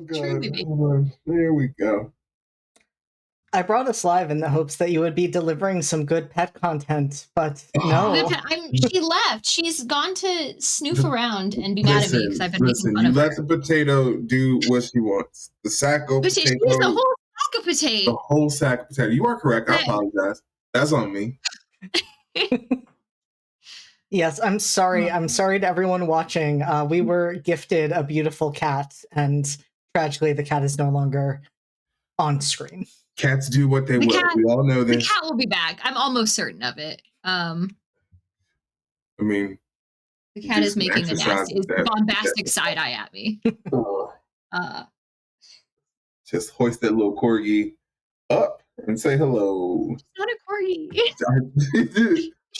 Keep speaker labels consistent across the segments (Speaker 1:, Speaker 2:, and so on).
Speaker 1: God.
Speaker 2: Truly be.
Speaker 1: Hold on. There we go.
Speaker 3: I brought us live in the hopes that you would be delivering some good pet content, but no.
Speaker 2: She left. She's gone to snoof around and be mad at me because I've been making fun
Speaker 1: you
Speaker 2: of her.
Speaker 1: let the potato do what she wants. The sack of potato.
Speaker 2: She's the whole sack of potato.
Speaker 1: The whole sack of potato. You are correct. I apologize. That's on me.
Speaker 3: Yes, I'm sorry. I'm sorry to everyone watching. We were gifted a beautiful cat, and tragically, the cat is no longer on screen.
Speaker 1: Cats do what they will. We all know this.
Speaker 2: The cat will be back. I'm almost certain of it.
Speaker 1: I mean,
Speaker 2: the cat is making a nasty, bombastic side eye at me.
Speaker 1: Just hoist that little corgi up and say hello.
Speaker 2: It's not a corgi.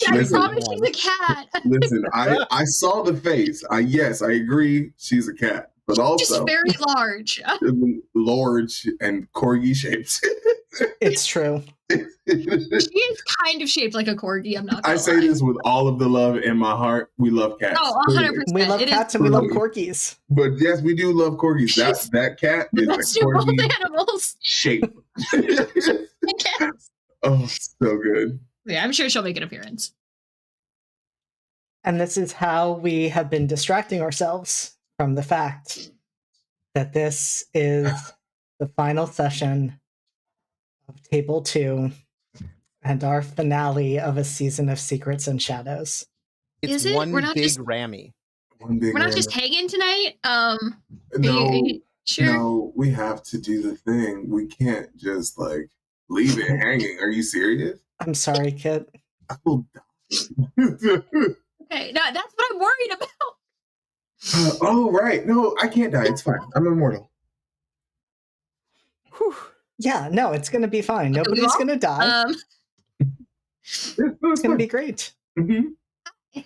Speaker 2: I promise she's a cat.
Speaker 1: Listen, I saw the face. Yes, I agree. She's a cat, but also
Speaker 2: just very large.
Speaker 1: Large and corgi shaped.
Speaker 3: It's true.
Speaker 2: She is kind of shaped like a corgi. I'm not gonna
Speaker 1: say this with all of the love in my heart. We love cats.
Speaker 2: Oh, 100%.
Speaker 3: We love cats and we love corgis.
Speaker 1: But yes, we do love corgis. That cat is a corgi
Speaker 2: animals.
Speaker 1: shape. Oh, so good.
Speaker 2: Yeah, I'm sure she'll make an appearance.
Speaker 3: And this is how we have been distracting ourselves from the fact that this is the final session of Table 2 and our finale of a season of Secrets and Shadows.
Speaker 4: It's one big Rammy.
Speaker 2: We're not just hanging tonight?
Speaker 1: No,
Speaker 2: are you sure?
Speaker 1: No, we have to do the thing. We can't just leave it hanging. Are you serious?
Speaker 3: I'm sorry, Kit.
Speaker 1: I will die.
Speaker 2: Okay, no, that's what I'm worried about.
Speaker 1: Oh, right. No, I can't die. It's fine. I'm immortal.
Speaker 3: Whew. Yeah, no, it's going to be fine. Nobody's going to die. It's going to be great.
Speaker 1: Mm-hmm.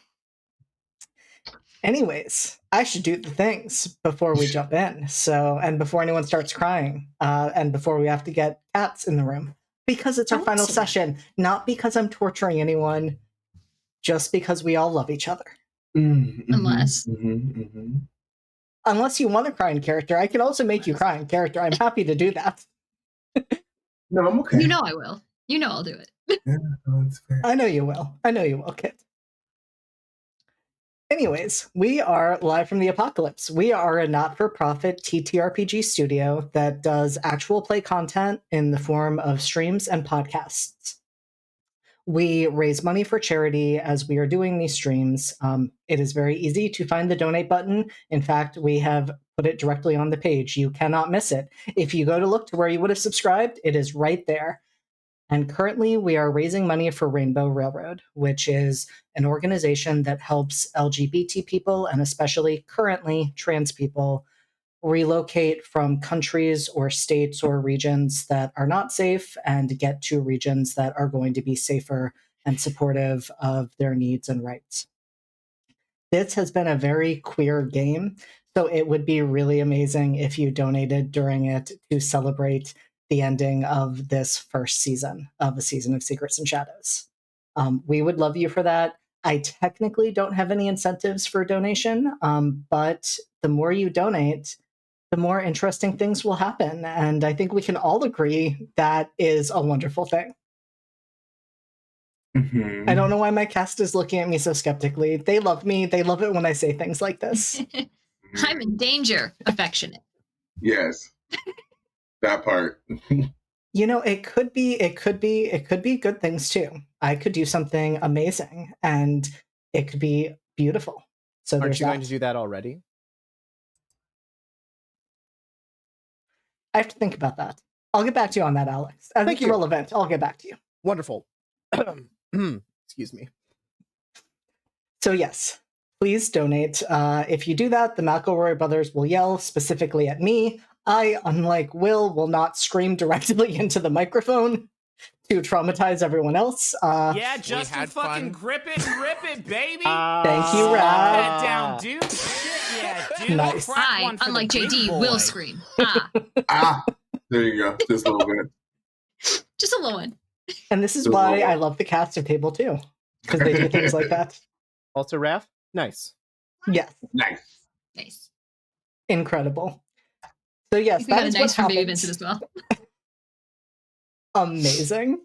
Speaker 3: Anyways, I should do the things before we jump in. And before anyone starts crying, and before we have to get cats in the room. Because it's our final session, not because I'm torturing anyone, just because we all love each other.
Speaker 1: Mm-hmm.
Speaker 3: Unless you want to cry in character, I can also make you cry in character. I'm happy to do that.
Speaker 1: No, I'm okay.
Speaker 2: You know I will. You know I'll do it.
Speaker 1: Yeah, no, that's fair.
Speaker 3: I know you will. I know you will, Kit. Anyways, we are live from the apocalypse. We are a not-for-profit TTRPG studio that does actual play content in the form of streams and podcasts. We raise money for charity as we are doing these streams. It is very easy to find the donate button. In fact, we have put it directly on the page. You cannot miss it. If you go to look to where you would have subscribed, it is right there. And currently, we are raising money for Rainbow Railroad, which is an organization that helps LGBT people, and especially currently trans people, relocate from countries or states or regions that are not safe and get to regions that are going to be safer and supportive of their needs and rights. This has been a very queer game, so it would be really amazing if you donated during it to celebrate the ending of this first season of A Season of Secrets and Shadows. We would love you for that. I technically don't have any incentives for donation, but the more you donate, the more interesting things will happen. And I think we can all agree that is a wonderful thing.
Speaker 1: Mm-hmm.
Speaker 3: I don't know why my cast is looking at me so skeptically. They love me. They love it when I say things like this.
Speaker 2: I'm in danger. Affectionate.
Speaker 1: Yes. That part.
Speaker 3: You know, it could be good things too. I could do something amazing and it could be beautiful. So
Speaker 4: aren't you going to do that already?
Speaker 3: I have to think about that. I'll get back to you on that, Alex. As it's relevant, I'll get back to you.
Speaker 4: Wonderful. Excuse me.
Speaker 3: So yes, please donate. If you do that, the McElroy brothers will yell specifically at me. I, unlike will not scream directly into the microphone to traumatize everyone else.
Speaker 5: Yeah, Justin, fucking grip it, baby.
Speaker 3: Thank you, Rad.
Speaker 5: Head down, dude. Yeah, dude.
Speaker 3: Nice.
Speaker 2: I, unlike JD, will scream.
Speaker 1: There you go. Just a little bit.
Speaker 2: Just a little one.
Speaker 3: And this is why I love the cast of Table 2, because they do things like that.
Speaker 4: Also, Raph, nice.
Speaker 3: Yes.
Speaker 1: Nice.
Speaker 2: Nice.
Speaker 3: Incredible. So yes,
Speaker 2: we got a
Speaker 3: is
Speaker 2: dice
Speaker 3: what
Speaker 2: from Baby
Speaker 3: happens.
Speaker 2: Vincent as well.
Speaker 3: Amazing.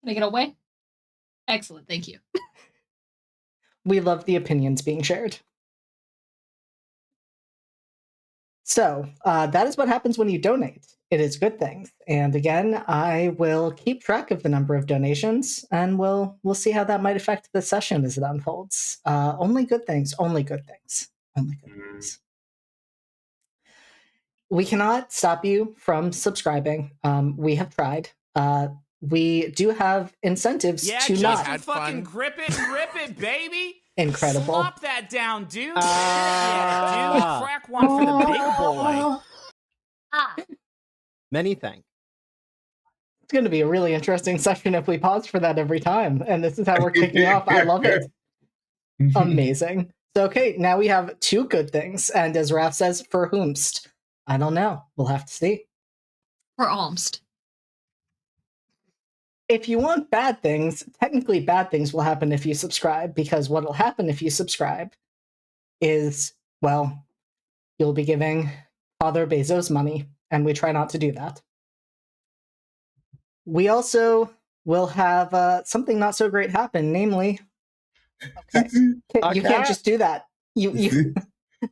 Speaker 2: Can I get away? Excellent, thank you.
Speaker 3: We love the opinions being shared. So that is what happens when you donate. It is good things. And again, I will keep track of the number of donations, and we'll see how that might affect the session as it unfolds. Only good things. Only good things. Only good things. We cannot stop you from subscribing. We have tried. We do have incentives to not.
Speaker 5: Had fucking grip it and rip it, baby.
Speaker 3: Incredible.
Speaker 5: Slop that down, dude. Yeah, dude. Crack one for the big boy.
Speaker 4: Many thanks.
Speaker 3: It's going to be a really interesting session if we pause for that every time. And this is how we're kicking off. I love it. Amazing. So, okay, now we have two good things. And as Raph says, for whomst? I don't know. We'll have to see.
Speaker 2: For almst.
Speaker 3: If you want bad things, technically bad things will happen if you subscribe, because what will happen if you subscribe is, well, you'll be giving Father Bezos money, and we try not to do that. We also will have something not so great happen, namely, okay, you can't just do that. You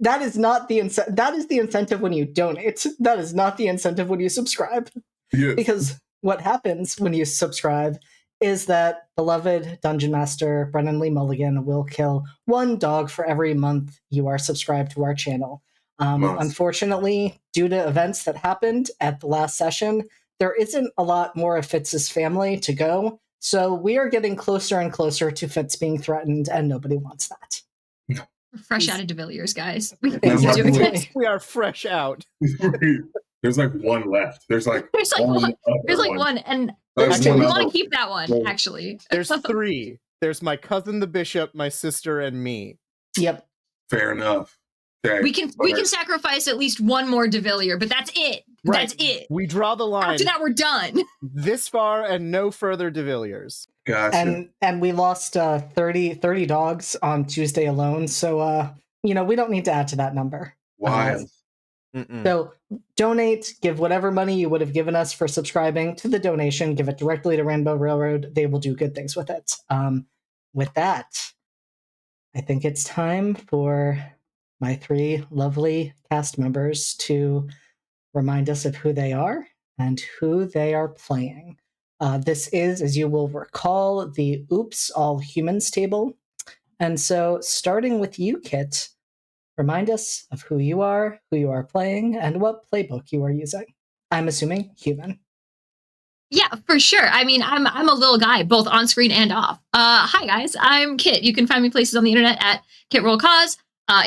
Speaker 3: that is not the that is the incentive when you donate. That is not the incentive when you subscribe.
Speaker 1: Yes.
Speaker 3: Because what happens when you subscribe is that beloved Dungeon Master Brennan Lee Mulligan will kill one dog for every month you are subscribed to our channel. Unfortunately, due to events that happened at the last session, there isn't a lot more of Fitz's family to go, so we are getting closer and closer to Fitz being threatened, and nobody wants that.
Speaker 2: We're fresh out of De Villiers, guys. We
Speaker 4: are fresh out.
Speaker 1: There's like one left. There's like one,
Speaker 2: and
Speaker 1: actually,
Speaker 2: we want to keep that one. Actually,
Speaker 4: there's three. There's my cousin, the bishop, my sister, and me.
Speaker 3: Yep.
Speaker 1: Fair enough. Okay.
Speaker 2: We can sacrifice at least one more De Villiers, but that's it.
Speaker 4: Right.
Speaker 2: That's it.
Speaker 4: We draw the line.
Speaker 2: After that, we're done.
Speaker 4: This far and no further De Villiers.
Speaker 1: Gotcha.
Speaker 3: And we lost 30 dogs on Tuesday alone, so we don't need to add to that number.
Speaker 1: Why?
Speaker 3: So donate, give whatever money you would have given us for subscribing to the donation, give it directly to Rainbow Railroad. They will do good things with it. With that, I think it's time for my three lovely cast members to remind us of who they are and who they are playing. This is, as you will recall, the Oops All Humans table. And so, starting with you, Kit, remind us of who you are playing, and what playbook you are using. I'm assuming human.
Speaker 2: Yeah, for sure. I mean, I'm a little guy, both on screen and off. Hi guys, I'm Kit. You can find me places on the internet at KitRollCause.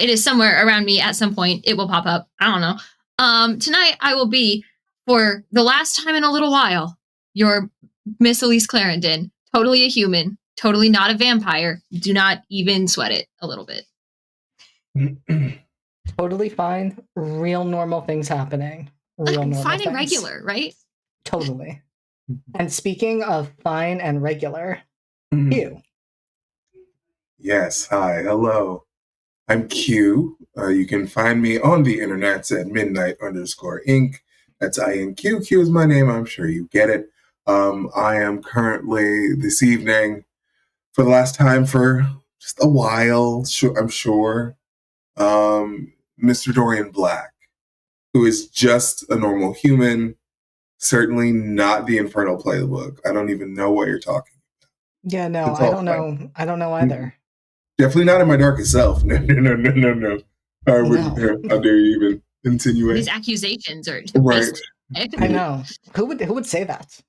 Speaker 2: It is somewhere around me at some point. It will pop up. I don't know. Tonight I will be, for the last time in a little while, your Miss Elise Clarendon. Totally a human. Totally not a vampire. Do not even sweat it a little bit.
Speaker 3: Totally fine. Real normal things happening. Real normal
Speaker 2: fine
Speaker 3: things.
Speaker 2: And regular, right?
Speaker 3: Totally. And speaking of fine and regular, Q.
Speaker 1: Yes. Hi. Hello. I'm Q. You can find me on the internets at midnight_inc. That's INQ. Q is my name. I'm sure you get it. I am currently this evening, for the last time for just a while, I'm sure, Mr. Dorian Black, who is just a normal human, certainly not the Infernal Playbook. I don't even know what you're talking about.
Speaker 3: Yeah, no, I don't know. I don't know either.
Speaker 1: Definitely not in my darkest self. No. I wouldn't. No. How dare you even insinuate?
Speaker 2: These accusations are
Speaker 1: right.
Speaker 3: I know. Who would say that?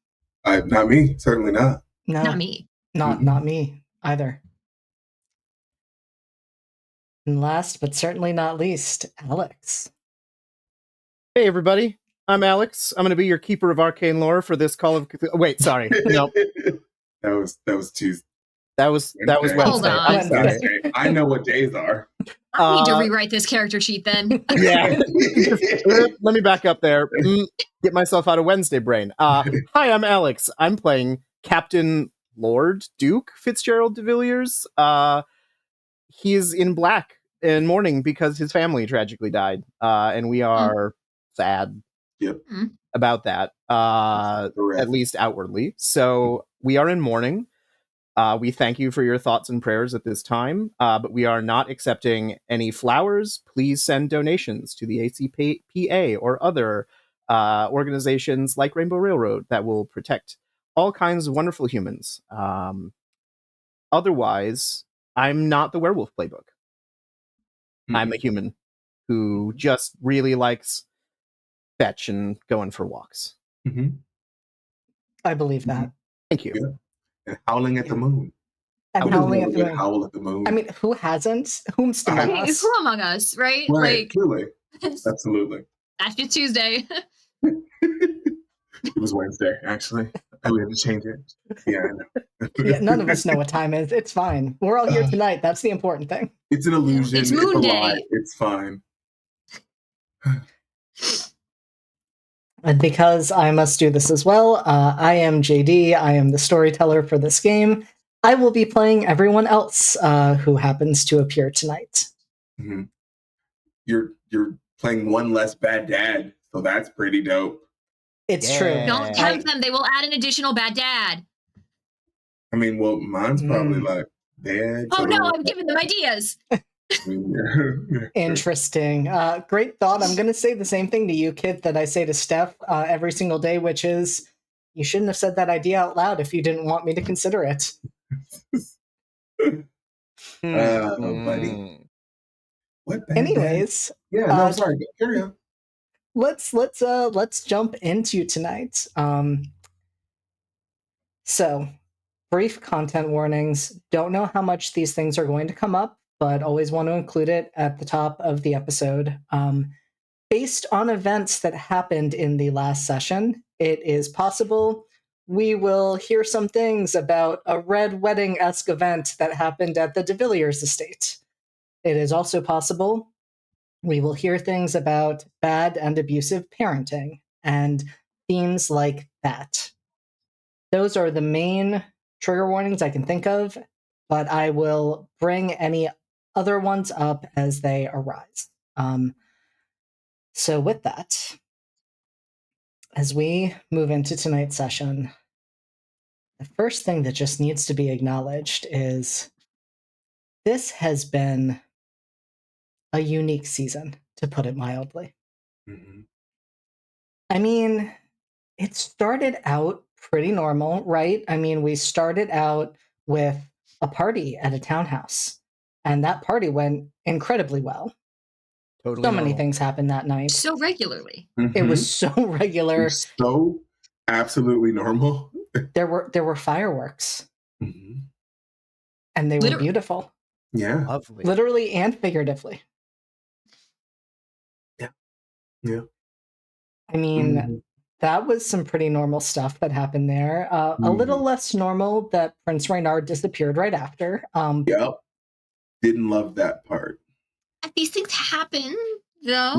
Speaker 1: Not me. Certainly not.
Speaker 3: No,
Speaker 2: not me.
Speaker 3: Not me either. And last but certainly not least, Alex.
Speaker 4: Hey everybody, I'm Alex. I'm going to be your keeper of arcane lore for this Call of Cthulhu. Wait, sorry. No.
Speaker 1: That was Tuesday.
Speaker 4: That was Wednesday.
Speaker 2: Hold on.
Speaker 4: I'm sorry.
Speaker 1: I know what days are.
Speaker 2: I need to rewrite this character sheet then.
Speaker 4: Yeah. Let me back up there. Get myself out of Wednesday brain. Hi, I'm Alex. I'm playing Captain Lord Duke Fitzgerald de Villiers. He is in black and mourning because his family tragically died. And we are sad
Speaker 1: Yep.
Speaker 4: about that, at least outwardly. So we are in mourning. We thank you for your thoughts and prayers at this time, but we are not accepting any flowers. Please send donations to the ACPA or other organizations like Rainbow Railroad that will protect all kinds of wonderful humans. Otherwise, I'm not the werewolf playbook. I'm a human who just really likes fetch and going for walks.
Speaker 3: I believe that.
Speaker 4: Thank you.
Speaker 1: Yeah. And howling at the moon.
Speaker 3: And howling at the moon.
Speaker 1: Howl at the moon.
Speaker 3: I mean, who hasn't? Whomst among us?
Speaker 2: Who among us, right?
Speaker 1: Right,
Speaker 2: Like,
Speaker 1: truly. Absolutely.
Speaker 2: That's just Tuesday.
Speaker 1: It was Wednesday, actually. We had to change it. Yeah, I know.
Speaker 3: Yeah, none of us know what time is. It's fine. We're all here tonight. That's the important thing.
Speaker 1: It's an illusion.
Speaker 2: It's Moon
Speaker 1: a
Speaker 2: Day.
Speaker 1: lie. It's fine.
Speaker 3: And because I must do this as well, I am JD. I am the storyteller for this game. I will be playing everyone else who happens to appear tonight.
Speaker 1: Mm-hmm. You're playing one less bad dad, so that's pretty dope.
Speaker 3: It's true.
Speaker 2: Don't tempt them. They will add an additional bad dad.
Speaker 1: I mean, well, mine's probably like bad.
Speaker 2: Oh no, I'm giving them ideas.
Speaker 3: Interesting. Great thought. I'm going to say the same thing to you, Kit, that I say to Steph every single day, which is, you shouldn't have said that idea out loud if you didn't want me to consider it.
Speaker 1: Buddy. What bad
Speaker 3: Anyways,
Speaker 1: dad? Yeah, no, sorry. Carry on.
Speaker 3: Let's jump into tonight. So, brief content warnings. Don't know how much these things are going to come up, but always want to include it at the top of the episode. Based on events that happened in the last session, it is possible we will hear some things about a red wedding-esque event that happened at the de Villiers estate. It is also possible we will hear things about bad and abusive parenting and themes like that. Those are the main trigger warnings I can think of, but I will bring any other ones up as they arise. So with that, as we move into tonight's session, the first thing that just needs to be acknowledged is this has been a unique season, to put it mildly. I mean, it started out pretty normal, right? I mean, we started out with a party at a townhouse, and that party went incredibly well.
Speaker 4: Totally
Speaker 3: so
Speaker 4: normal.
Speaker 3: many things happened that night.
Speaker 2: So regularly.
Speaker 3: It was so regular.
Speaker 1: So absolutely normal.
Speaker 3: There were fireworks. And they were beautiful.
Speaker 1: Yeah.
Speaker 4: Lovely.
Speaker 3: Literally and figuratively.
Speaker 1: Yeah.
Speaker 3: I mean, that was some pretty normal stuff that happened there. A little less normal that Prince Reynard disappeared right after.
Speaker 1: Yep. Didn't love that part.
Speaker 2: These things happen, though.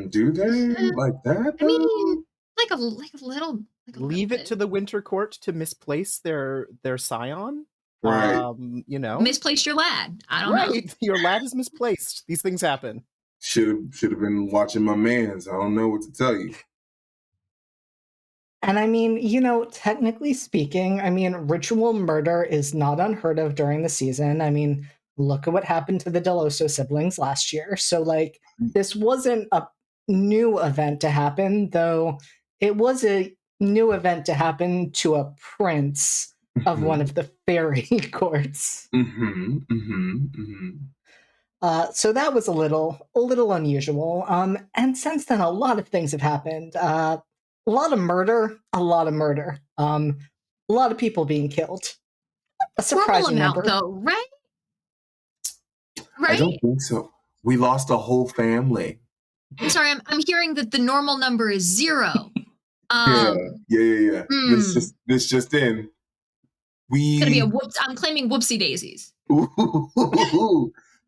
Speaker 1: Do they? Like that?
Speaker 2: I mean, like a little.
Speaker 4: Leave it to the Winter Court to misplace their scion.
Speaker 1: Right.
Speaker 4: You know,
Speaker 2: misplaced your lad. I don't know.
Speaker 4: Your lad is misplaced. These things happen.
Speaker 1: Should have been watching my mans. I don't know what to tell you.
Speaker 3: And I mean, you know, technically speaking, I mean, ritual murder is not unheard of during the season. I mean, look at what happened to the Deloso siblings last year. So, like, this wasn't a new event to happen, though it was a new event to happen to a prince of one of the fairy courts. So that was a little unusual. And since then, a lot of things have happened. A lot of murder. A lot of people being killed. A surprising
Speaker 2: amount,
Speaker 3: number,
Speaker 2: though, right?
Speaker 1: I don't think so. We lost a whole family.
Speaker 2: I'm sorry. I'm hearing that the normal number is 0.
Speaker 1: Yeah. This just in.
Speaker 2: It's gonna be a whoops. I'm claiming whoopsie daisies.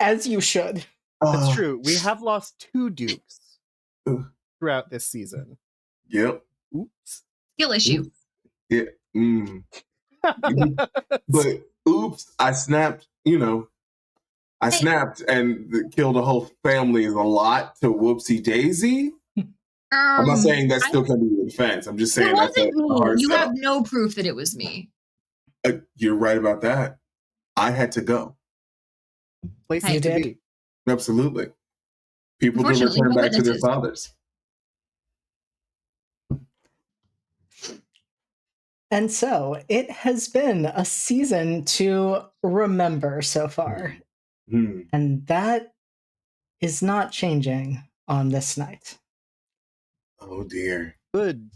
Speaker 3: As you should.
Speaker 4: That's true. We have lost 2 dukes throughout this season.
Speaker 1: Yep.
Speaker 4: Oops.
Speaker 2: Skill issue.
Speaker 1: Yeah. But oops, I snapped. I snapped and killed a whole family is a lot to whoopsie daisy. I'm not saying that still can be your defense. I'm just saying
Speaker 2: It
Speaker 1: that's a
Speaker 2: wasn't me.
Speaker 1: hard
Speaker 2: You
Speaker 1: sell.
Speaker 2: have no proof that it was me.
Speaker 1: You're right about that. I had to go.
Speaker 4: Places
Speaker 3: You
Speaker 4: to
Speaker 3: did?
Speaker 4: be.
Speaker 1: Absolutely. People to
Speaker 2: Unfortunately,
Speaker 1: return
Speaker 2: no
Speaker 1: back to their
Speaker 2: witnesses.
Speaker 1: fathers.
Speaker 3: And so it has been a season to remember so far.
Speaker 1: Hmm.
Speaker 3: And that is not changing on this night.
Speaker 1: Oh dear.
Speaker 4: Good.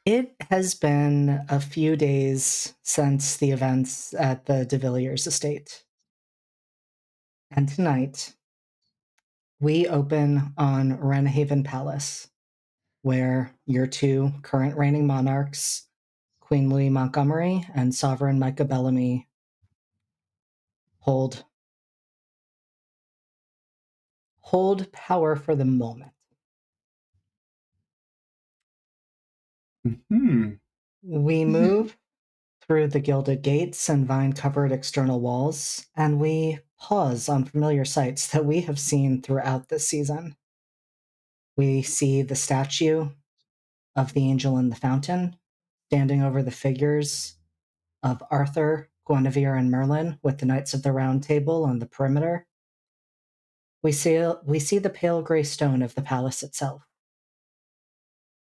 Speaker 3: It has been a few days since the events at the de Villiers estate. And tonight, we open on Wrenhaven Palace, where your two current reigning monarchs, Queen Louis Montgomery and Sovereign Micah Bellamy, hold power for the moment.
Speaker 1: Hmm.
Speaker 3: We move through the gilded gates and vine-covered external walls, and we pause on familiar sights that we have seen throughout this season. We see the statue of the angel in the fountain, standing over the figures of Arthur, Guinevere, and Merlin, with the Knights of the Round Table on the perimeter. We see the pale gray stone of the palace itself.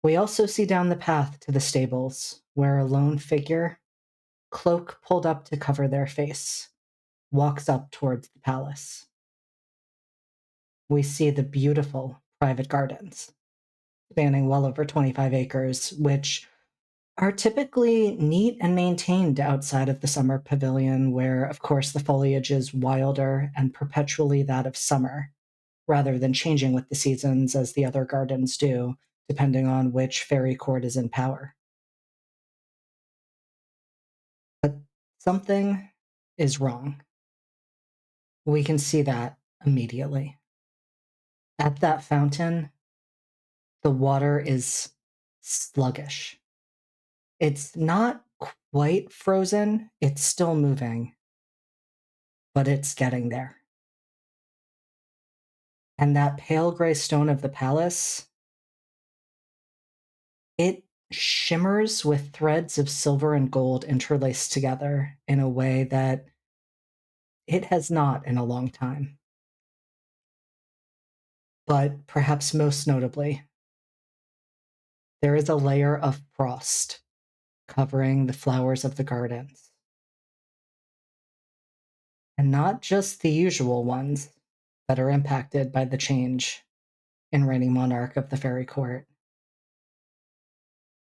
Speaker 3: We also see down the path to the stables, where a lone figure, cloak pulled up to cover their face, walks up towards the palace. We see the beautiful private gardens, spanning well over 25 acres, which are typically neat and maintained outside of the summer pavilion, where, of course, the foliage is wilder and perpetually that of summer, rather than changing with the seasons as the other gardens do, depending on which fairy court is in power. But something is wrong. We can see that immediately. At that fountain, the water is sluggish. It's not quite frozen, it's still moving, but it's getting there. And that pale gray stone of the palace, it shimmers with threads of silver and gold interlaced together in a way that it has not in a long time. But perhaps most notably, there is a layer of frost covering the flowers of the gardens. And not just the usual ones that are impacted by the change in reigning monarch of the fairy court.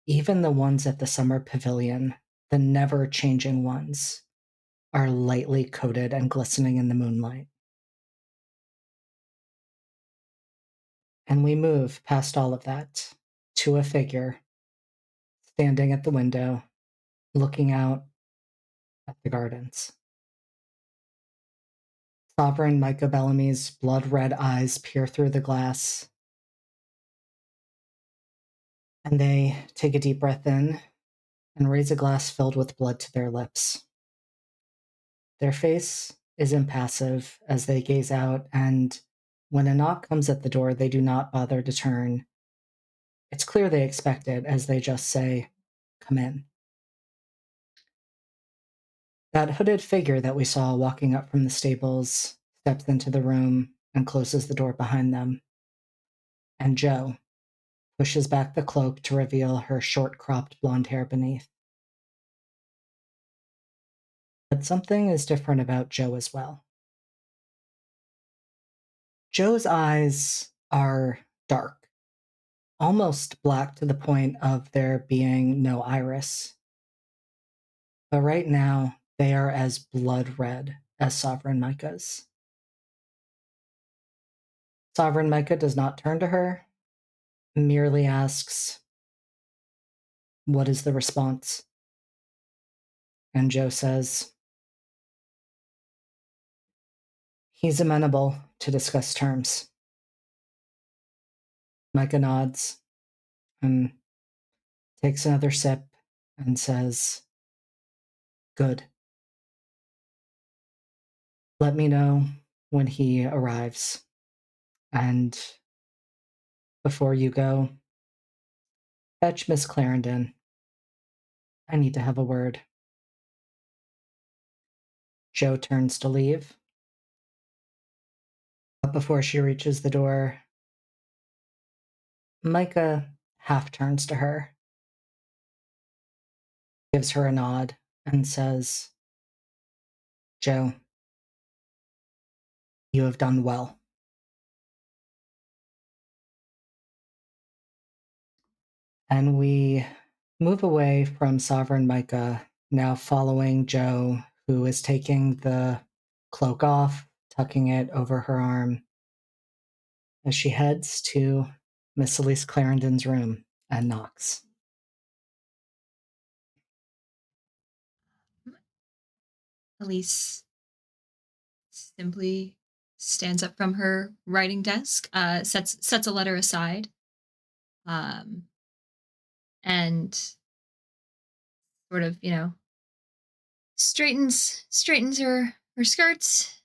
Speaker 3: Even the ones at the summer pavilion, the never-changing ones, are lightly coated and glistening in the moonlight. And we move past all of that to a figure standing at the window, looking out at the gardens. Sovereign Micah Bellamy's blood-red eyes peer through the glass, and they take a deep breath in and raise a glass filled with blood to their lips. Their face is impassive as they gaze out, and when a knock comes at the door, they do not bother to turn. It's clear they expect it, as they just say, "Come in." That hooded figure that we saw walking up from the stables steps into the room and closes the door behind them. And Jo pushes back the cloak to reveal her short-cropped blonde hair beneath. But something is different about Jo as well. Jo's eyes are dark, almost black to the point of there being no iris. But right now, they are as blood red as Sovereign Micah's. Sovereign Micah does not turn to her, merely asks, "What is the response?" And Jo says, "He's amenable to discuss terms." Micah nods and takes another sip and says, "Good. Let me know when he arrives." And before you go, fetch Miss Clarendon. I need to have a word. Jo turns to leave. But before she reaches the door, Micah half turns to her, gives her a nod, and says, Jo, you have done well. And we move away from Sovereign Micah, now following Jo, who is taking the cloak off, tucking it over her arm, as she heads to Miss Elise Clarendon's room and knocks.
Speaker 2: Elise simply stands up from her writing desk, sets a letter aside, and sort of, straightens her skirts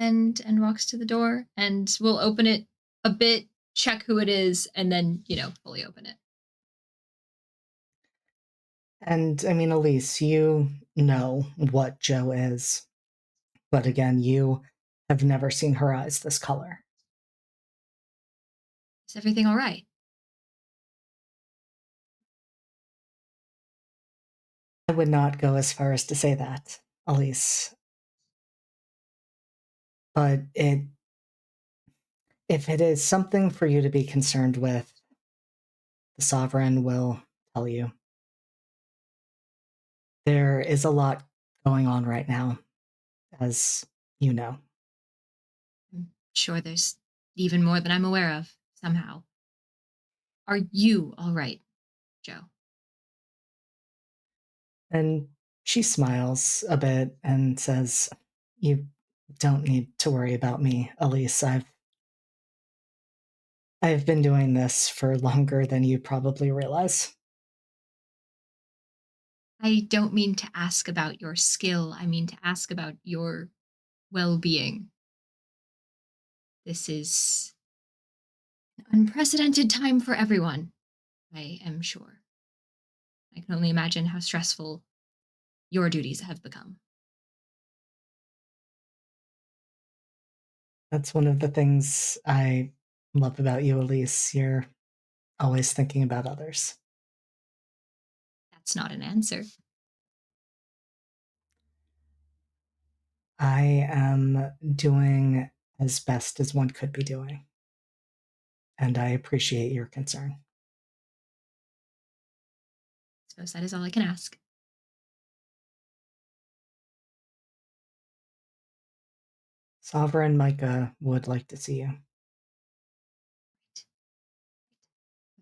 Speaker 2: and walks to the door, and we'll open it a bit, check who it is, and then, fully open it.
Speaker 3: And I mean, Elise, you know what Jo is. But again, you have never seen her eyes this color.
Speaker 2: Is everything all right?
Speaker 3: I would not go as far as to say that, Elise. But if it is something for you to be concerned with, the Sovereign will tell you. There is a lot going on right now, as you know.
Speaker 2: I'm sure there's even more than I'm aware of, somehow. Are you all right, Jo?
Speaker 3: And she smiles a bit and says, you don't need to worry about me, Elise. I've been doing this for longer than you probably realize.
Speaker 2: I don't mean to ask about your skill. I mean to ask about your well-being. This is an unprecedented time for everyone, I am sure. I can only imagine how stressful your duties have become.
Speaker 3: That's one of the things I love about you, Elise. You're always thinking about others.
Speaker 2: That's not an answer.
Speaker 3: I am doing as best as one could be doing. And I appreciate your concern.
Speaker 2: I suppose that is all I can ask.
Speaker 3: Sovereign Micah would like to see you.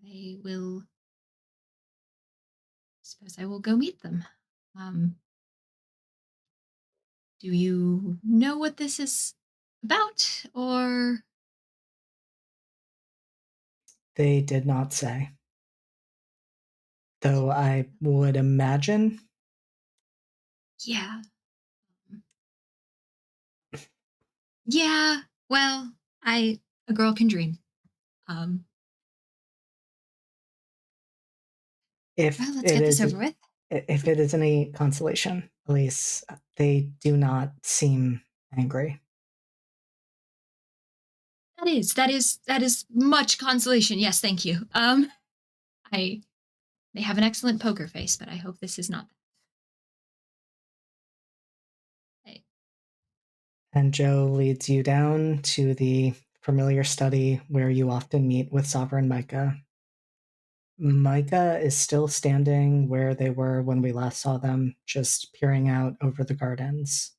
Speaker 2: I suppose I will go meet them. Do you know what this is about, or?
Speaker 3: They did not say. Though I would imagine.
Speaker 2: Yeah. Yeah, well, a girl can dream.
Speaker 3: If
Speaker 2: Well, let's
Speaker 3: it
Speaker 2: get this
Speaker 3: is
Speaker 2: over with.
Speaker 3: if it is any consolation, Elise, they do not seem angry.
Speaker 2: That is much consolation. Yes, thank you. They have an excellent poker face, but I hope this is not.
Speaker 3: And Jo leads you down to the familiar study where you often meet with Sovereign Micah. Micah is still standing where they were when we last saw them, just peering out over the gardens.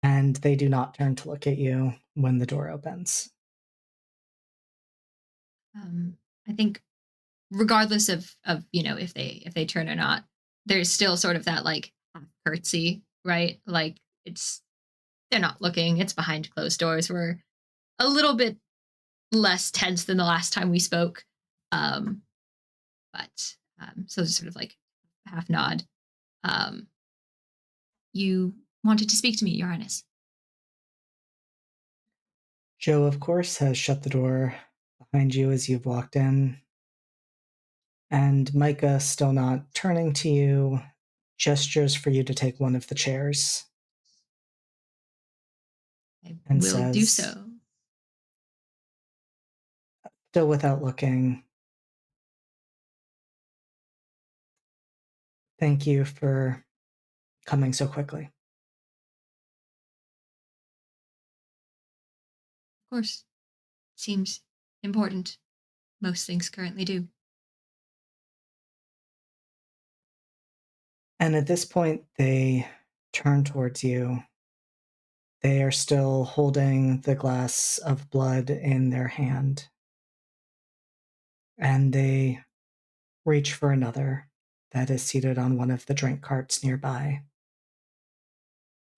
Speaker 3: And they do not turn to look at you when the door opens.
Speaker 2: I think regardless of if they turn or not, there's still sort of that like curtsy, right? Like they're not looking, it's behind closed doors. We're a little bit less tense than the last time we spoke. But so sort of like half nod. You wanted to speak to me, Your Highness.
Speaker 3: Jo, of course, has shut the door behind you as you've walked in. And Micah, still not turning to you, gestures for you to take one of the chairs.
Speaker 2: I
Speaker 3: And
Speaker 2: will do
Speaker 3: says,
Speaker 2: so.
Speaker 3: still without looking, thank you for coming so quickly.
Speaker 2: Of course. Seems important. Most things currently do.
Speaker 3: And at this point, they turn towards you. They are still holding the glass of blood in their hand. And they reach for another that is seated on one of the drink carts nearby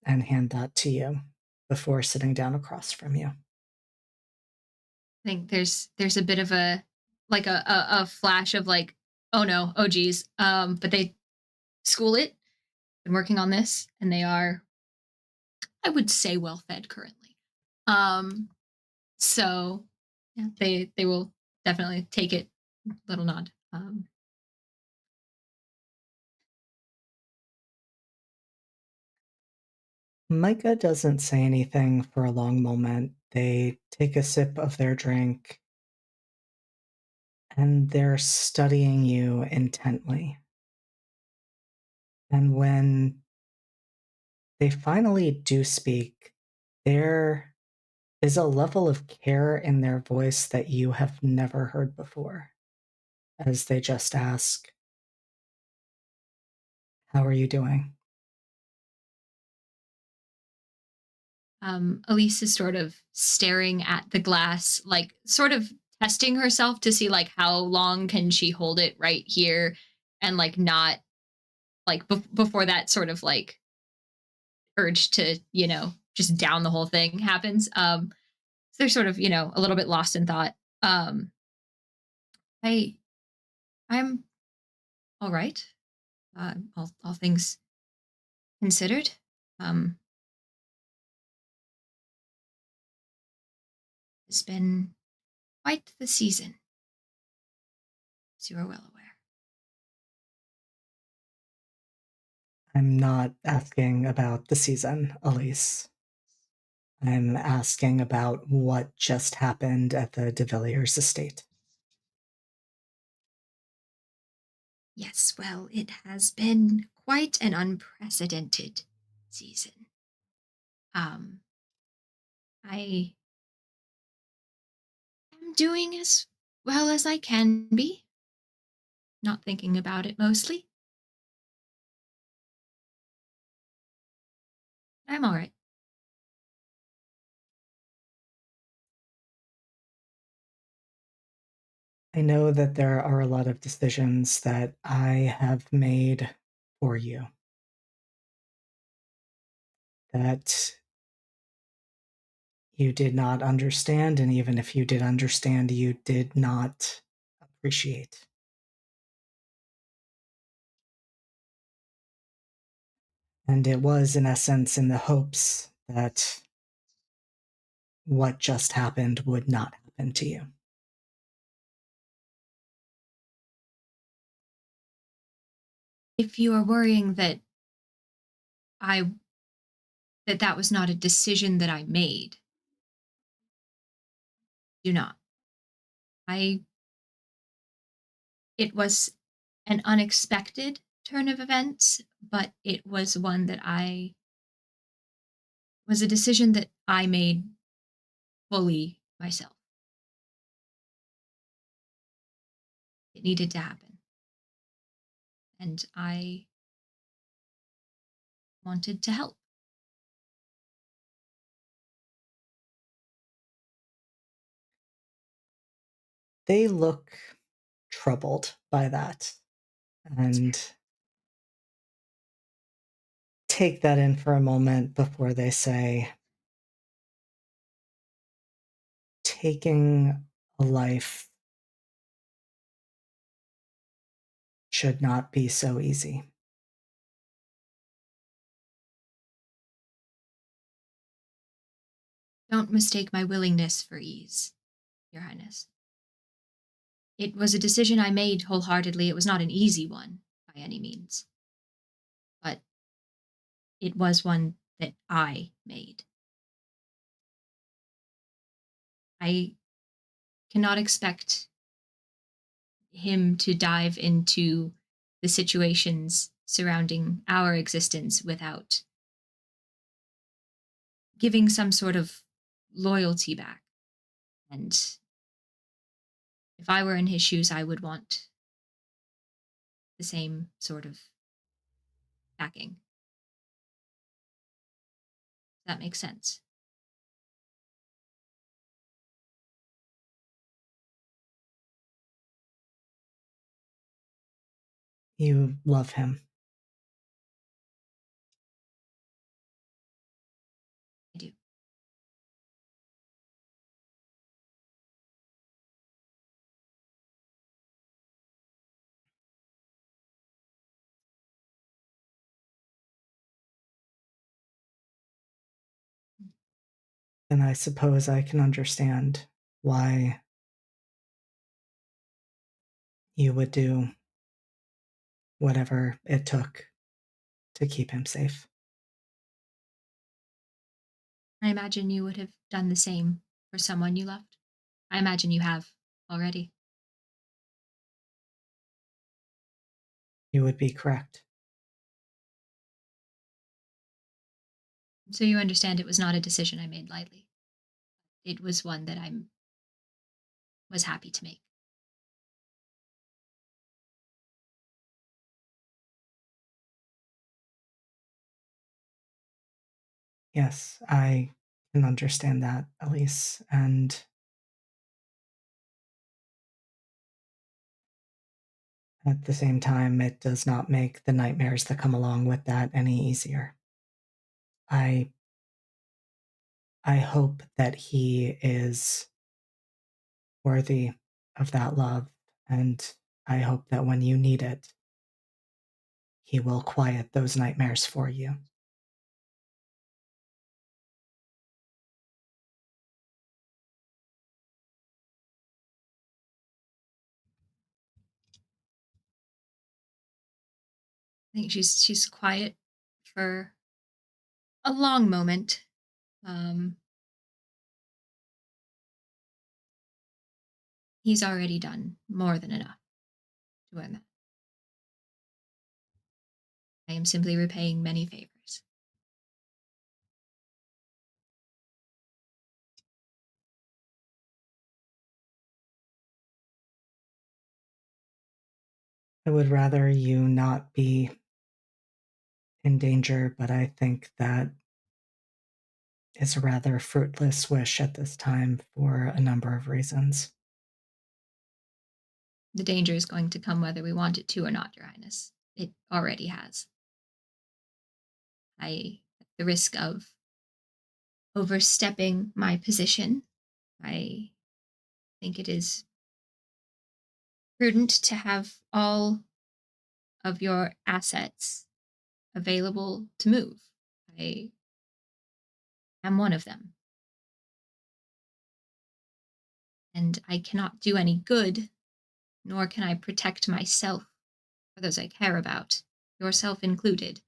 Speaker 3: and hand that to you before sitting down across from you.
Speaker 2: I think there's a bit of a flash of like, oh no, oh geez. But they school it, been working on this, and they are, I would say, well fed currently. So yeah, they will definitely take it. Little nod.
Speaker 3: Micah doesn't say anything for a long moment. They take a sip of their drink and they're studying you intently. And when they finally do speak, there is a level of care in their voice that you have never heard before, as they just ask, "How are you doing?"
Speaker 2: Elise is sort of staring at the glass, like sort of testing herself to see like how long can she hold it right here, and like not like before that sort of like urge to just down the whole thing happens. So they're sort of a little bit lost in thought. I I'm all right. All things considered. Um, it's been quite the season, as you are well aware.
Speaker 3: I'm not asking about the season, Elise. I'm asking about what just happened at the De Villiers estate.
Speaker 2: Yes, well, it has been quite an unprecedented season. Um, I am doing as well as I can be, not thinking about it mostly. I'm all right.
Speaker 3: I know that there are a lot of decisions that I have made for you that you did not understand, and even if you did understand, you did not appreciate. And it was, in essence, in the hopes that what just happened would not happen to you.
Speaker 2: If you are worrying I that was not a decision that I made, do not. I It was an unexpected turn of events, but it was one that I was a decision that I made fully myself. It needed to happen. And I wanted to help.
Speaker 3: They look troubled by that and take that in for a moment before they say, taking a life should not be so easy.
Speaker 2: Don't mistake my willingness for ease, Your Highness. It was a decision I made wholeheartedly. It was not an easy one by any means, but it was one that I made. I cannot expect him to dive into the situations surrounding our existence without giving some sort of loyalty back. And if I were in his shoes, I would want the same sort of backing. Does that make sense?
Speaker 3: You love him.
Speaker 2: I do.
Speaker 3: And I suppose I can understand why you would do whatever it took to keep him safe.
Speaker 2: I imagine you would have done the same for someone you loved. I imagine you have already.
Speaker 3: You would be correct.
Speaker 2: So you understand it was not a decision I made lightly. It was one that I was happy to make.
Speaker 3: Yes, I can understand that, Elise. And at the same time, it does not make the nightmares that come along with that any easier. I hope that he is worthy of that love, and I hope that when you need it, he will quiet those nightmares for you.
Speaker 2: I think she's quiet for a long moment. He's already done more than enough to earn that. I am simply repaying many favors.
Speaker 3: I would rather you not be in danger, but I think that is a rather fruitless wish at this time for a number of reasons.
Speaker 2: The danger is going to come whether we want it to or not, Your Highness. It already has. At the risk of overstepping my position, I think it is prudent to have all of your assets available to move. I am one of them. And I cannot do any good, nor can I protect myself or those I care about, yourself included,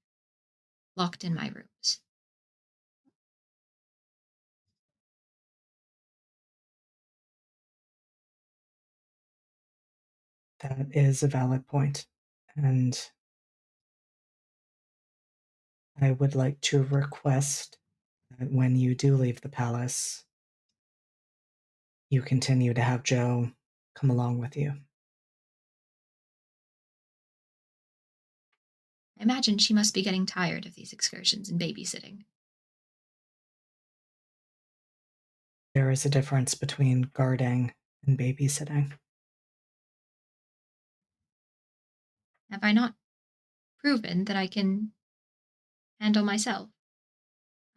Speaker 2: locked in my rooms.
Speaker 3: That is a valid point, and I would like to request that when you do leave the palace, you continue to have Joe come along with you.
Speaker 2: I imagine she must be getting tired of these excursions and babysitting.
Speaker 3: There is a difference between guarding and babysitting.
Speaker 2: Have I not proven that I can handle myself?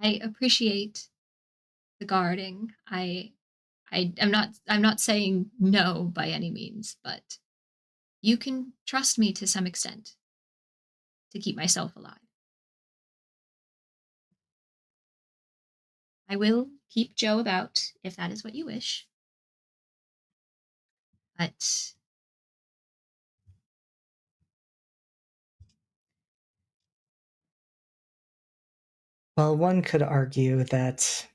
Speaker 2: I appreciate the guarding. I'm not saying no by any means, but you can trust me to some extent to keep myself alive. I will keep Joe about if that is what you wish. But
Speaker 3: Well, one could argue that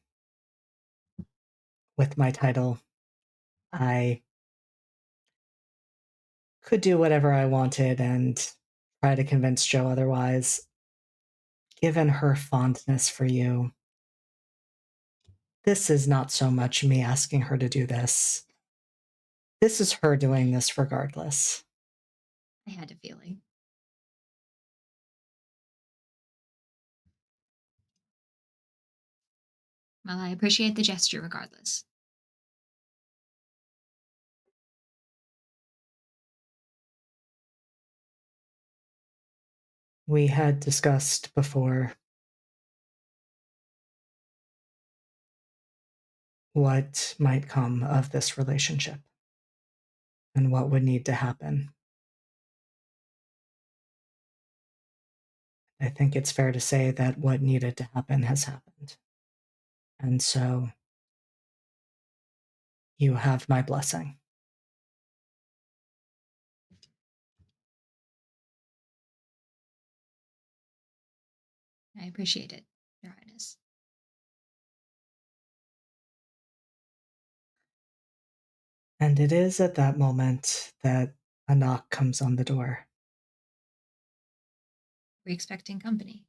Speaker 3: with my title, I could do whatever I wanted and try to convince Jo otherwise. Given her fondness for you, this is not so much me asking her to do this. This is her doing this regardless.
Speaker 2: I had a feeling. Well, I appreciate the gesture regardless.
Speaker 3: We had discussed before what might come of this relationship and what would need to happen. I think it's fair to say that what needed to happen has happened. And so you have my blessing.
Speaker 2: I appreciate it, Your Highness.
Speaker 3: And it is at that moment that a knock comes on the door.
Speaker 2: We're expecting company.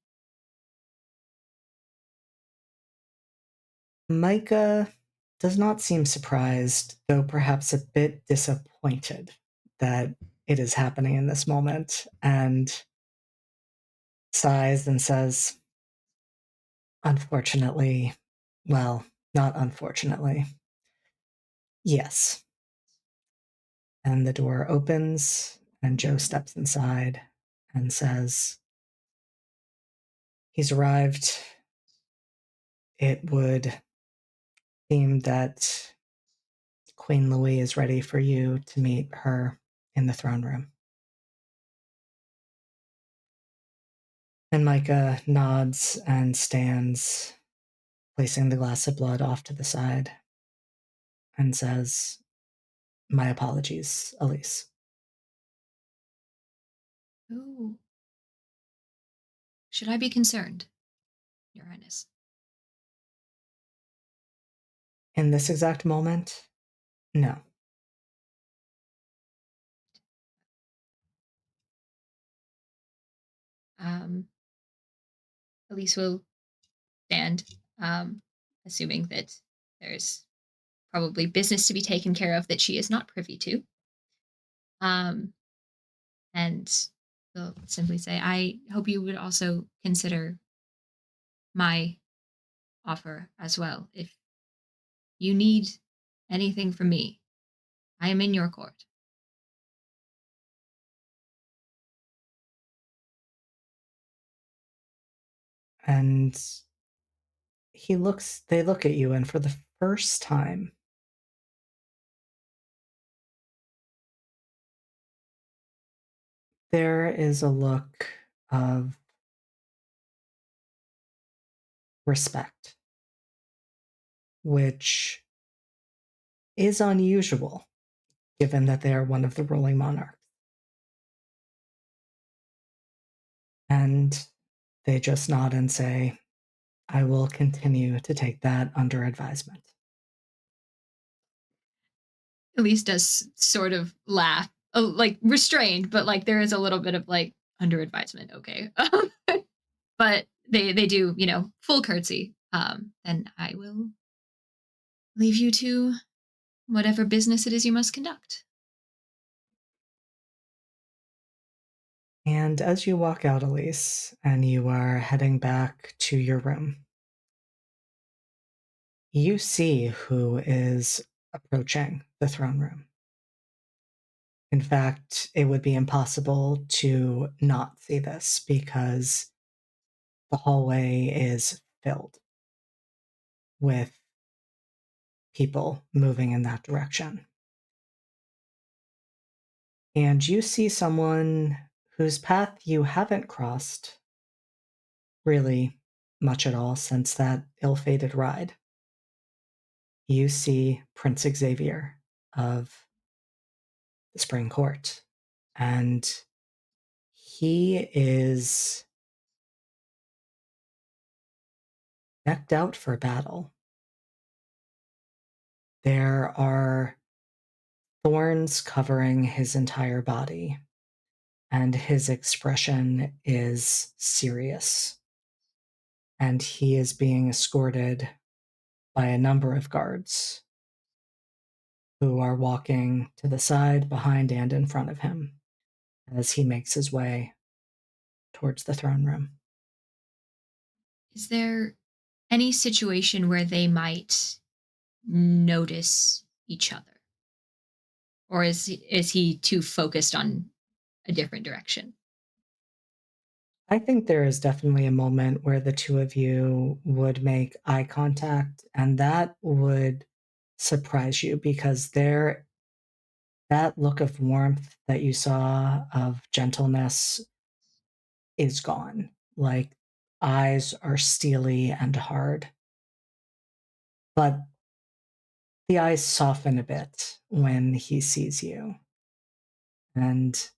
Speaker 3: Micah does not seem surprised, though perhaps a bit disappointed that it is happening in this moment, and sighs and says, unfortunately, well, not unfortunately, yes. And the door opens, and Jo steps inside and says, he's arrived. It would seem that Queen Louis is ready for you to meet her in the throne room. And Micah nods and stands, placing the glass of blood off to the side, and says, my apologies, Elise.
Speaker 2: Ooh. Should I be concerned, Your Highness?
Speaker 3: In this exact moment, no.
Speaker 2: Elise will stand, assuming that there's probably business to be taken care of that she is not privy to. And will simply say, I hope you would also consider my offer as well. If you need anything from me, I am in your court.
Speaker 3: And they look at you, and for the first time, there is a look of respect, which is unusual given that they are one of the ruling monarchs. And they just nod and say, I will continue to take that under advisement.
Speaker 2: Elise does sort of laugh, like restrained, but like there is a little bit of like under advisement. Okay. But they do, full curtsy. Then I will leave you to whatever business it is you must conduct.
Speaker 3: And as you walk out, Elise, and you are heading back to your room, you see who is approaching the throne room. In fact, it would be impossible to not see this because the hallway is filled with people moving in that direction. And you see someone whose path you haven't crossed really much at all since that ill-fated ride. You see Prince Xavier of the Spring Court, and he is decked out for battle. There are thorns covering his entire body, and his expression is serious. And he is being escorted by a number of guards who are walking to the side, behind, and in front of him as he makes his way towards the throne room.
Speaker 2: Is there any situation where they might notice each other? Or is he too focused on a different direction?
Speaker 3: I think there is definitely a moment where the two of you would make eye contact, and that would surprise you because that look of warmth that you saw, of gentleness, is gone. Like, eyes are steely and hard. But the eyes soften a bit when he sees you, and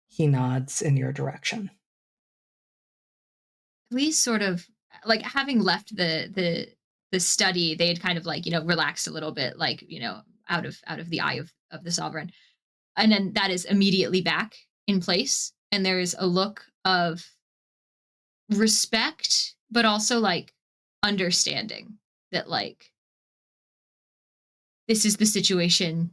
Speaker 3: he nods in your direction.
Speaker 2: At least sort of like having left the study, they had kind of like, relaxed a little bit, like, out of the eye of the sovereign. And then that is immediately back in place. And there is a look of respect, but also like understanding that like this is the situation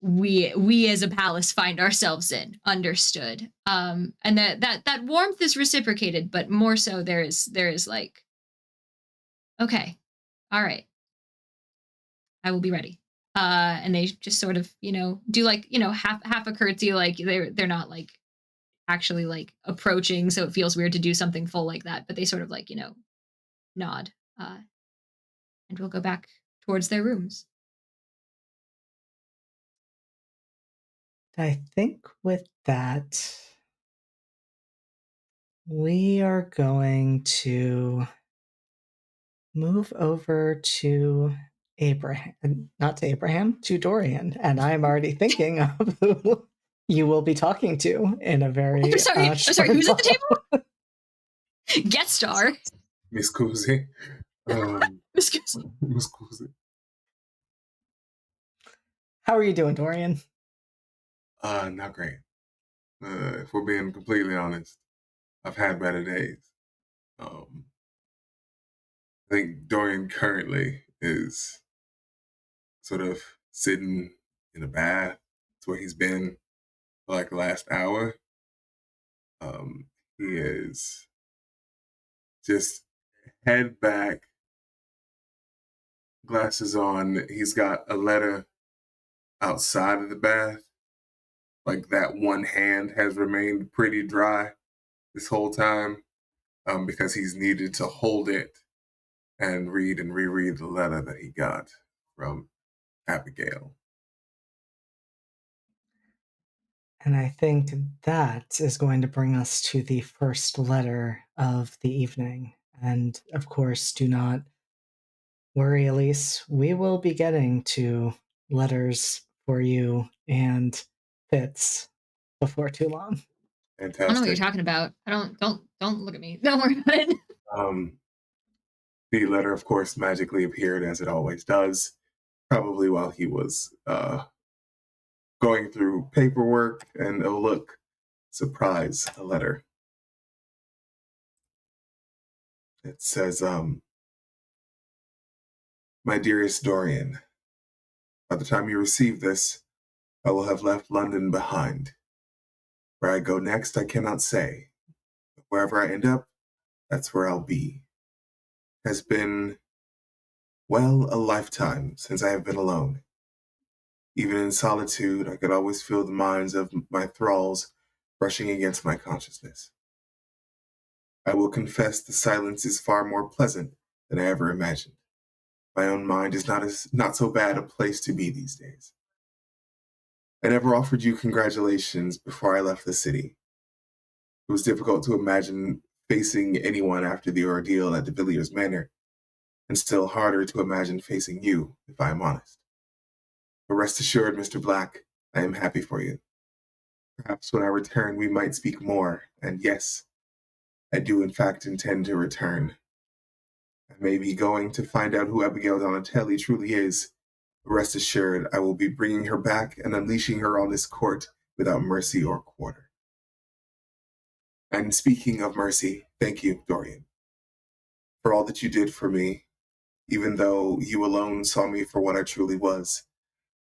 Speaker 2: we as a palace find ourselves in. Understood. And that warmth is reciprocated, but more so there is like, okay, all right, I will be ready. And they just sort of, do like, half a curtsy, like they're not like actually like approaching, so it feels weird to do something full like that, but they sort of like, nod. And we'll go back towards their rooms.
Speaker 3: I think with that, we are going to move over to to Dorian. And I'm already thinking of who you will be talking to in a very
Speaker 2: I'm sorry, who's at the table? Guest star.
Speaker 1: Miss Cousy.
Speaker 2: Miss Cousy.
Speaker 1: Miss Cousy.
Speaker 3: How are you doing, Dorian?
Speaker 1: Not great. If we're being completely honest, I've had better days. I think Dorian currently is sort of sitting in a bath. That's where he's been for like the last hour. He is just head back, glasses on. He's got a letter outside of the bath. Like that one hand has remained pretty dry this whole time because he's needed to hold it and read and reread the letter that he got from Abigail.
Speaker 3: And I think that is going to bring us to the first letter of the evening. And of course, do not worry, Elise. We will be getting to letters for you and Fitz before too long.
Speaker 1: Fantastic.
Speaker 2: I don't know what you're talking about. Don't look at me. Don't worry about it.
Speaker 1: The letter, of course, magically appeared as it always does, probably while he was going through paperwork, and oh look, surprise, a letter. It says, my dearest Dorian, by the time you receive this, I will have left London behind. Where I go next, I cannot say. But wherever I end up, that's where I'll be. It has been, well, a lifetime since I have been alone. Even in solitude, I could always feel the minds of my thralls brushing against my consciousness. I will confess the silence is far more pleasant than I ever imagined. My own mind is not so bad a place to be these days. I never offered you congratulations before I left the city. It was difficult to imagine facing anyone after the ordeal at de Villiers Manor, and still harder to imagine facing you, if I am honest. But rest assured, Mr. Black, I am happy for you. Perhaps when I return we might speak more, and yes, I do in fact intend to return. I may be going to find out who Abigail Donatelli truly is. Rest assured, I will be bringing her back and unleashing her on this court without mercy or quarter. And speaking of mercy, thank you, Dorian, for all that you did for me, even though you alone saw me for what I truly was,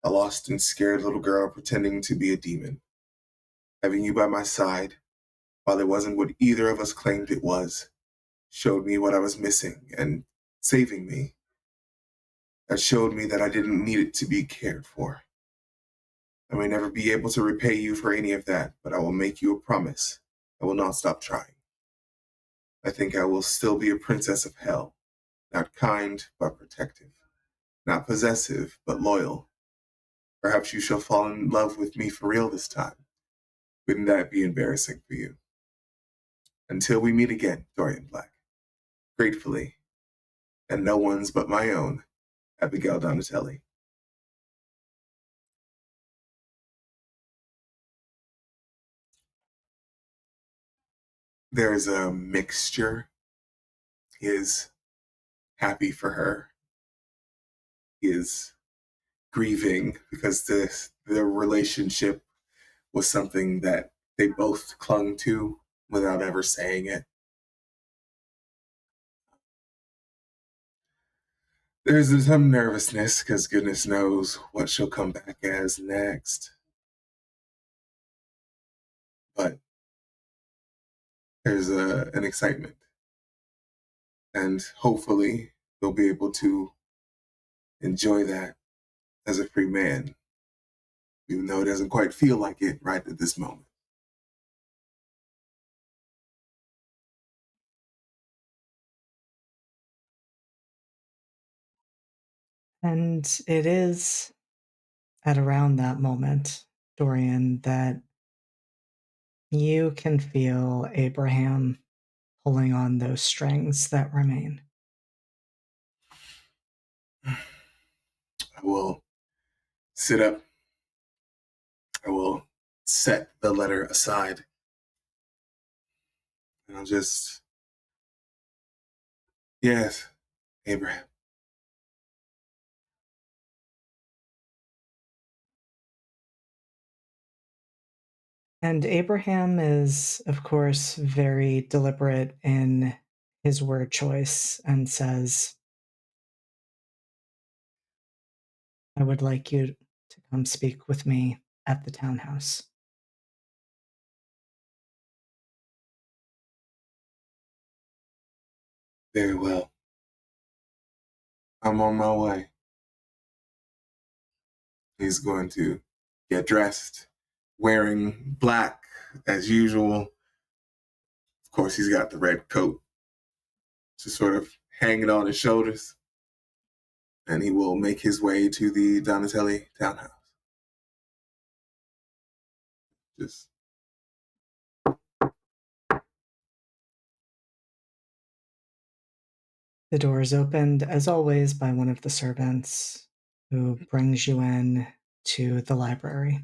Speaker 1: a lost and scared little girl pretending to be a demon. Having you by my side, while it wasn't what either of us claimed it was, showed me what I was missing and saving me. That showed me that I didn't need it to be cared for. I may never be able to repay you for any of that, but I will make you a promise. I will not stop trying. I think I will still be a princess of hell, not kind, but protective, not possessive, but loyal. Perhaps you shall fall in love with me for real this time. Wouldn't that be embarrassing for you? Until we meet again, Dorian Black. Gratefully, and no one's but my own, Abigail Donatelli. There's a mixture. He is happy for her. He is grieving because their relationship was something that they both clung to without ever saying it. There's some nervousness because goodness knows what she'll come back as next. But there's an excitement. And hopefully they'll be able to enjoy that as a free man, even though it doesn't quite feel like it right at this moment.
Speaker 3: And it is at around that moment, Dorian, that you can feel Abraham pulling on those strings that remain.
Speaker 1: I will sit up. I will set the letter aside. And I'll just, yes, Abraham.
Speaker 3: And Abraham is, of course, very deliberate in his word choice and says, I would like you to come speak with me at the townhouse.
Speaker 1: Very well. I'm on my way. He's going to get dressed, wearing black as usual. Of course, he's got the red coat, just sort of hanging on his shoulders. And he will make his way to the Donatelli townhouse. Just
Speaker 3: The door is opened, as always, by one of the servants who brings you in to the library.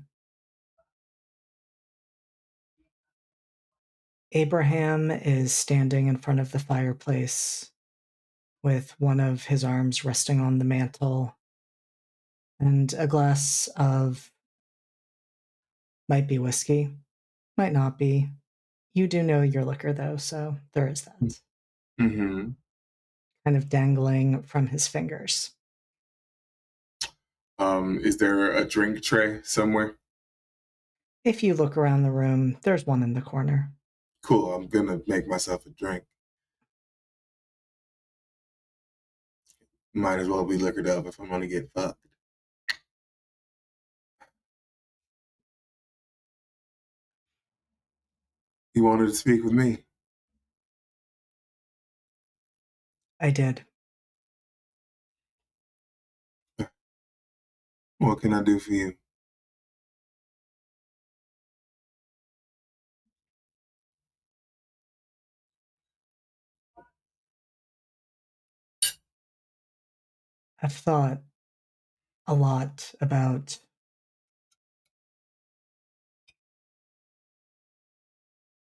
Speaker 3: Abraham is standing in front of the fireplace with one of his arms resting on the mantle and a glass of, might be whiskey, might not be. You do know your liquor, though, so there is that.
Speaker 1: mm-hmm.
Speaker 3: Kind of dangling from his fingers.
Speaker 1: Is there a drink tray somewhere?
Speaker 3: If you look around the room, there's one in the corner.
Speaker 1: Cool, I'm gonna make myself a drink. Might as well be liquored up if I'm gonna get fucked. You wanted to speak with me?
Speaker 3: I did.
Speaker 1: What can I do for you?
Speaker 3: I've thought a lot about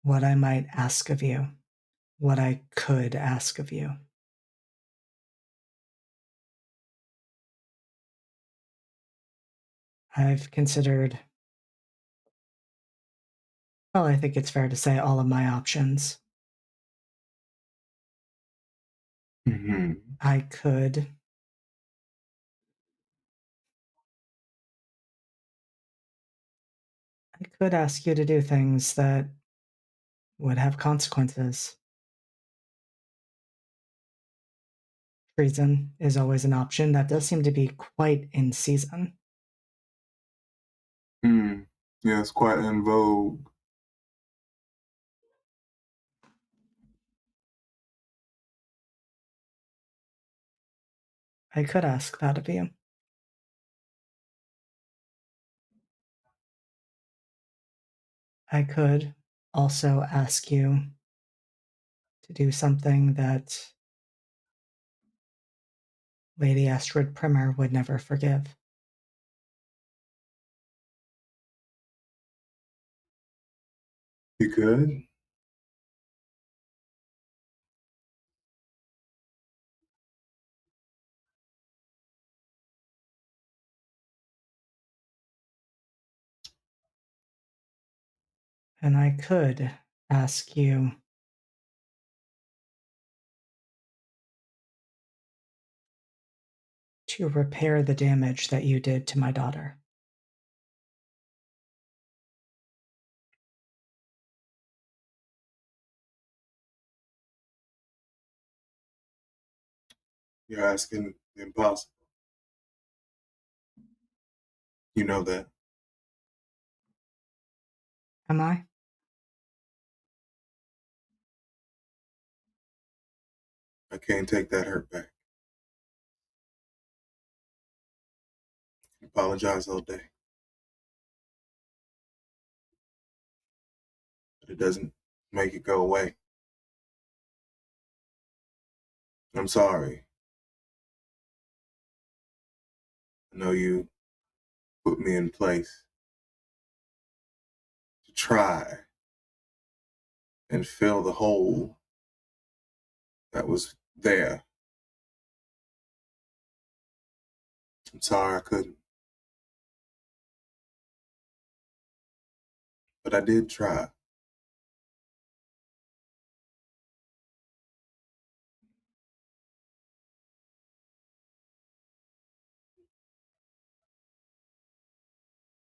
Speaker 3: what I might ask of you, what I could ask of you. I've considered, well, I think it's fair to say all of my options.
Speaker 1: Mm-hmm.
Speaker 3: I could ask you to do things that would have consequences. Treason is always an option. That does seem to be quite in season.
Speaker 1: Yeah, it's quite in vogue.
Speaker 3: I could ask that of you. I could also ask you to do something that Lady Astrid Primer would never forgive.
Speaker 1: You could?
Speaker 3: And I could ask you to repair the damage that you did to my daughter.
Speaker 1: You're asking the impossible. You know that.
Speaker 3: Am I?
Speaker 1: I can't take that hurt back. Apologize all day. But it doesn't make it go away. I'm sorry. I know you put me in place to try and fill the hole that was there. I'm sorry I couldn't. But I did try.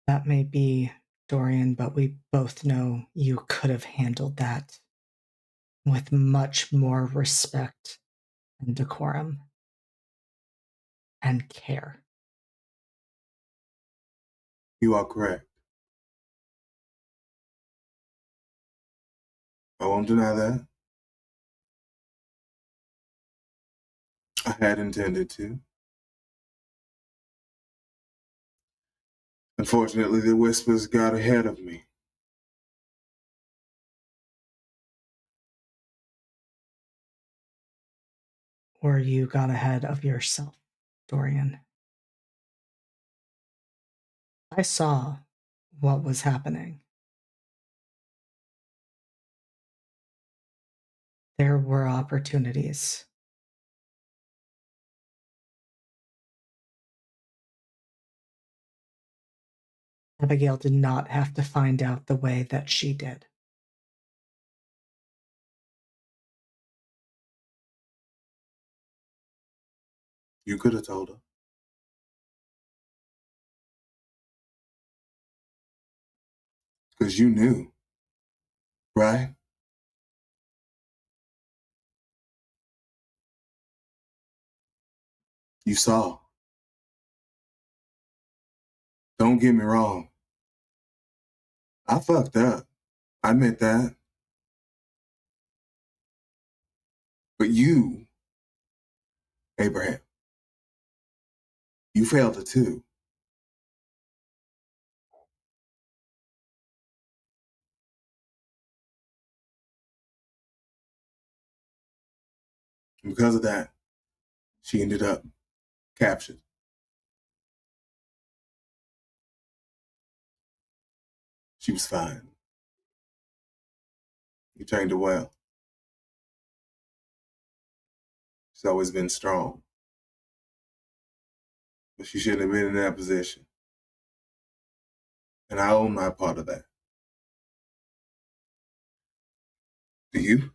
Speaker 3: That may be, Dorian, but we both know you could have handled that with much more respect and decorum and care.
Speaker 1: You are correct. I won't deny that. I had intended to. Unfortunately, the whispers got ahead of me.
Speaker 3: Or you got ahead of yourself, Dorian. I saw what was happening. There were opportunities. Abigail did not have to find out the way that she did.
Speaker 1: You could have told her. Because you knew, right? You saw. Don't get me wrong. I fucked up. I admit that. But you, Abraham, you failed it too. And because of that, she ended up captured. She was fine. You trained her well. She's always been strong. But she shouldn't have been in that position. And I own my part of that. Do you?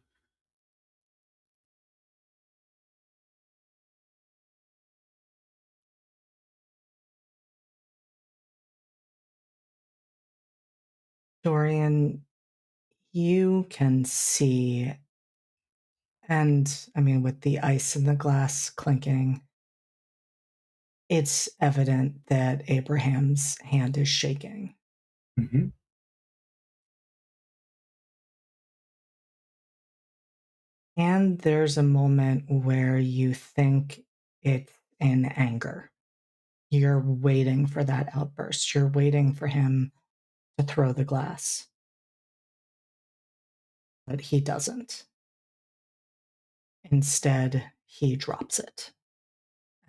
Speaker 3: Dorian, you can see, and I mean, with the ice and the glass clinking, it's evident that Abraham's hand is shaking.
Speaker 1: Mm-hmm.
Speaker 3: And there's a moment where you think it's in anger. You're waiting for that outburst. You're waiting for him to throw the glass. But he doesn't. Instead, he drops it,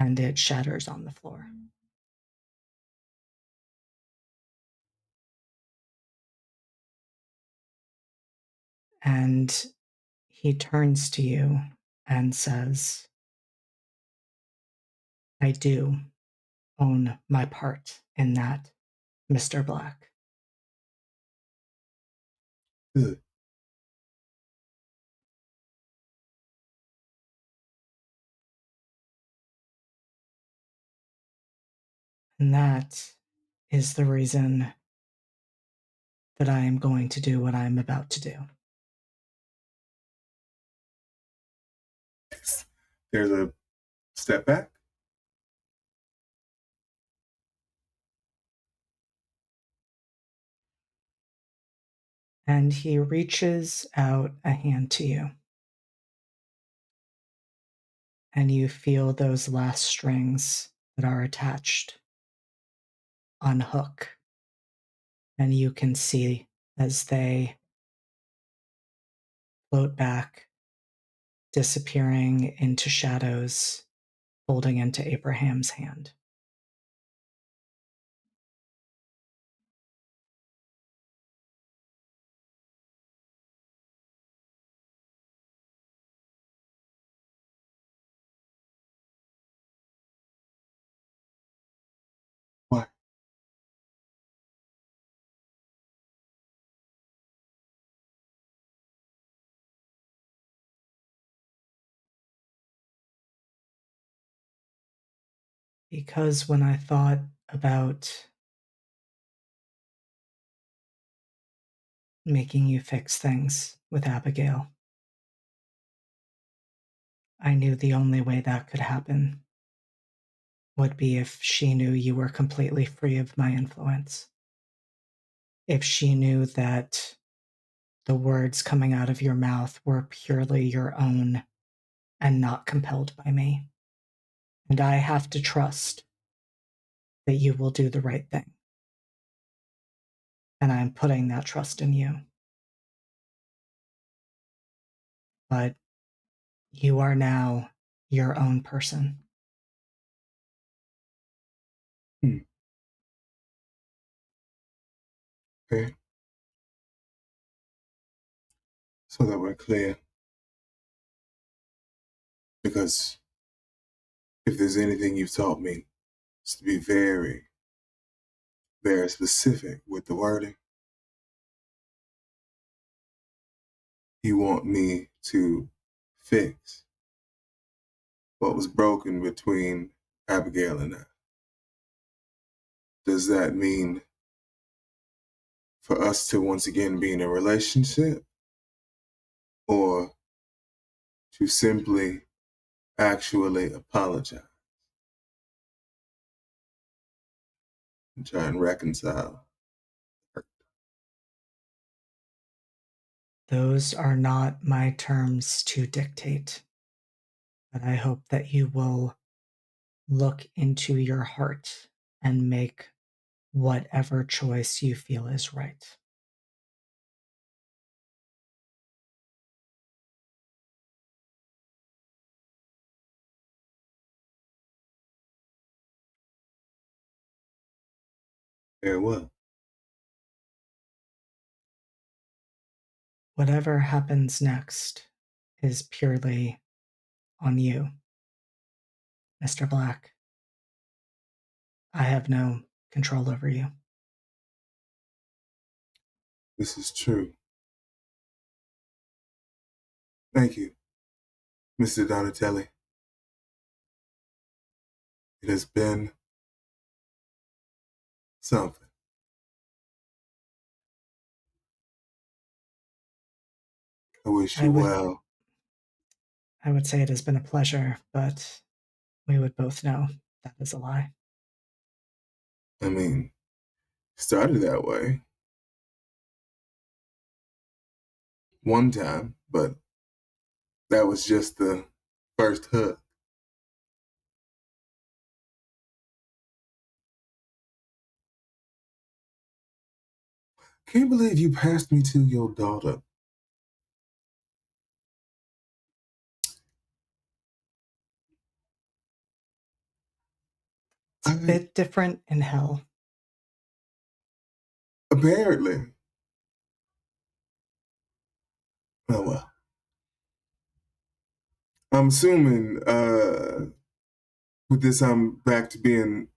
Speaker 3: and it shatters on the floor. And he turns to you and says, I do own my part in that, Mr. Black.
Speaker 1: Good.
Speaker 3: And that is the reason that I am going to do what I'm about to do.
Speaker 1: There's a step back.
Speaker 3: And he reaches out a hand to you. And you feel those last strings that are attached unhook. And you can see as they float back, disappearing into shadows, folding into Abraham's hand.
Speaker 1: Why?
Speaker 3: Because when I thought about making you fix things with Abigail, I knew the only way that could happen would be if she knew you were completely free of my influence. If she knew that the words coming out of your mouth were purely your own and not compelled by me. And I have to trust that you will do the right thing. And I'm putting that trust in you. But you are now your own person.
Speaker 1: Okay. So that we're clear. Because if there's anything you've taught me, it's to be very, very specific with the wording. You want me to fix what was broken between Abigail and I. Does that mean for us to once again be in a relationship, or to simply actually apologize and try and reconcile?
Speaker 3: Those are not my terms to dictate. But I hope that you will look into your heart and make whatever choice you feel is right.
Speaker 1: Farewell.
Speaker 3: Whatever happens next is purely on you, Mr. Black. I have no control over you.
Speaker 1: This is true. Thank you, Mr. Donatelli. It has been something. I wish you well.
Speaker 3: I would say it has been a pleasure, but we would both know that is a lie.
Speaker 1: I mean, started that way one time, but that was just the first hook. Can't believe you passed me to your daughter.
Speaker 3: It's a bit different in hell.
Speaker 1: Apparently. Oh well. I'm assuming with this I'm back to being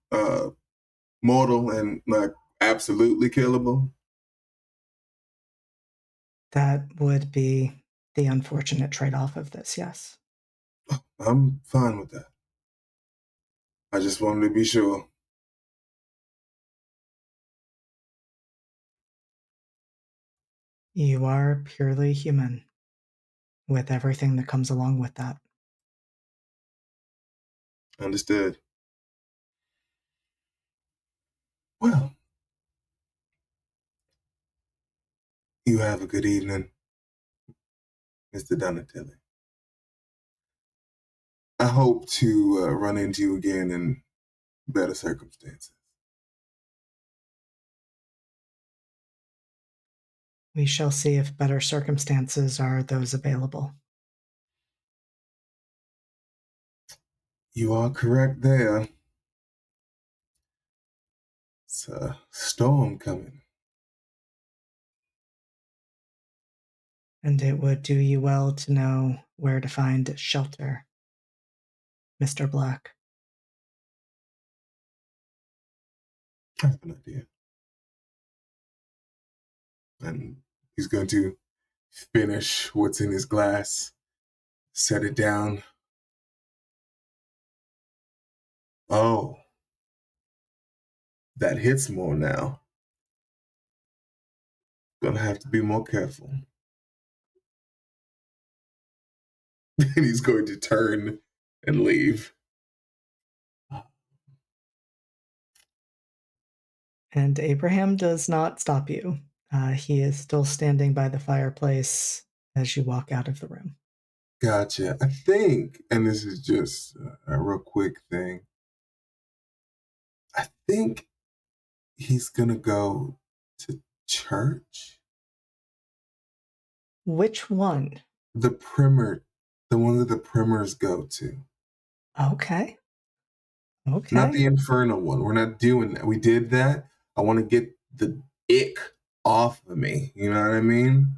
Speaker 1: mortal and like absolutely killable.
Speaker 3: That would be the unfortunate trade-off of this, yes.
Speaker 1: I'm fine with that. I just wanted to be sure.
Speaker 3: You are purely human, with everything that comes along with that.
Speaker 1: Understood. Well, you have a good evening, Mr. Donatelli. I hope to run into you again in better circumstances.
Speaker 3: We shall see if better circumstances are those available.
Speaker 1: You are correct there. It's a storm coming.
Speaker 3: And it would do you well to know where to find shelter, Mr. Black.
Speaker 1: I have an idea. And he's going to finish what's in his glass, set it down. Oh, that hits more now. Gonna have to be more careful. And he's going to turn and leave.
Speaker 3: And Abraham does not stop you. He is still standing by the fireplace as you walk out of the room.
Speaker 1: Gotcha. I think, and this is just a real quick thing, I think he's gonna go to church.
Speaker 3: Which one?
Speaker 1: The primer, the one that the primers go to.
Speaker 3: Okay. Okay.
Speaker 1: Not the infernal one. We're not doing that. We did that. I want to get the ick off of me. You know what I mean?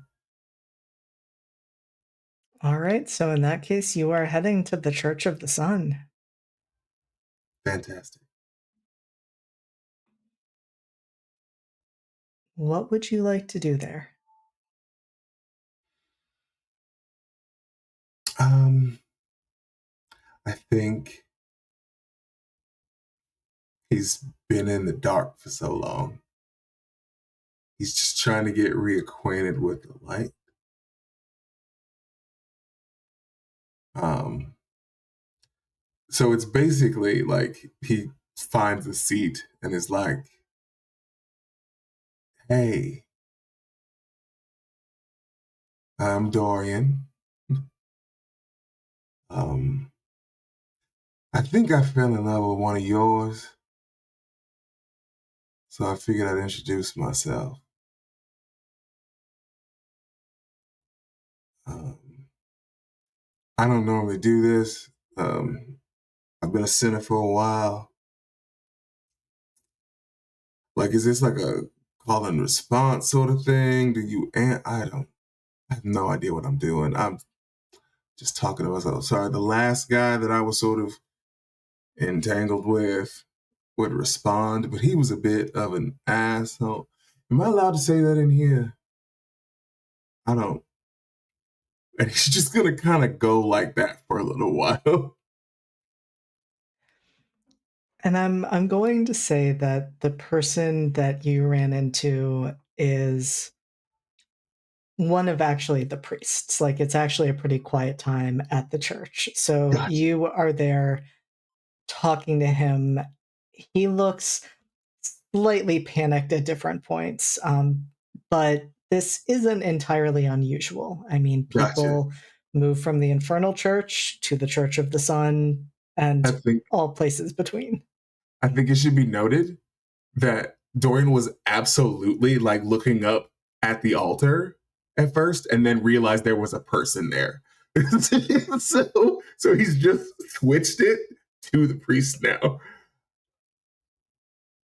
Speaker 3: All right. So in that case, you are heading to the Church of the Sun.
Speaker 1: Fantastic.
Speaker 3: What would you like to do there?
Speaker 1: I think he's been in the dark for so long. He's just trying to get reacquainted with the light. So it's basically like he finds a seat and is like, hey, I'm Dorian. I think I fell in love with one of yours. So I figured I'd introduce myself. I don't normally do this. I've been a sinner for a while. Like, is this like a call and response sort of thing? I have no idea what I'm doing. I'm just talking to myself. Sorry, the last guy that I was sort of entangled with would respond, but he was a bit of an asshole. Am I allowed to say that in here? I don't. And he's just gonna kind of go like that for a little while.
Speaker 3: And I'm going to say that the person that you ran into is one of actually the priests. Like, it's actually a pretty quiet time at the church. So
Speaker 1: Gotcha.
Speaker 3: you are there talking to him. He looks slightly panicked at different points, but this isn't entirely unusual. I mean,
Speaker 1: Gotcha.
Speaker 3: people move from the infernal church to the Church of the Sun and
Speaker 1: I think
Speaker 3: all places between.
Speaker 1: I think it should be noted that Dorian was absolutely like looking up at the altar at first and then realized there was a person there. So he's just switched it to the priest now.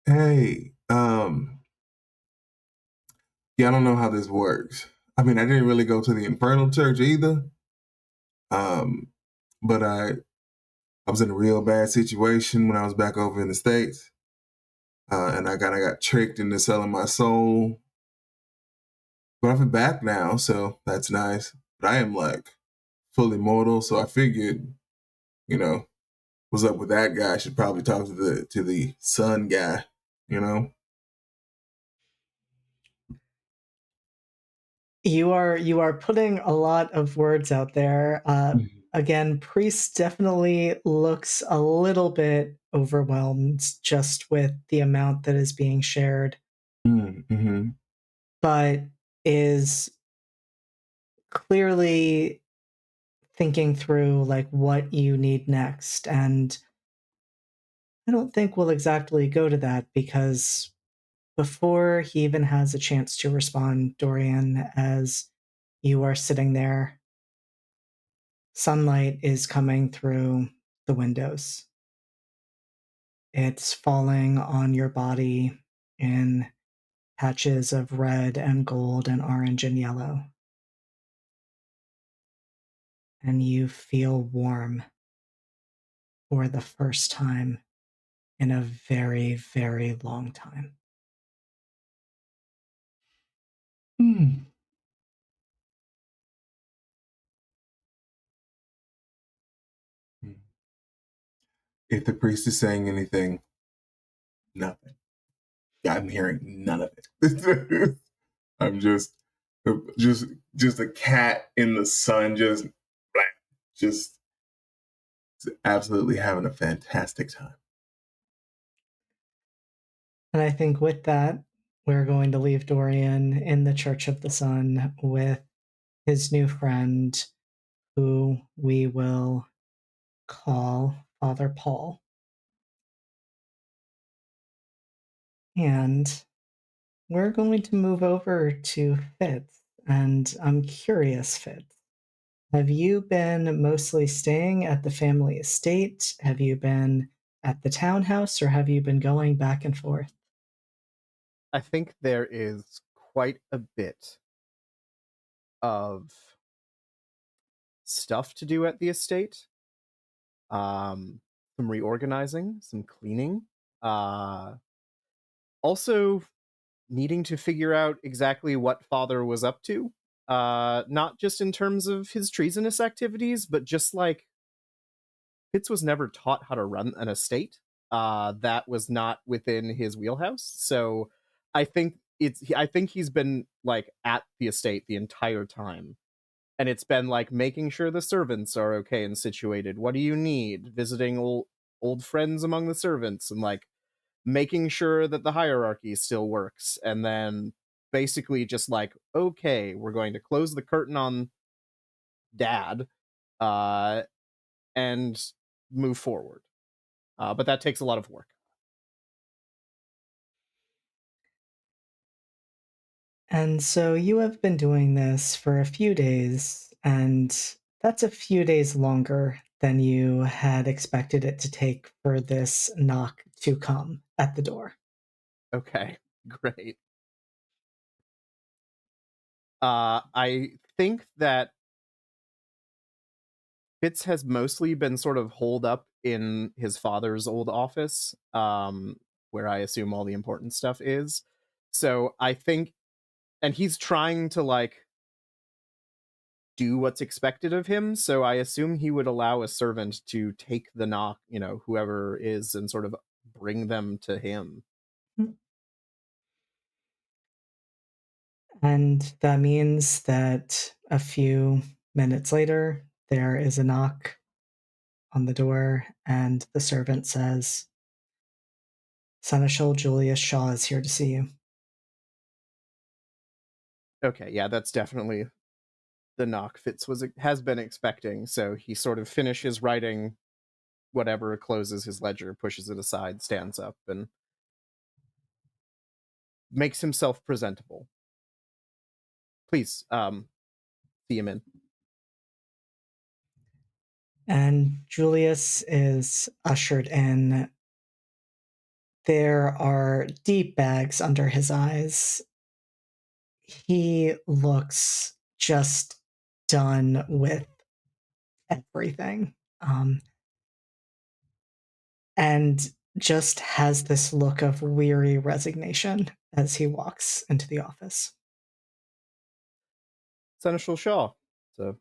Speaker 1: Hey, yeah, I don't know how this works. I mean, I didn't really go to the infernal church either. Um, but I was in a real bad situation when I was back over in the States. And I kind of got tricked into selling my soul. But I'm back now, so that's nice. But I am like fully mortal, so I figured, you know, what's up with that guy? I should probably talk to the sun guy, you know?
Speaker 3: You are putting a lot of words out there. Again, Priest definitely looks a little bit overwhelmed just with the amount that is being shared,
Speaker 1: Mm-hmm.
Speaker 3: but is clearly thinking through like what you need next. And I don't think we'll exactly go to that because before he even has a chance to respond, Dorian, as you are sitting there, sunlight is coming through the windows. It's falling on your body in patches of red and gold and orange and yellow. And you feel warm for the first time in a very, very long time.
Speaker 1: Hmm. If the priest is saying anything, nothing. I'm hearing none of it. I'm just a cat in the sun, just absolutely having a fantastic time.
Speaker 3: And I think with that, we're going to leave Dorian in the Church of the Sun with his new friend, who we will call Father Paul. And we're going to move over to Fitz. And I'm curious, Fitz, have you been mostly staying at the family estate? Have you been at the townhouse, or have you been going back and forth?
Speaker 4: I think there is quite a bit of stuff to do at the estate. Some reorganizing, some cleaning. Also needing to figure out exactly what Father was up to. Not just in terms of his treasonous activities, but just like Fitz was never taught how to run an estate. That was not within his wheelhouse. So I think he's been like at the estate the entire time. And it's been like making sure the servants are okay and situated. What do you need? Visiting old friends among the servants and like making sure that the hierarchy still works. And then basically just like, okay, we're going to close the curtain on dad and move forward. But that takes a lot of work.
Speaker 3: And so you have been doing this for a few days, and that's a few days longer than you had expected it to take for this knock to come at the door.
Speaker 4: Okay, great. I think that Fitz has mostly been sort of holed up in his father's old office, where I assume all the important stuff is. So I think, and he's trying to like do what's expected of him, so I assume he would allow a servant to take the knock, whoever is, and sort of bring them to him.
Speaker 3: And that means that a few minutes later, there is a knock on the door, and the servant says, Seneschal Julius Shaw is here to see you.
Speaker 4: Okay, yeah, that's definitely the knock Fitz has been expecting, so he sort of finishes writing whatever, closes his ledger, pushes it aside, stands up, and makes himself presentable. Please, see him in.
Speaker 3: And Julius is ushered in. There are deep bags under his eyes. He looks just done with everything. And just has this look of weary resignation as he walks into the office.
Speaker 4: Seneschal Shaw, so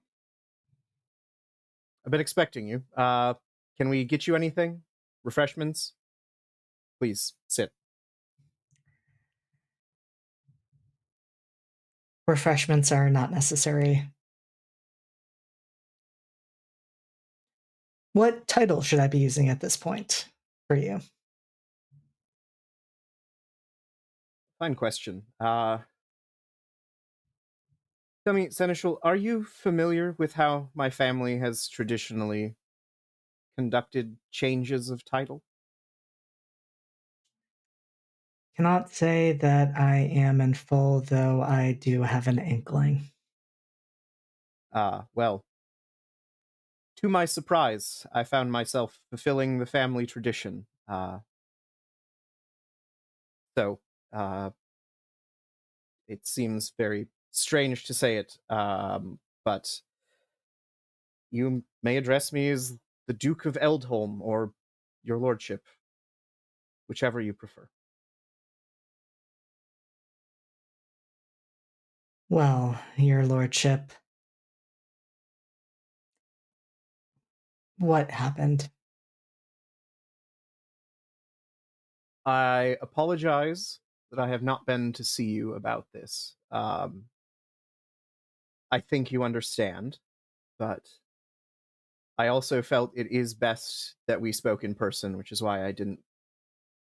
Speaker 4: I've been expecting you. Can we get you anything? Refreshments? Please, sit.
Speaker 3: Refreshments are not necessary. What title should I be using at this point for you?
Speaker 4: Fine question. Tell me, Seneschal, are you familiar with how my family has traditionally conducted changes of title?
Speaker 3: Cannot say that I am in full, though I do have an inkling.
Speaker 4: Well, to my surprise, I found myself fulfilling the family tradition. So, it seems very strange to say it, but you may address me as the Duke of Eldholm or your lordship, whichever you prefer.
Speaker 3: Well, your lordship, what happened?
Speaker 4: I apologize that I have not been to see you about this. I think you understand, but I also felt it is best that we spoke in person, which is why I didn't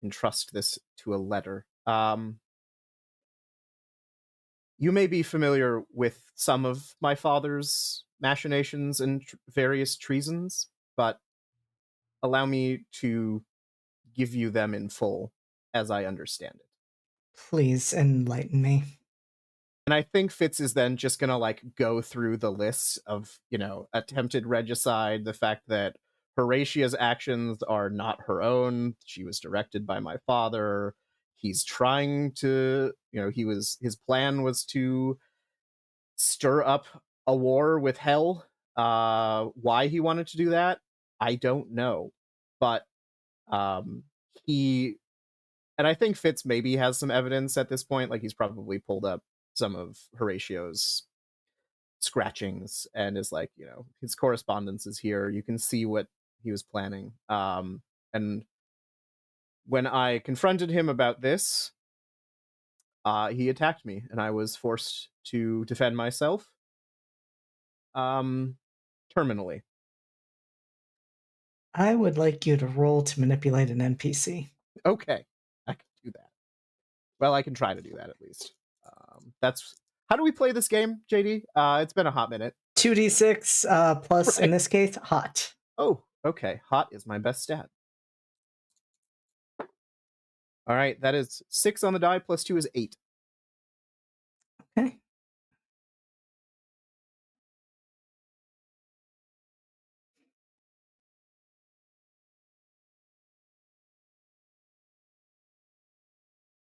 Speaker 4: entrust this to a letter. You may be familiar with some of my father's machinations and various treasons, but allow me to give you them in full as I understand it.
Speaker 3: Please enlighten me.
Speaker 4: And I think Fitz is then just gonna go through the list of, attempted regicide, the fact that Horatia's actions are not her own. She was directed by my father. He's trying to, his plan was to stir up a war with hell. Why he wanted to do that, I don't know. But he and I think Fitz maybe has some evidence at this point. He's probably pulled up some of Horatio's scratchings and is his correspondence is here. You can see what he was planning. And when I confronted him about this, he attacked me, and I was forced to defend myself. Terminally.
Speaker 3: I would like you to roll to manipulate an NPC.
Speaker 4: Okay, I can do that. Well, I can try to do that at least. That's how do we play this game, JD? It's been a hot minute.
Speaker 3: 2d6 plus,
Speaker 4: Right.
Speaker 3: in this case, hot.
Speaker 4: Oh, okay. Hot is my best stat. All right, that is 6 on the die, plus 2 is 8.
Speaker 3: Okay.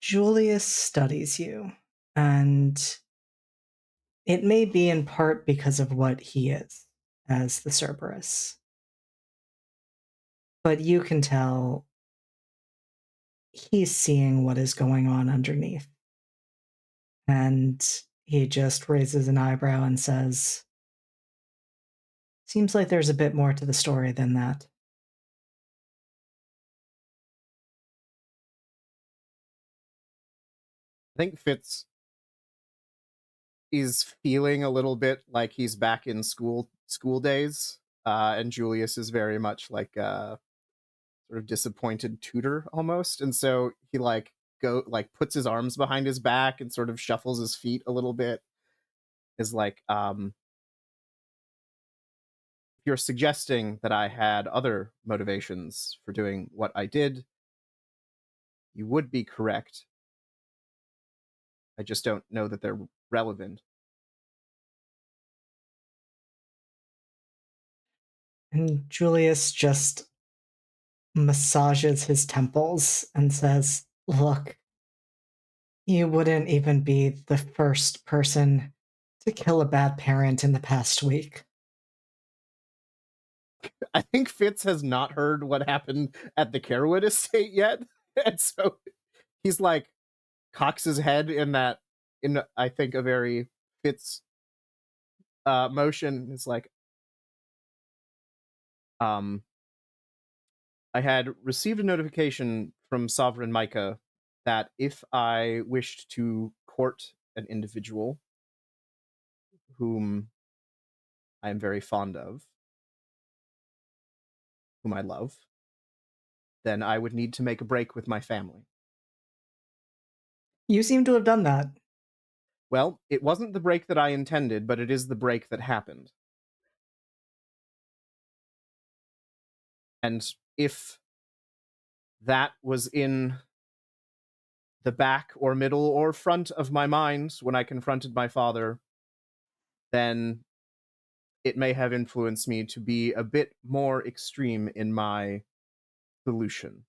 Speaker 3: Julius studies you, and it may be in part because of what he is as the Cerberus. But you can tell he's seeing what is going on underneath. And he just raises an eyebrow and says, Seems like there's a bit more to the story than that.
Speaker 4: I think Fitz is feeling a little bit like he's back in school days, and Julius is very much like a sort of disappointed tutor almost, and so he puts his arms behind his back and sort of shuffles his feet a little bit. Is like, if you're suggesting that I had other motivations for doing what I did, you would be correct. I just don't know that they're relevant.
Speaker 3: And Julius just massages his temples and says, "Look, you wouldn't even be the first person to kill a bad parent in the past week."
Speaker 4: I think Fitz has not heard what happened at the Carewood estate yet, and so he's like cocks his head in I think a very Fitz motion. It's like, I had received a notification from Sovereign Micah that if I wished to court an individual whom I am very fond of, whom I love, then I would need to make a break with my family.
Speaker 3: You seem to have done that.
Speaker 4: Well, it wasn't the break that I intended, but it is the break that happened. And if that was in the back or middle or front of my mind when I confronted my father, then it may have influenced me to be a bit more extreme in my solution.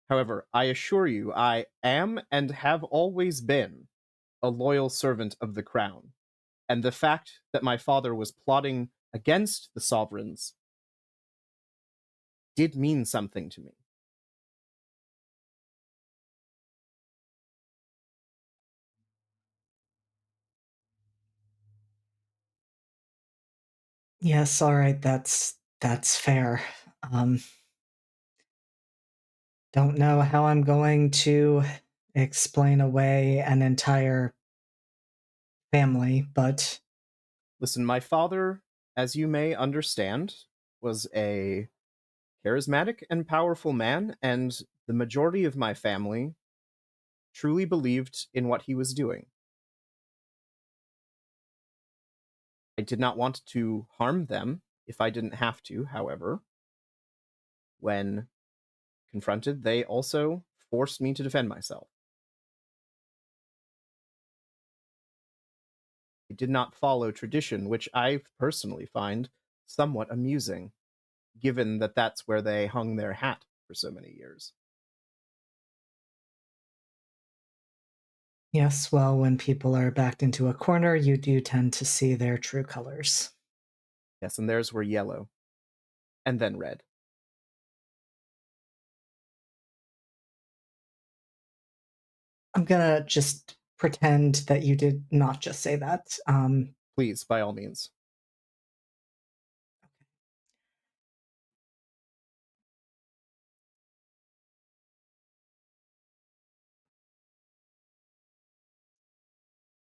Speaker 4: However, I assure you, I am and have always been a loyal servant of the crown, and the fact that my father was plotting against the sovereigns did mean something to me.
Speaker 3: Yes, all right, that's fair. Don't know how I'm going to explain away an entire family, but
Speaker 4: Listen, my father, as you may understand, was a charismatic and powerful man, and the majority of my family truly believed in what he was doing. I did not want to harm them if I didn't have to, however. When confronted, they also forced me to defend myself. They did not follow tradition, which I personally find somewhat amusing, given that that's where they hung their hat for so many years.
Speaker 3: yes, well, when people are backed into a corner, you do tend to see their true colors.
Speaker 4: Yes, and theirs were yellow, and then red.
Speaker 3: I'm gonna just pretend that you did not just say that.
Speaker 4: Please, by all means.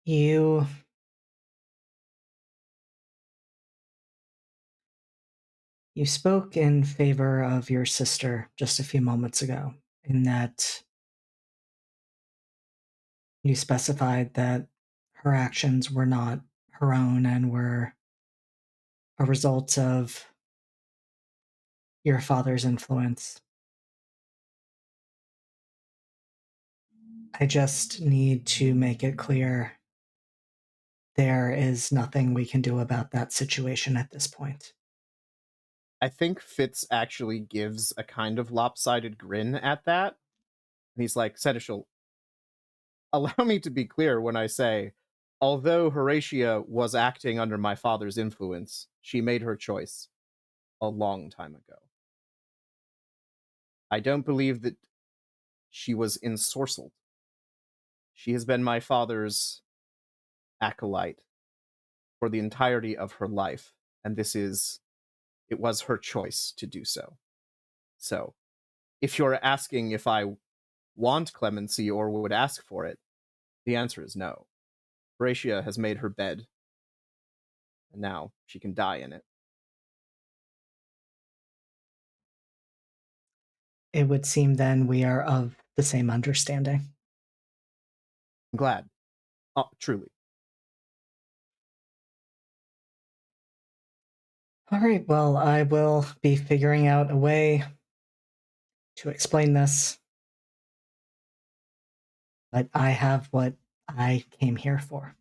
Speaker 3: You spoke in favor of your sister just a few moments ago, in that you specified that her actions were not her own and were a result of your father's influence. I just need to make it clear there is nothing we can do about that situation at this point.
Speaker 4: I think Fitz actually gives a kind of lopsided grin at that. And he's like, Seneschal, allow me to be clear when I say, although Horatia was acting under my father's influence, she made her choice a long time ago. I don't believe that she was ensorcelled. She has been my father's acolyte for the entirety of her life, and it was her choice to do so. So, if you're asking if I want clemency or would ask for it, the answer is no. Horatia has made her bed, and now she can die in it.
Speaker 3: It would seem then we are of the same understanding.
Speaker 4: I'm glad. Oh, truly.
Speaker 3: All right, well, I will be figuring out a way to explain this. But I have what I came here for.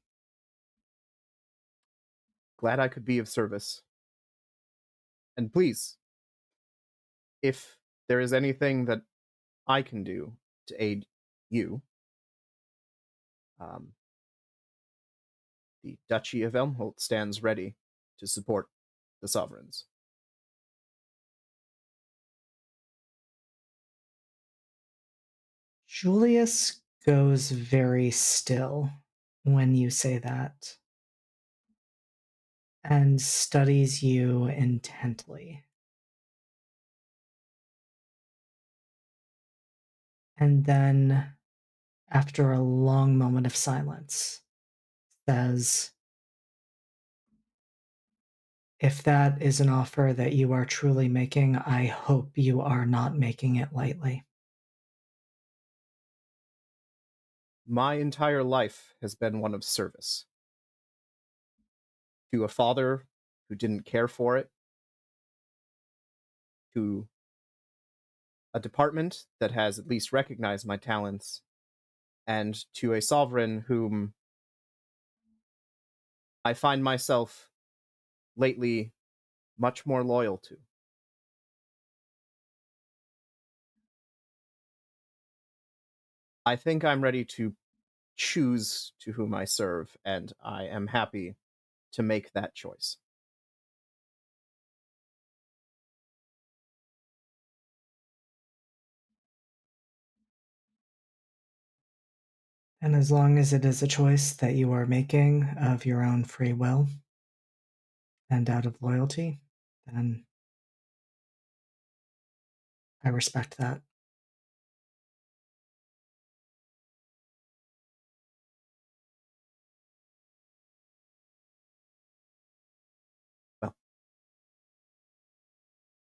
Speaker 4: Glad I could be of service. And please, if there is anything that I can do to aid you, the Duchy of Elmholt stands ready to support the sovereigns.
Speaker 3: Julius goes very still when you say that and studies you intently. And then, after a long moment of silence, says, "If that is an offer that you are truly making, I hope you are not making it lightly."
Speaker 4: My entire life has been one of service. To a father who didn't care for it, to a department that has at least recognized my talents, and to a sovereign whom I find myself lately much more loyal to. I think I'm ready to choose to whom I serve, and I am happy to make that choice.
Speaker 3: And as long as it is a choice that you are making of your own free will and out of loyalty, then I respect that.
Speaker 4: Well,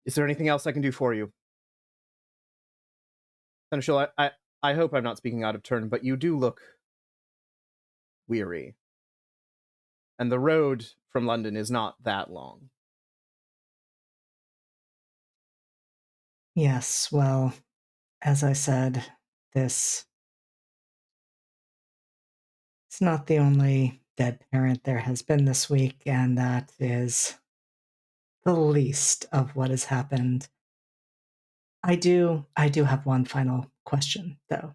Speaker 4: is there anything else I can do for you? Seneschal, I hope I'm not speaking out of turn, but you do look weary. And the road from London is not that long.
Speaker 3: Yes, well, as I said, this is not the only dead parent there has been this week, and that is the least of what has happened. I do have one final question, though,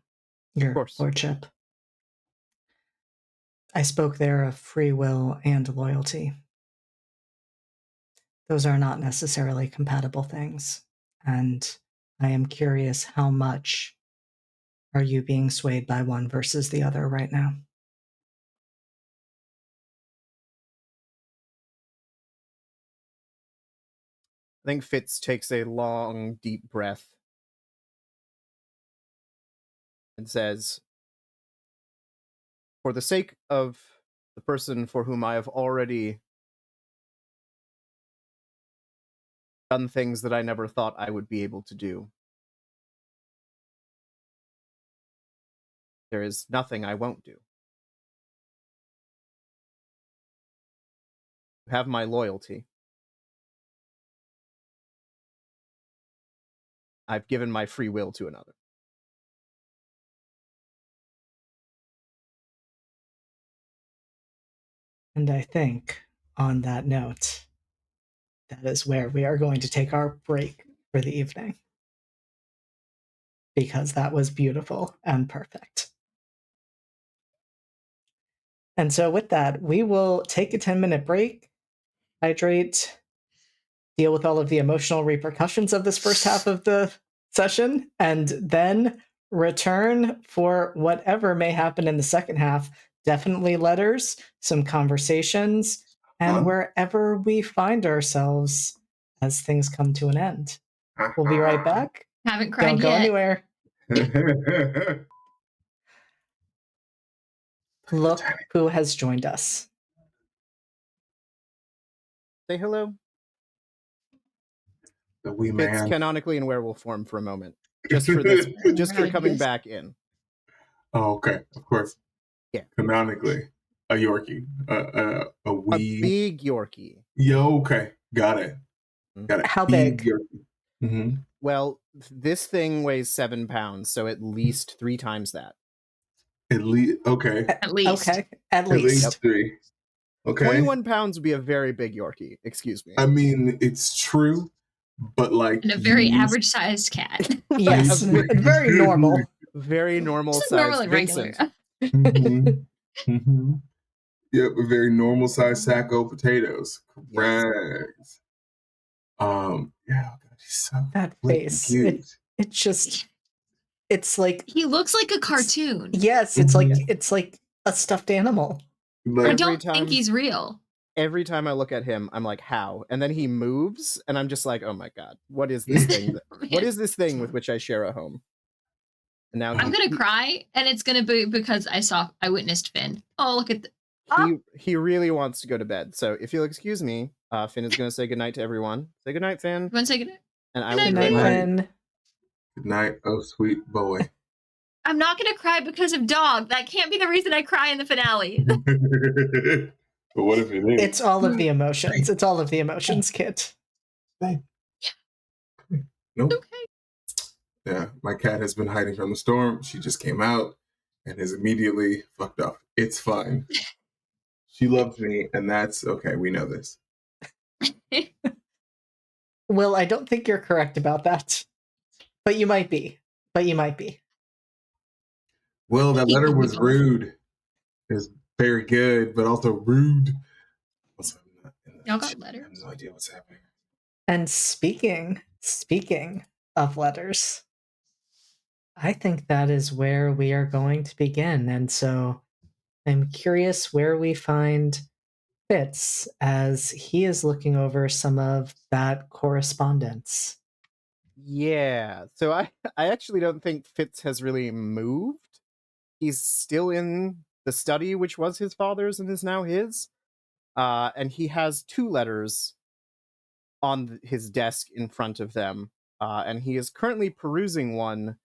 Speaker 4: Of
Speaker 3: Your
Speaker 4: course.
Speaker 3: Lordship. I spoke there of free will and loyalty. Those are not necessarily compatible things, and I am curious, how much are you being swayed by one versus the other right now?
Speaker 4: I think Fitz takes a long, deep breath and says, for the sake of the person for whom I have already done things that I never thought I would be able to do, there is nothing I won't do. You have my loyalty. I've given my free will to another.
Speaker 3: And I think, on that note, that is where we are going to take our break for the evening. Because that was beautiful and perfect. And so with that, we will take a 10-minute break, hydrate, deal with all of the emotional repercussions of this first half of the session, and then return for whatever may happen in the second half. Definitely letters, some conversations, and wherever we find ourselves as things come to an end. We'll be right back.
Speaker 2: Haven't cried
Speaker 3: Don't go
Speaker 2: yet.
Speaker 3: anywhere. Look who has joined us.
Speaker 4: Say hello.
Speaker 1: The wee
Speaker 4: Fitz
Speaker 1: man.
Speaker 4: canonically in werewolf form for a moment. Just for this, just for coming back in.
Speaker 1: Oh, okay. Of course.
Speaker 4: Yeah.
Speaker 1: Canonically, a Yorkie, a wee,
Speaker 4: a big Yorkie.
Speaker 1: Yo, okay, got it. Got it.
Speaker 3: How big?
Speaker 1: Yorkie. Mm-hmm.
Speaker 4: Well, this thing weighs 7 pounds, so at least 3 times that.
Speaker 1: At least, okay.
Speaker 2: At least.
Speaker 3: Okay, at
Speaker 1: At
Speaker 3: least.
Speaker 1: least 3. Okay.
Speaker 4: 21 pounds would be a very big Yorkie. Excuse me.
Speaker 1: I mean, it's true, but like,
Speaker 2: And a very average-sized cat.
Speaker 3: Yes, very normal.
Speaker 4: Very normal
Speaker 2: Just
Speaker 4: size.
Speaker 2: normal and regular.
Speaker 1: Mm-hmm. Mm-hmm. Yep, a very normal sized sack of potatoes. Correct. Yeah, he's so
Speaker 3: That
Speaker 1: flippin'
Speaker 3: face.
Speaker 1: cute.
Speaker 3: It just, it's like,
Speaker 2: He looks like a cartoon.
Speaker 3: yes, it's like a stuffed animal.
Speaker 2: I
Speaker 1: Like,
Speaker 2: don't think he's real.
Speaker 4: Every time I look at him, I'm like, how? And then he moves, and I'm just like, oh my god, what is this thing? What is this thing with which I share a home? And now
Speaker 2: I'm gonna cry, and it's gonna be because I witnessed Finn. Oh, look at
Speaker 4: he really wants to go to bed. So if you'll excuse me, Finn is gonna say goodnight to everyone. Say goodnight, Finn.
Speaker 2: You want to say goodnight?
Speaker 4: And I
Speaker 2: Good
Speaker 4: will
Speaker 2: night,
Speaker 4: go
Speaker 3: Finn.
Speaker 1: good night, oh sweet boy.
Speaker 2: I'm not gonna cry because of dog. That can't be the reason I cry in the finale.
Speaker 1: But what if it is?
Speaker 3: It's all of the emotions. It's all of the emotions, Kit.
Speaker 1: Nope.
Speaker 2: Okay.
Speaker 1: Yeah, my cat has been hiding from the storm. She just came out and is immediately fucked up. It's fine. She loves me, and that's okay. We know this.
Speaker 3: Will, I don't think you're correct about that. But you might be.
Speaker 1: Well, that letter was rude. It was very good, but also rude. Also,
Speaker 2: Y'all got letters?
Speaker 1: I have no idea what's happening.
Speaker 3: And speaking of letters, I think that is where we are going to begin. And so I'm curious where we find Fitz as he is looking over some of that correspondence.
Speaker 4: Yeah. So I actually don't think Fitz has really moved. He's still in the study, which was his father's and is now his. And he has 2 letters on his desk in front of them. And he is currently perusing one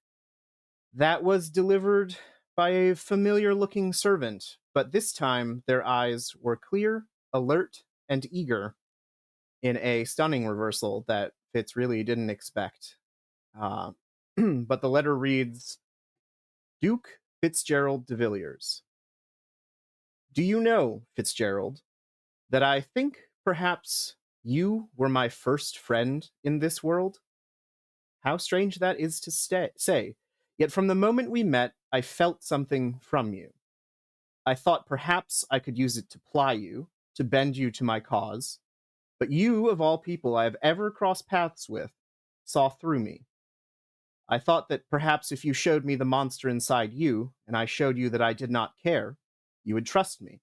Speaker 4: that was delivered by a familiar-looking servant. But this time, their eyes were clear, alert, and eager in a stunning reversal that Fitz really didn't expect. But the letter reads, Duke Fitzgerald de Villiers. Do you know, Fitzgerald, that I think perhaps you were my first friend in this world? How strange that is to say, yet from the moment we met, I felt something from you. I thought perhaps I could use it to ply you, to bend you to my cause, but you, of all people I have ever crossed paths with, saw through me. I thought that perhaps if you showed me the monster inside you, and I showed you that I did not care, you would trust me.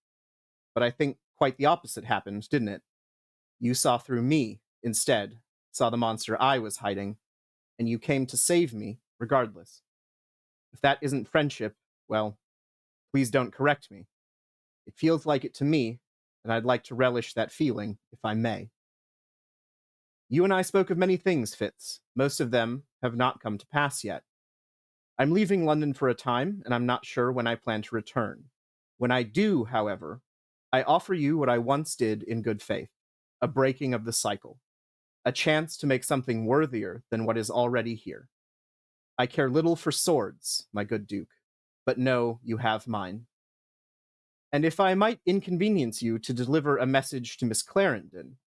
Speaker 4: But I think quite the opposite happened, didn't it? You saw through me, instead, saw the monster I was hiding, and you came to save me, regardless. If that isn't friendship, well, please don't correct me. It feels like it to me, and I'd like to relish that feeling, if I may. You and I spoke of many things, Fitz. Most of them have not come to pass yet. I'm leaving London for a time, and I'm not sure when I plan to return. When I do, however, I offer you what I once did in good faith, a breaking of the cycle, a chance to make something worthier than what is already here. I care little for swords, my good Duke, but know you have mine. And if I might inconvenience you to deliver a message to Miss Clarendon,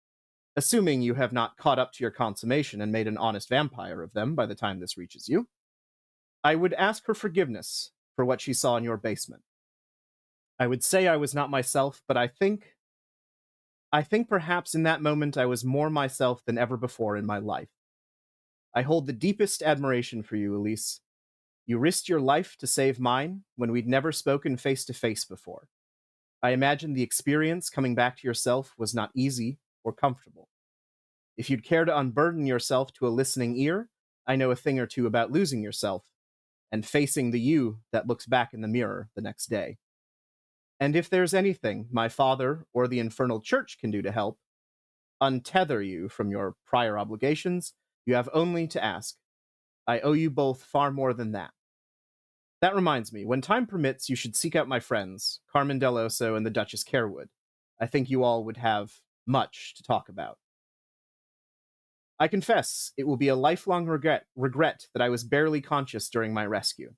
Speaker 4: assuming you have not caught up to your consummation and made an honest vampire of them by the time this reaches you, I would ask her forgiveness for what she saw in your basement. I would say I was not myself, but I think perhaps in that moment I was more myself than ever before in my life. I hold the deepest admiration for you, Elise. You risked your life to save mine when we'd never spoken face to face before. I imagine the experience coming back to yourself was not easy or comfortable. If you'd care to unburden yourself to a listening ear, I know a thing or two about losing yourself and facing the you that looks back in the mirror the next day. And if there's anything my father or the infernal church can do to help, untether you from your prior obligations, you have only to ask. I owe you both far more than that. That reminds me, when time permits, you should seek out my friends, Carmen Del Oso and the Duchess Carewood. I think you all would have much to talk about. I confess, it will be a lifelong regret that I was barely conscious during my rescue.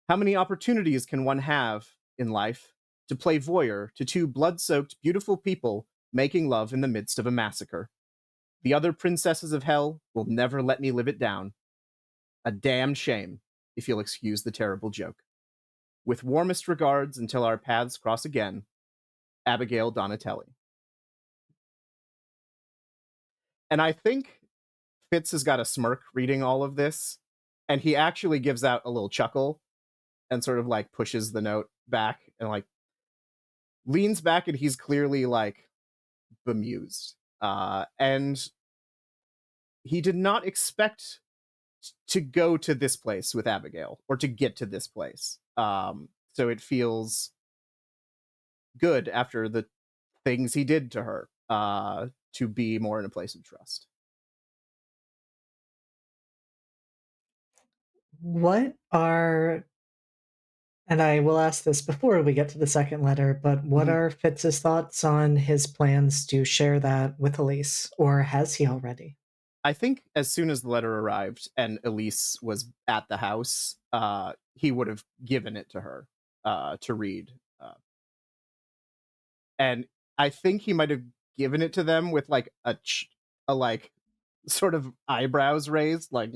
Speaker 4: How many opportunities can one have in life to play voyeur to two blood-soaked, beautiful people making love in the midst of a massacre? The other princesses of hell will never let me live it down. A damned shame, if you'll excuse the terrible joke. With warmest regards until our paths cross again, Abigail Donatelli. And I think Fitz has got a smirk reading all of this, and he actually gives out a little chuckle and sort of like pushes the note back and like leans back, and he's clearly like bemused. And he did not expect to go to this place with Abigail or to get to this place. So it feels good after the things he did to her to be more in a place of trust.
Speaker 3: What are, and I will ask this before we get to the second letter, but what are Fitz's thoughts on his plans to share that with Elise, or has he already?
Speaker 4: I think as soon as the letter arrived and Elise was at the house, he would have given it to her to read. And I think he might have given it to them with like a like sort of eyebrows raised, like,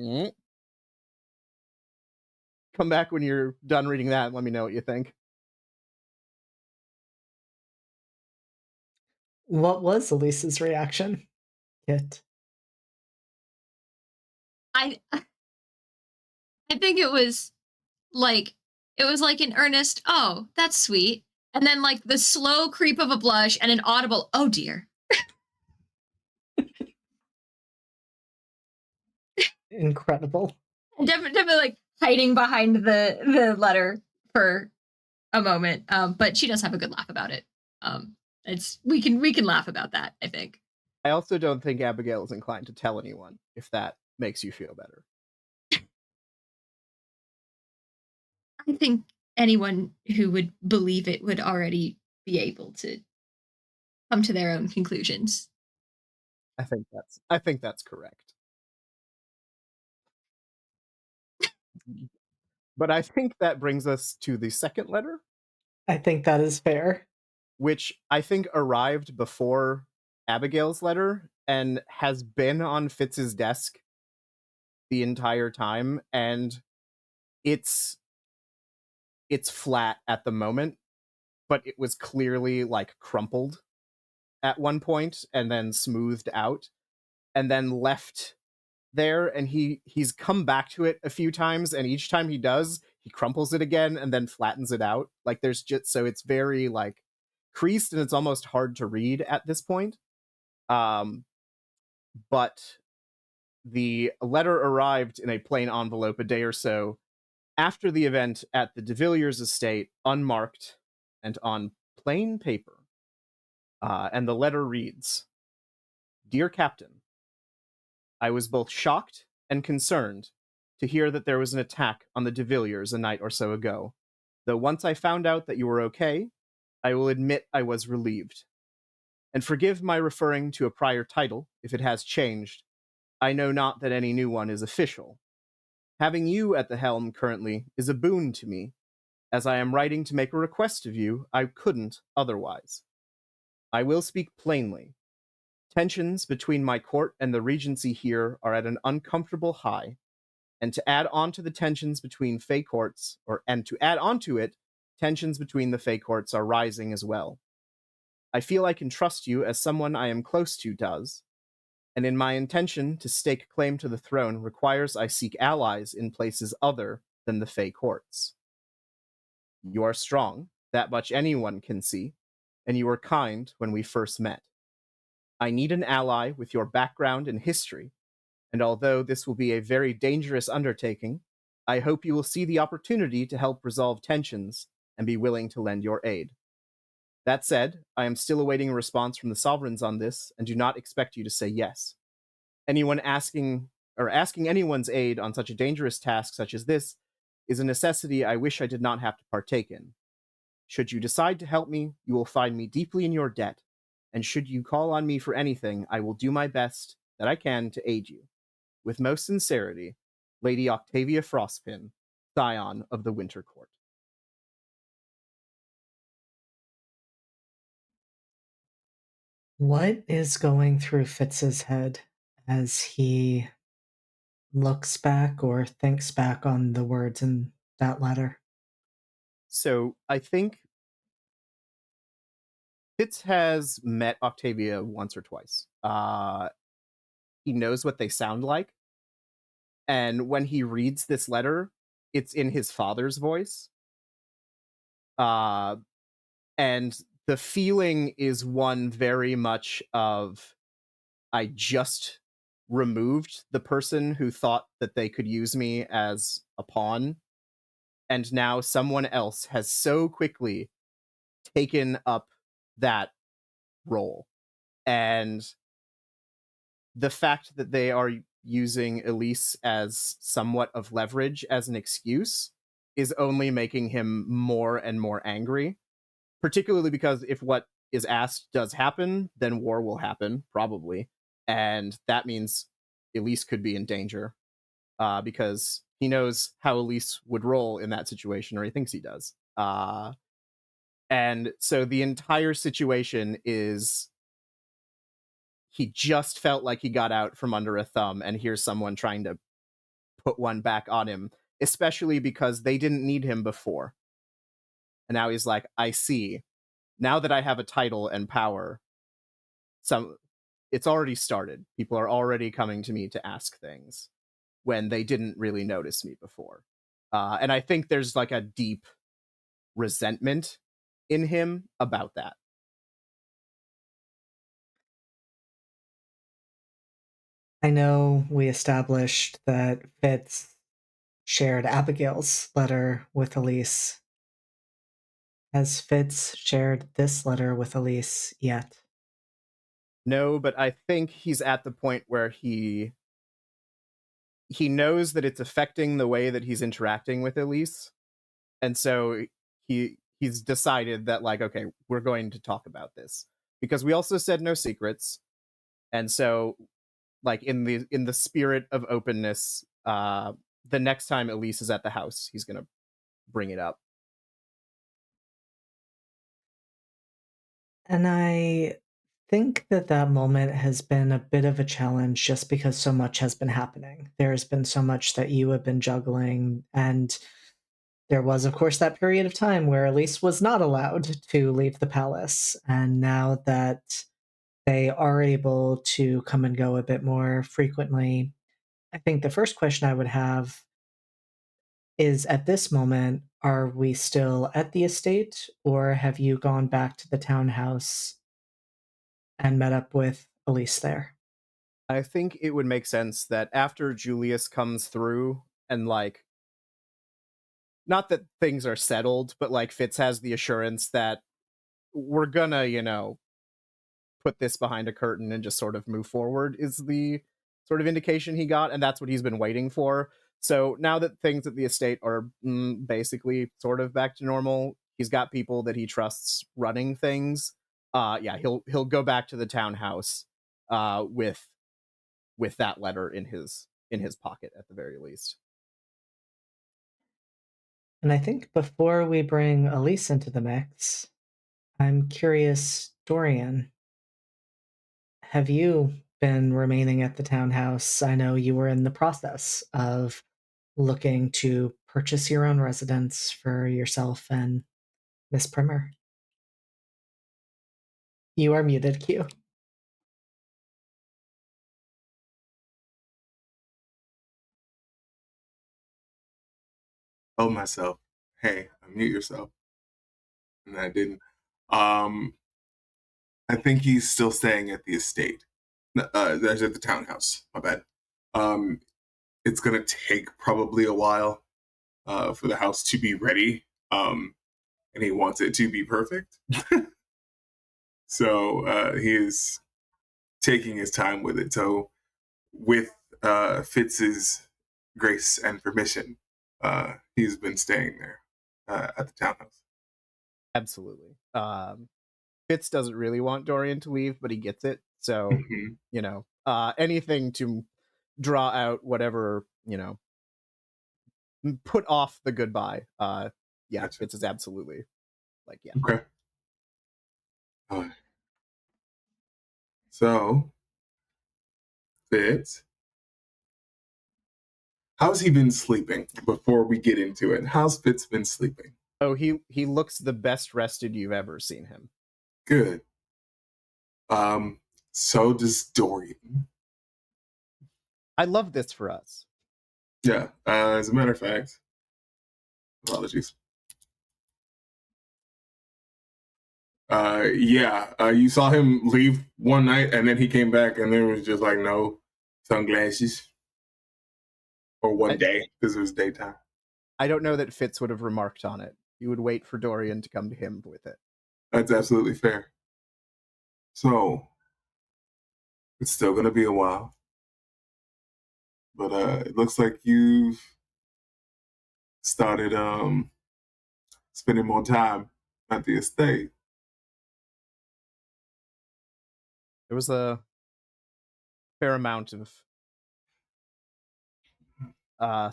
Speaker 4: come back when you're done reading that and let me know what you think.
Speaker 3: What was Elise's reaction, Kit?
Speaker 2: I think it was like an earnest, oh, that's sweet. And then like the slow creep of a blush and an audible, oh dear.
Speaker 3: Incredible.
Speaker 2: Definitely like hiding behind the letter for a moment. But she does have a good laugh about it. It's we can laugh about that, I think.
Speaker 4: I also don't think Abigail is inclined to tell anyone, if that makes you feel better.
Speaker 2: I think anyone who would believe it would already be able to come to their own conclusions.
Speaker 4: I think that's correct. But I think that brings us to the second letter.
Speaker 3: I think that is fair.
Speaker 4: Which I think arrived before Abigail's letter and has been on Fitz's desk the entire time, and it's flat at the moment, but it was clearly like crumpled at one point and then smoothed out and then left there, and he's come back to it a few times, and each time he does, he crumples it again and then flattens it out. Like there's just, so it's very like creased and it's almost hard to read at this point. But the letter arrived in a plain envelope a day or so after the event at the de Villiers estate, unmarked and on plain paper. And the letter reads, Dear Captain, I was both shocked and concerned to hear that there was an attack on the de Villiers a night or so ago, though once I found out that you were okay, I will admit I was relieved. And forgive my referring to a prior title if it has changed. I know not that any new one is official. Having you at the helm currently is a boon to me, as I am writing to make a request of you I couldn't otherwise. I will speak plainly. Tensions between my court and the Regency here are at an uncomfortable high, and to add on to the tensions between Fey courts, tensions between the Fey courts are rising as well. I feel I can trust you as someone I am close to does, and in my intention to stake claim to the throne requires I seek allies in places other than the Fey courts. You are strong, that much anyone can see, and you were kind when we first met. I need an ally with your background and history, and although this will be a very dangerous undertaking, I hope you will see the opportunity to help resolve tensions and be willing to lend your aid. That said, I am still awaiting a response from the sovereigns on this and do not expect you to say yes. Anyone asking anyone's aid on such a dangerous task such as this is a necessity I wish I did not have to partake in. Should you decide to help me, you will find me deeply in your debt, and should you call on me for anything, I will do my best that I can to aid you. With most sincerity, Lady Octavia Frostpin, Scion of the Winter Court.
Speaker 3: What is going through Fitz's head as he looks back or thinks back on the words in that letter?
Speaker 4: So I think Fitz has met Octavia once or twice. He knows what they sound like. And when he reads this letter, it's in his father's voice. And the feeling is one very much of, I just removed the person who thought that they could use me as a pawn, and now someone else has so quickly taken up that role. And the fact that they are using Elise as somewhat of leverage as an excuse is only making him more and more angry, particularly because if what is asked does happen, then war will happen, probably. And that means Elise could be in danger, because he knows how Elise would roll in that situation, or he thinks he does. And so the entire situation is, he just felt like he got out from under a thumb, and here's someone trying to put one back on him, especially because they didn't need him before. And now he's like, I see. Now that I have a title and power, it's already started. People are already coming to me to ask things when they didn't really notice me before. And I think there's like a deep resentment in him about that.
Speaker 3: I know we established that Fitz shared Abigail's letter with Elise. Has Fitz shared this letter with Elise yet?
Speaker 4: No, but I think he's at the point where he knows that it's affecting the way that he's interacting with Elise. And so he's decided that, like, okay, we're going to talk about this. Because we also said no secrets. And so, like, in the spirit of openness, the next time Elise is at the house, he's gonna bring it up.
Speaker 3: And I think that moment has been a bit of a challenge just because so much has been happening. There's been so much that you have been juggling, and there was, of course, that period of time where Elise was not allowed to leave the palace. And now that they are able to come and go a bit more frequently, I think the first question I would have is, at this moment, are we still at the estate, or have you gone back to the townhouse and met up with Elise there?
Speaker 4: I think it would make sense that after Julius comes through and, like, not that things are settled, but like Fitz has the assurance that we're gonna, put this behind a curtain and just sort of move forward, is the sort of indication he got, and that's what he's been waiting for. So now that things at the estate are basically sort of back to normal, he's got people that he trusts running things. Yeah, he'll go back to the townhouse with that letter in his pocket at the very least.
Speaker 3: And I think before we bring Elise into the mix, I'm curious, Dorian, have you been remaining at the townhouse? I know you were in the process of looking to purchase your own residence for yourself and Miss Primer. You are muted, Q.
Speaker 1: Told myself, hey, unmute yourself. And I didn't. Um, I think he's still staying at the estate. There's at the townhouse. My bad. It's gonna take probably a while for the house to be ready, and he wants it to be perfect. So he is taking his time with it. So with Fitz's grace and permission, he's been staying there at the townhouse.
Speaker 4: Absolutely. Fitz doesn't really want Dorian to leave, but he gets it. So, you know, anything to draw out whatever, you know, put off the goodbye. Yeah,
Speaker 1: Gotcha.
Speaker 4: Fitz is absolutely like, yeah.
Speaker 1: Okay. So, Fitz, how's he been sleeping? Before we get into it, how's Fitz been sleeping?
Speaker 4: Oh, he looks the best rested you've ever seen him.
Speaker 1: Good. So does Dorian.
Speaker 4: I love this for us.
Speaker 1: Yeah. As a matter of fact, apologies. You saw him leave one night and then he came back and there was just like no sunglasses. Or one day, because it was daytime.
Speaker 4: I don't know that Fitz would have remarked on it. He would wait for Dorian to come to him with it.
Speaker 1: That's absolutely fair. So, it's still going to be a while. But it looks like you've started spending more time at the estate.
Speaker 4: There was a fair amount of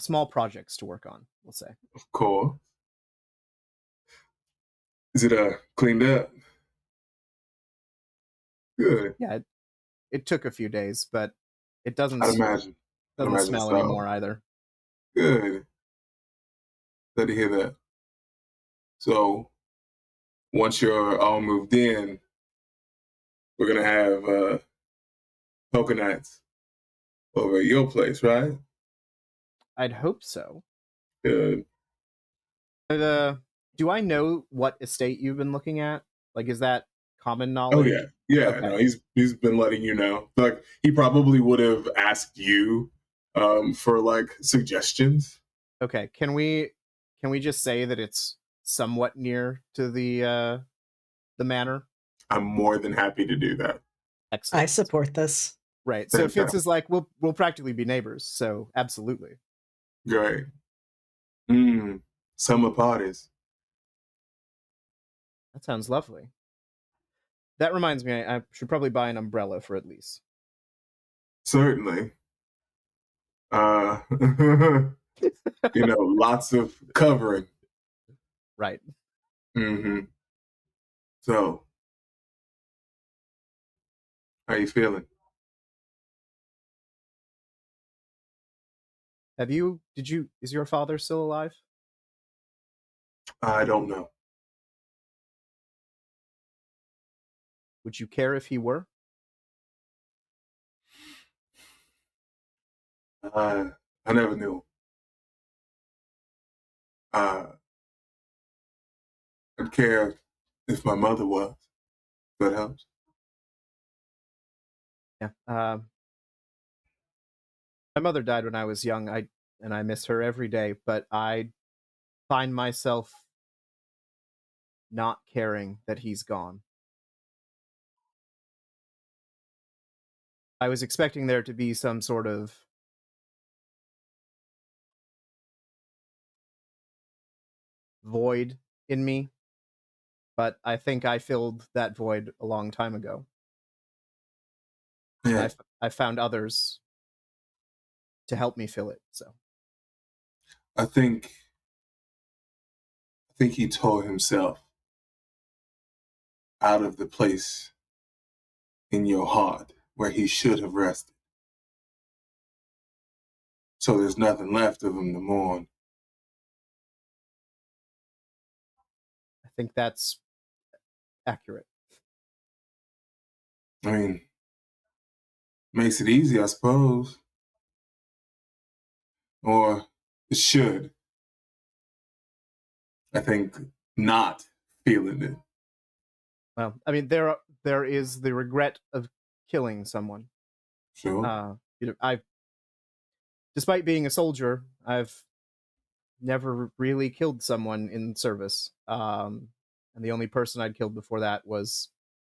Speaker 4: small projects to work on, we'll say.
Speaker 1: Of course. Is it cleaned up? Good.
Speaker 4: Yeah, it took a few days, but it doesn't
Speaker 1: I'd imagine.
Speaker 4: smell anymore either.
Speaker 1: Good. Glad to hear that. So, once you're all moved in, we're going to have poker nights over at your place, right?
Speaker 4: I'd hope so.
Speaker 1: Good.
Speaker 4: Do I know what estate you've been looking at? Like, is that common knowledge?
Speaker 1: Oh yeah.
Speaker 4: Okay.
Speaker 1: No, he's been letting you know. Like he probably would have asked you for like suggestions.
Speaker 4: Okay. Can we just say that it's somewhat near to the manor?
Speaker 1: I'm more than happy to do that.
Speaker 4: Excellent.
Speaker 3: I support this.
Speaker 4: Right. So Fitz is like, we'll practically be neighbors. So absolutely.
Speaker 1: Great. Summer parties.
Speaker 4: That sounds lovely. That reminds me, I should probably buy an umbrella for at least.
Speaker 1: Certainly. Lots of covering.
Speaker 4: Right.
Speaker 1: So, how you feeling?
Speaker 4: Is your father still alive?
Speaker 1: I don't know.
Speaker 4: Would you care if he were?
Speaker 1: I never knew. I'd care if my mother was. That helps.
Speaker 4: Yeah. My mother died when I was young. I miss her every day, but I find myself not caring that he's gone. I was expecting there to be some sort of void in me, but I think I filled that void a long time ago.
Speaker 1: Yeah.
Speaker 4: I found others to help me fill it. So
Speaker 1: I think he tore himself out of the place in your heart where he should have rested. So there's nothing left of him to mourn.
Speaker 4: I think that's accurate.
Speaker 1: I mean, makes it easy, I suppose. Or it should. I think not feeling it
Speaker 4: Well, I mean, there is the regret of killing someone.
Speaker 1: Sure.
Speaker 4: Despite being a soldier, I've never really killed someone in service. And the only person I'd killed before that was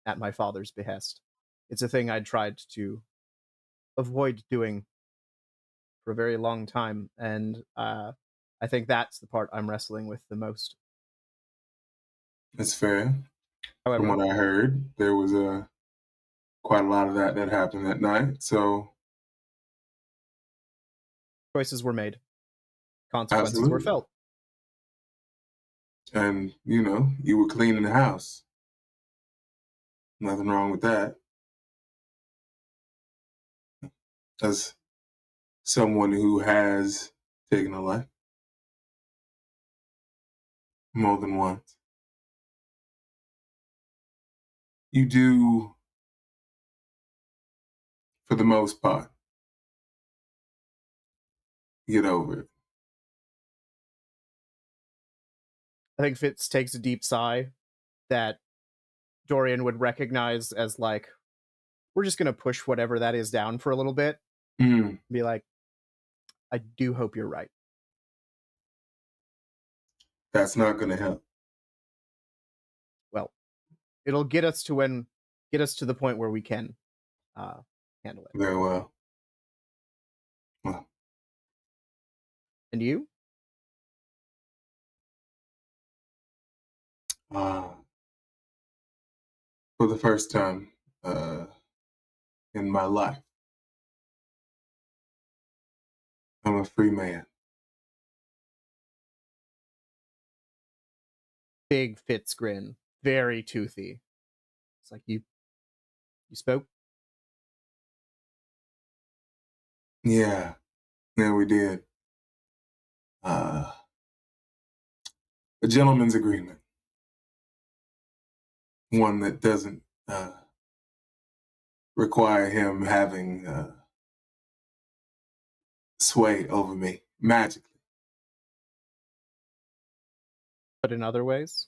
Speaker 4: at my father's behest. It's a thing I'd tried to avoid doing for a very long time, and I think that's the part I'm wrestling with the most.
Speaker 1: That's fair. From
Speaker 4: However,
Speaker 1: what I heard, there was quite a lot of that happened that night. So
Speaker 4: choices were made, consequences were
Speaker 1: absolutely.
Speaker 4: felt.
Speaker 1: And you were cleaning the house. Nothing wrong with that. As someone who has taken a life more than once, you do, for the most part, get over it.
Speaker 4: I think Fitz takes a deep sigh that Dorian would recognize as like, we're just going to push whatever that is down for a little bit. Be like, I do hope you're right.
Speaker 1: That's not going to help.
Speaker 4: Well, it'll get us to the point where we can handle it.
Speaker 1: Very well. Well.
Speaker 4: And you?
Speaker 1: For the first time in my life, I'm a free man.
Speaker 4: Big Fitz grin, very toothy. It's like, you spoke?
Speaker 1: Yeah, we did. A gentleman's agreement. One that doesn't require him having sway over me magically.
Speaker 4: But in other ways?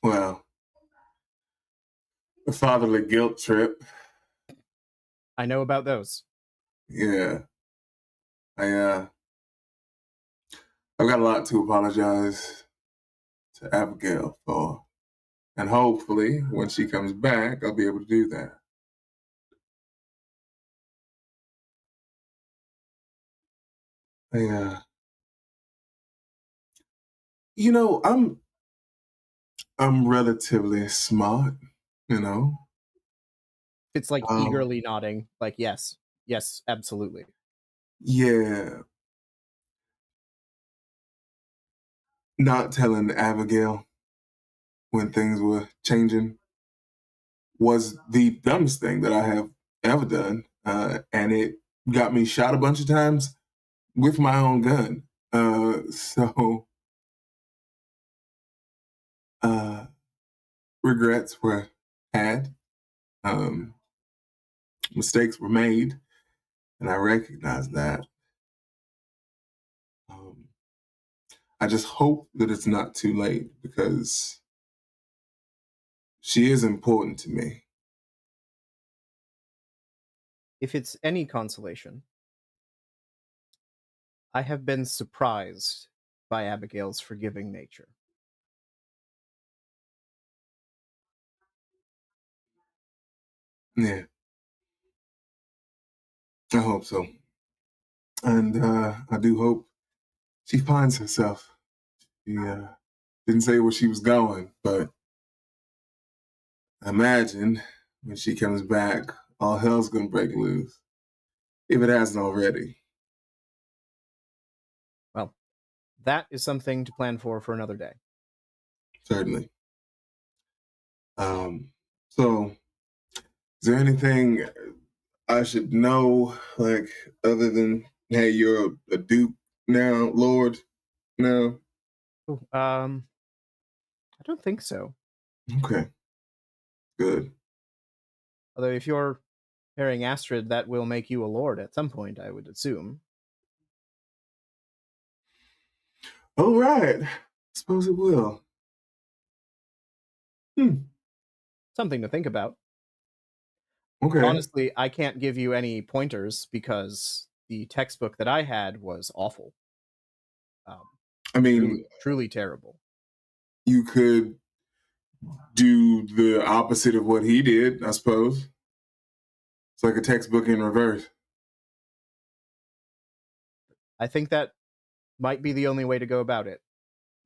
Speaker 1: Well, a fatherly guilt trip.
Speaker 4: I know about those.
Speaker 1: Yeah. I've got a lot to apologize to Abigail for. And hopefully, when she comes back, I'll be able to do that. I'm relatively smart,
Speaker 4: It's like eagerly nodding, like, yes, absolutely.
Speaker 1: Yeah. Not telling Abigail when things were changing was the dumbest thing that I have ever done. And it got me shot a bunch of times with my own gun. So regrets were had. Mistakes were made. And I recognize that. I just hope that it's not too late because she is important to me.
Speaker 4: If it's any consolation, I have been surprised by Abigail's forgiving nature.
Speaker 1: Yeah. I hope so. And I do hope she finds herself. She didn't say where she was going, but I imagine when she comes back, all hell's going to break loose, if it hasn't already.
Speaker 4: Well, that is something to plan for another day.
Speaker 1: Certainly. So, is there anything I should know, like, other than, hey, you're a duke now, Lord? No?
Speaker 4: I don't think so.
Speaker 1: Okay. Good.
Speaker 4: Although if you're marrying Astrid, that will make you a lord at some point, I would assume.
Speaker 1: Oh, right. Suppose it will.
Speaker 4: Something to think about.
Speaker 1: Okay.
Speaker 4: Honestly, I can't give you any pointers because the textbook that I had was awful.
Speaker 1: I mean,
Speaker 4: truly terrible.
Speaker 1: you could do the opposite of what he did, I suppose. It's like a textbook in reverse.
Speaker 4: I think that might be the only way to go about it.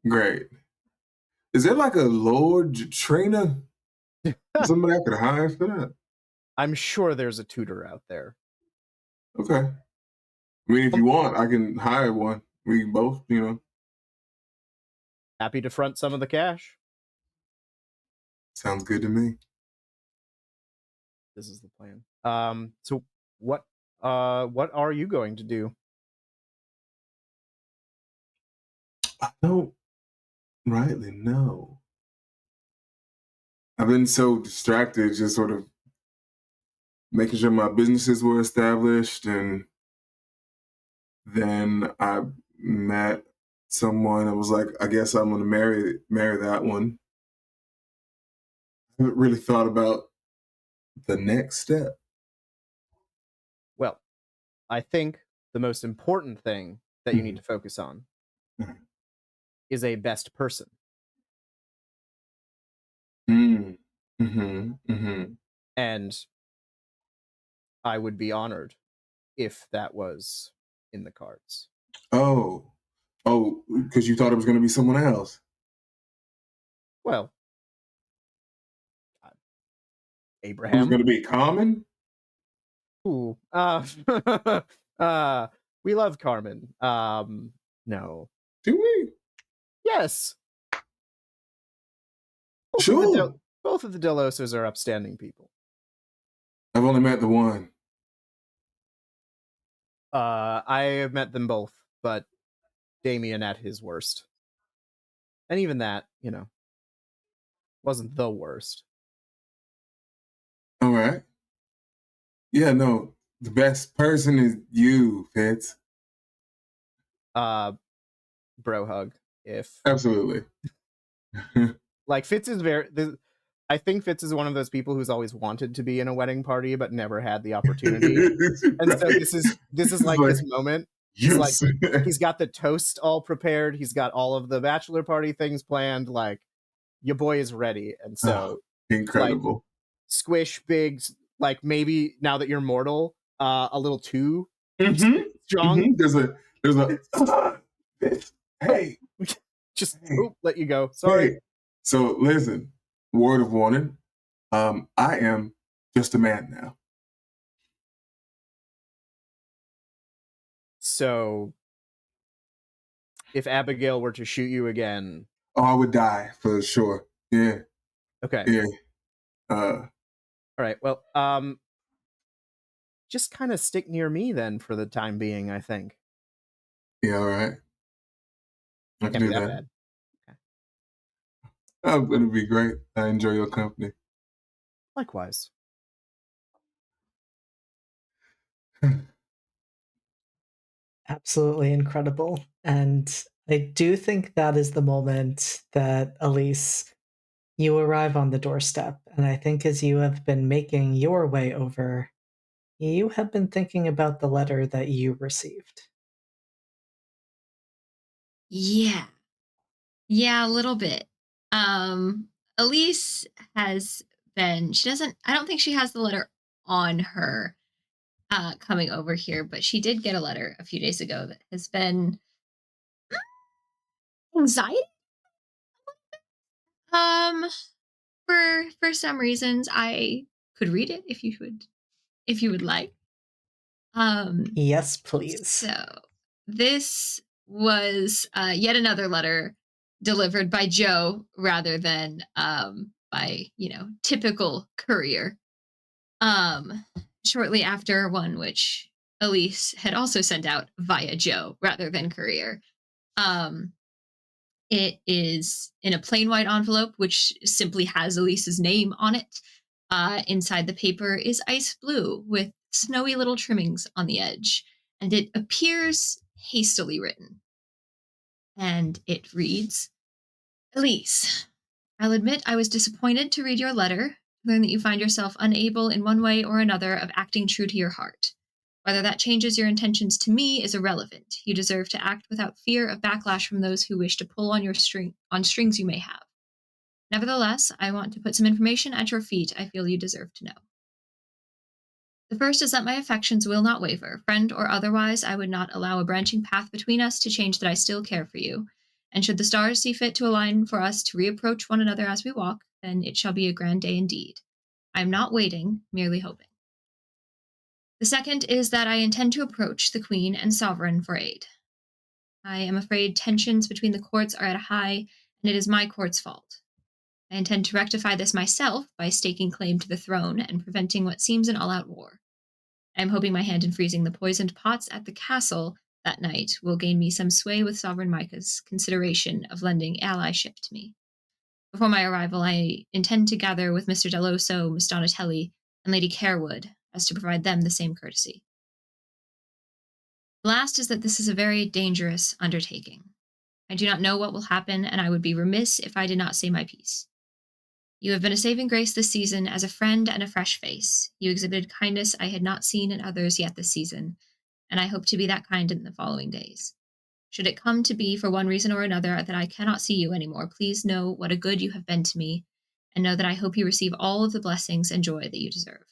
Speaker 1: Great. Is there like a Lord trainer? Somebody I could hire for that?
Speaker 4: I'm sure there's a tutor out there.
Speaker 1: Okay. I mean, if you want, I can hire one. We both,
Speaker 4: Happy to front some of the cash.
Speaker 1: Sounds good to me.
Speaker 4: This is the plan. So what are you going to do?
Speaker 1: I don't rightly know. I've been so distracted, just sort of making sure my businesses were established, and then I met someone and was like, I guess I'm gonna marry that one. I haven't really thought about the next step.
Speaker 4: Well, I think the most important thing that you need to focus on is a best person. And I would be honored if that was in the cards.
Speaker 1: Oh, because you thought it was going to be someone else.
Speaker 4: Well,
Speaker 1: It was
Speaker 4: Abraham.
Speaker 1: going to be Common?
Speaker 4: Ooh, we love Carmen. No.
Speaker 1: Do we?
Speaker 4: Yes.
Speaker 1: Sure.
Speaker 4: Both of the Delosas are upstanding people.
Speaker 1: I've only met the one.
Speaker 4: I have met them both, but Damien at his worst. And even that, wasn't the worst.
Speaker 1: All right. Yeah, no, the best person is you, Fitz.
Speaker 4: Bro hug.
Speaker 1: Absolutely.
Speaker 4: Like Fitz is I think Fitz is one of those people who's always wanted to be in a wedding party but never had the opportunity. And so this is like his moment.
Speaker 1: Yes.
Speaker 4: He's got the toast all prepared. He's got all of the bachelor party things planned. Like, your boy is ready. And so
Speaker 1: incredible.
Speaker 4: Like, squish big, like maybe now that you're mortal, a little too strong.
Speaker 1: There's a hey.
Speaker 4: Just let you go. Sorry.
Speaker 1: Hey. So listen, word of warning. I am just a man now.
Speaker 4: So if Abigail were to shoot you again,
Speaker 1: I would die for sure. Yeah.
Speaker 4: Okay.
Speaker 1: Yeah.
Speaker 4: All right. Well, just kind of stick near me then for the time being, I think.
Speaker 1: Yeah, all right. I can do that.
Speaker 4: Bad. Okay.
Speaker 1: Oh, it'll be great. I enjoy your company.
Speaker 4: Likewise.
Speaker 3: Absolutely incredible. And I do think that is the moment that, Elise, you arrive on the doorstep. And I think as you have been making your way over, you have been thinking about the letter that you received.
Speaker 2: Yeah, a little bit. Elise has been, I don't think she has the letter on her coming over here, but she did get a letter a few days ago that has been anxiety. For some reasons, I could read it if you would like.
Speaker 3: Yes, please.
Speaker 2: So this was yet another letter delivered by Joe rather than by typical courier. Shortly after one which Elise had also sent out via Joe rather than courier. It is in a plain white envelope, which simply has Elise's name on it. Inside the paper is ice blue with snowy little trimmings on the edge, and it appears hastily written. And it reads, Elise, I'll admit I was disappointed to read your letter, learn that you find yourself unable in one way or another of acting true to your heart. Whether that changes your intentions to me is irrelevant. You deserve to act without fear of backlash from those who wish to pull on strings you may have. Nevertheless, I want to put some information at your feet I feel you deserve to know. The first is that my affections will not waver. Friend or otherwise, I would not allow a branching path between us to change that I still care for you. And should the stars see fit to align for us to reapproach one another as we walk, then it shall be a grand day indeed. I am not waiting, merely hoping. The second is that I intend to approach the Queen and Sovereign for aid. I am afraid tensions between the courts are at a high, and it is my court's fault. I intend to rectify this myself by staking claim to the throne and preventing what seems an all-out war. I am hoping my hand in freezing the poisoned pots at the castle that night will gain me some sway with Sovereign Micah's consideration of lending allyship to me. Before my arrival, I intend to gather with Mr. Deloso, Miss Donatelli, and Lady Carewood, as to provide them the same courtesy. The last is that this is a very dangerous undertaking. I do not know what will happen, and I would be remiss if I did not say my piece. You have been a saving grace this season as a friend and a fresh face. You exhibited kindness I had not seen in others yet this season, and I hope to be that kind in the following days. Should it come to be, for one reason or another, that I cannot see you anymore, please know what a good you have been to me, and know that I hope you receive all of the blessings and joy that you deserve.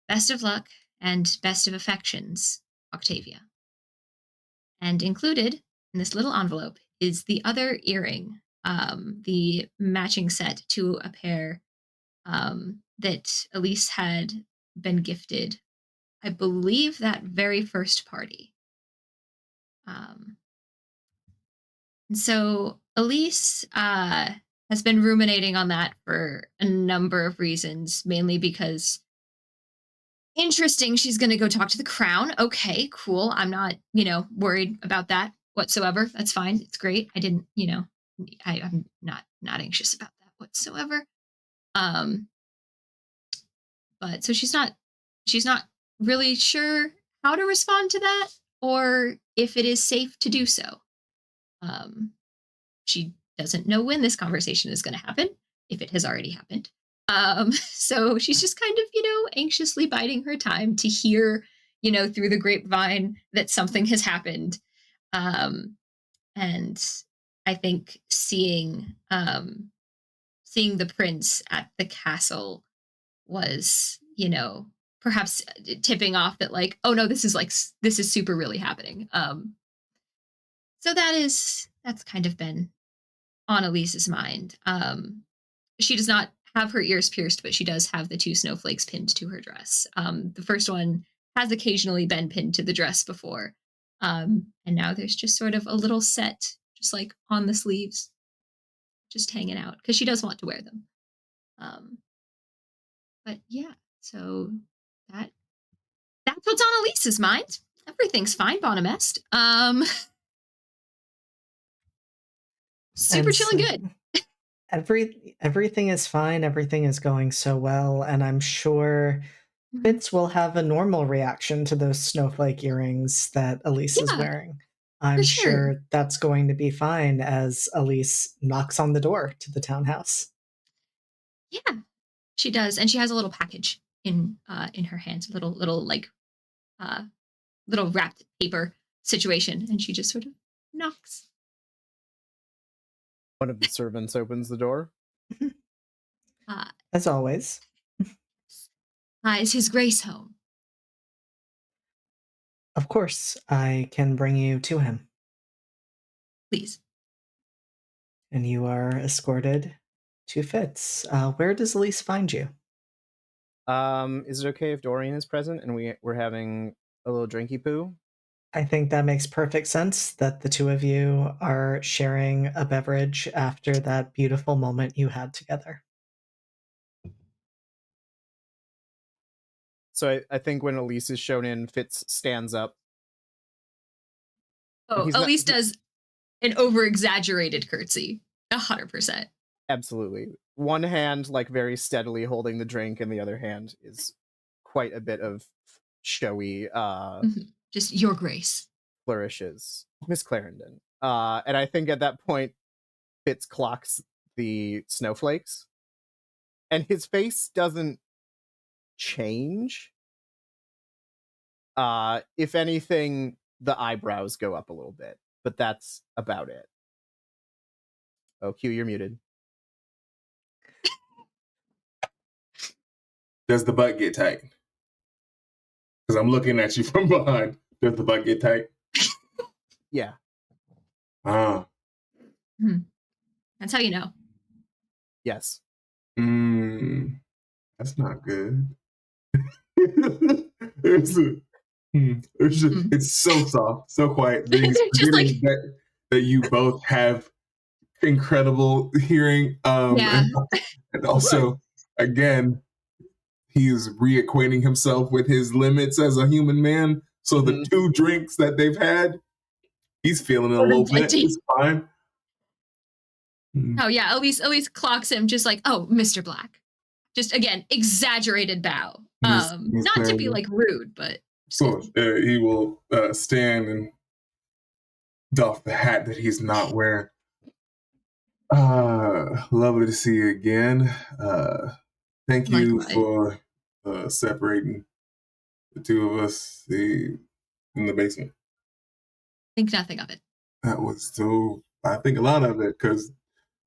Speaker 2: Best of luck, and best of affections, Octavia. And included in this little envelope is the other earring, the matching set to a pair that Elise had been gifted, I believe, that very first party. And so Elise has been ruminating on that for a number of reasons, mainly because interesting, she's going to go talk to the crown. Okay, cool. I'm not, worried about that whatsoever. That's fine. It's great. I didn't, I'm not anxious about that whatsoever. But so she's not really sure how to respond to that or if it is safe to do so. She doesn't know when this conversation is going to happen, if it has already happened. So she's just kind of, anxiously biding her time to hear, through the grapevine that something has happened. And I think seeing the prince at the castle was, perhaps tipping off that like, oh no, this is super really happening. So that's kind of been on Elise's mind. She does not have her ears pierced, but she does have the 2 snowflakes pinned to her dress. The first one has occasionally been pinned to the dress before. And now there's just sort of a little set, just like on the sleeves, just hanging out, because she does want to wear them. But yeah, so that's what's on Elise's mind. Everything's fine, Bonamest. Super chilling good.
Speaker 3: Everything is fine. Everything is going so well, and I'm sure Fitz will have a normal reaction to those snowflake earrings that Elise is wearing. I'm sure that's going to be fine as Elise knocks on the door to the townhouse.
Speaker 2: Yeah, she does, and she has a little package in her hands, little wrapped paper situation, and she just sort of knocks.
Speaker 4: One of the servants opens the door.
Speaker 3: As always.
Speaker 2: Is His Grace home?
Speaker 3: Of course, I can bring you to him.
Speaker 2: Please.
Speaker 3: And you are escorted to Fitz. Where does Elise find you?
Speaker 4: Is it okay if Dorian is present and we're having a little drinky poo?
Speaker 3: I think that makes perfect sense that the two of you are sharing a beverage after that beautiful moment you had together.
Speaker 4: So I think when Elise is shown in, Fitz stands up.
Speaker 2: Oh, Elise does an over-exaggerated curtsy. 100%.
Speaker 4: Absolutely. One hand, like, very steadily holding the drink, and the other hand is quite a bit of showy,
Speaker 2: just your grace.
Speaker 4: Flourishes. Miss Clarendon. And I think at that point, Fitz clocks the snowflakes, and his face doesn't change. If anything, the eyebrows go up a little bit, but that's about it. Oh, Q, you're muted.
Speaker 1: Does the butt get tight? Because I'm looking at you from behind. Does the butt get tight?
Speaker 4: Yeah.
Speaker 1: Ah.
Speaker 2: That's how you know.
Speaker 4: Yes.
Speaker 1: That's not good. It's so soft, so quiet. He's
Speaker 2: Just like
Speaker 1: that you both have incredible hearing.
Speaker 2: Yeah.
Speaker 1: And also, again, he is reacquainting himself with his limits as a human man. So the 2 drinks that they've had, he's feeling a little bit. It's fine.
Speaker 2: Oh yeah, at least clocks him just like, oh, Mr. Black. Just again, exaggerated bow.
Speaker 1: He's
Speaker 2: Not to be like rude, but
Speaker 1: of course, he will stand and doff the hat that he's not wearing. Lovely to see you again. Thank you for separating the 2 of us in the basement.
Speaker 2: Think nothing of it.
Speaker 1: That was so, I think a lot of it, because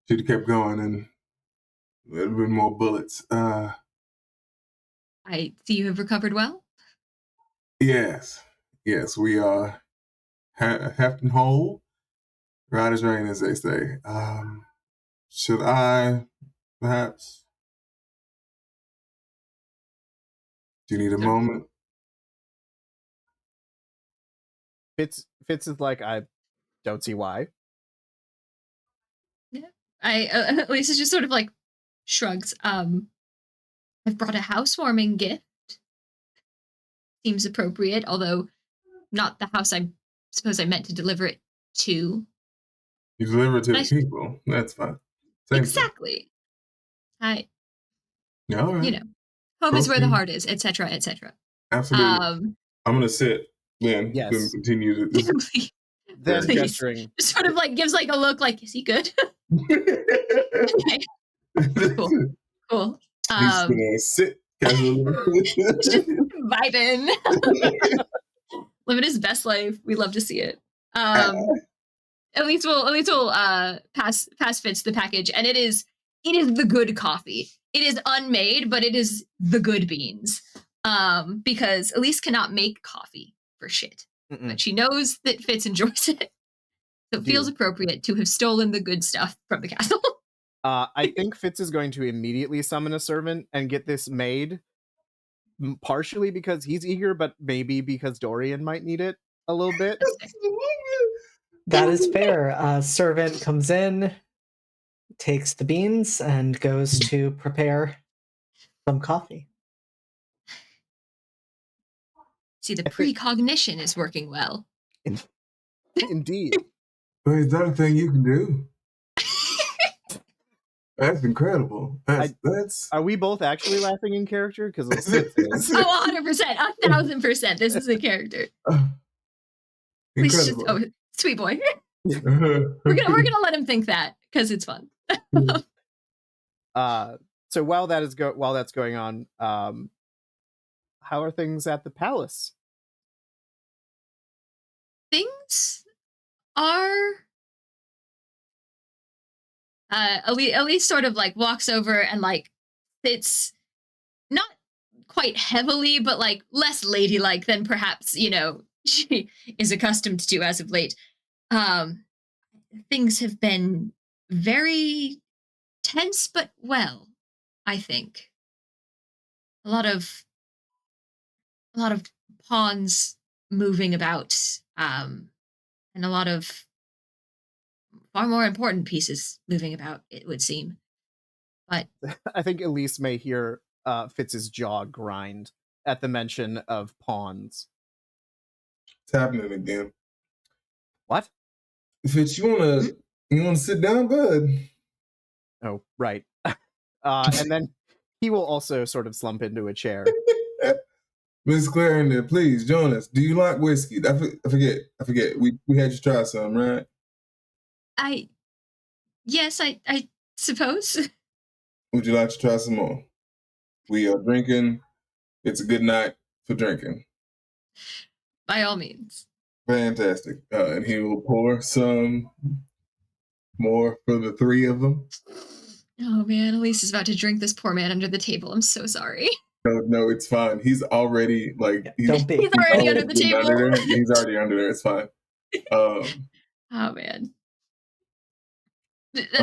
Speaker 1: she'd have kept going and there'd have been more bullets.
Speaker 2: I see you have recovered well.
Speaker 1: Yes, we are heft and whole. Right as rain, as they say. Should I, perhaps? Do you need a moment?
Speaker 4: Fitz is like, I don't see why.
Speaker 2: Yeah. Lisa just sort of like shrugs. I've brought a housewarming gift. Seems appropriate, although not the house I suppose I meant to deliver it to.
Speaker 1: You deliver it to the people. That's fine.
Speaker 2: Same exactly.
Speaker 1: All right.
Speaker 2: You know, home is where the heart is, etc., etc.
Speaker 1: Absolutely. I'm gonna sit. Then
Speaker 4: yes.
Speaker 1: Continue to.
Speaker 4: Then gesturing.
Speaker 2: Just sort of like gives like a look, like, is he good? Okay. Cool.
Speaker 1: He's gonna sit casually.
Speaker 2: Just vibing. Living his best life. We love to see it. At least we'll pass Fitz the package, and it is the good coffee. It is unmade, but it is the good beans. Because Elise cannot make coffee for shit. But she knows that Fitz enjoys it. So it feels appropriate to have stolen the good stuff from the castle.
Speaker 4: I think Fitz is going to immediately summon a servant and get this made. Partially because he's eager, but maybe because Dorian might need it a little bit.
Speaker 3: That is fair. Servant comes in, takes the beans, and goes to prepare some coffee.
Speaker 2: See, the precognition is working well.
Speaker 4: Indeed.
Speaker 1: Well, is that a thing you can do? That's incredible. That's.
Speaker 4: Are we both actually laughing in character? Because
Speaker 2: 100%, 1,000%. This is a character.
Speaker 1: Incredible.
Speaker 2: Sweet boy. We're gonna let him think that because it's fun.
Speaker 4: So while that's going on, how are things at the palace?
Speaker 2: Things are. Elise sort of like walks over and like sits, not quite heavily, but like less ladylike than perhaps she is accustomed to as of late. Things have been very tense, but well, I think. A lot of pawns moving about, and a lot of far more important pieces moving about, it would seem. But
Speaker 4: I think Elise may hear Fitz's jaw grind at the mention of pawns.
Speaker 1: It's happening again.
Speaker 4: What?
Speaker 1: Fitz, you wanna sit down, bud?
Speaker 4: Oh, right. And then he will also sort of slump into a chair.
Speaker 1: Miss Clarendon, please join us. Do you like whiskey? I forget. We had you try some, right?
Speaker 2: Yes, I suppose.
Speaker 1: Would you like to try some more? We are drinking. It's a good night for drinking.
Speaker 2: By all means.
Speaker 1: Fantastic. And he will pour some more for the three of them.
Speaker 2: Oh man, Elise is about to drink this poor man under the table. I'm so sorry.
Speaker 1: No, it's fine. He's already
Speaker 2: He's already under the table.
Speaker 1: He's already under there. It's fine.
Speaker 2: Oh man.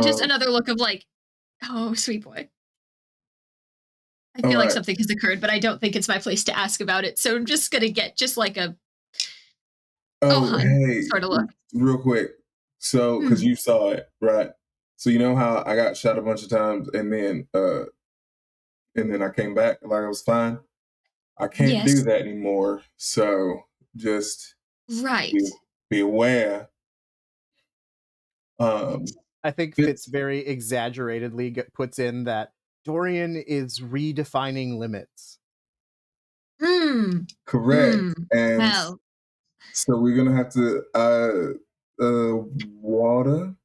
Speaker 2: Just another look of like, oh, sweet boy. I feel like something has occurred, but I don't think it's my place to ask about it. So I'm just going to get just like a
Speaker 1: hey,
Speaker 2: sort of look.
Speaker 1: Real quick. So, because you saw it, right? So you know how I got shot a bunch of times and then I came back like I was fine? I can't do that anymore. So just be aware.
Speaker 4: I think Fitz very exaggeratedly puts in that Dorian is redefining limits.
Speaker 1: Correct. And so we're gonna have to water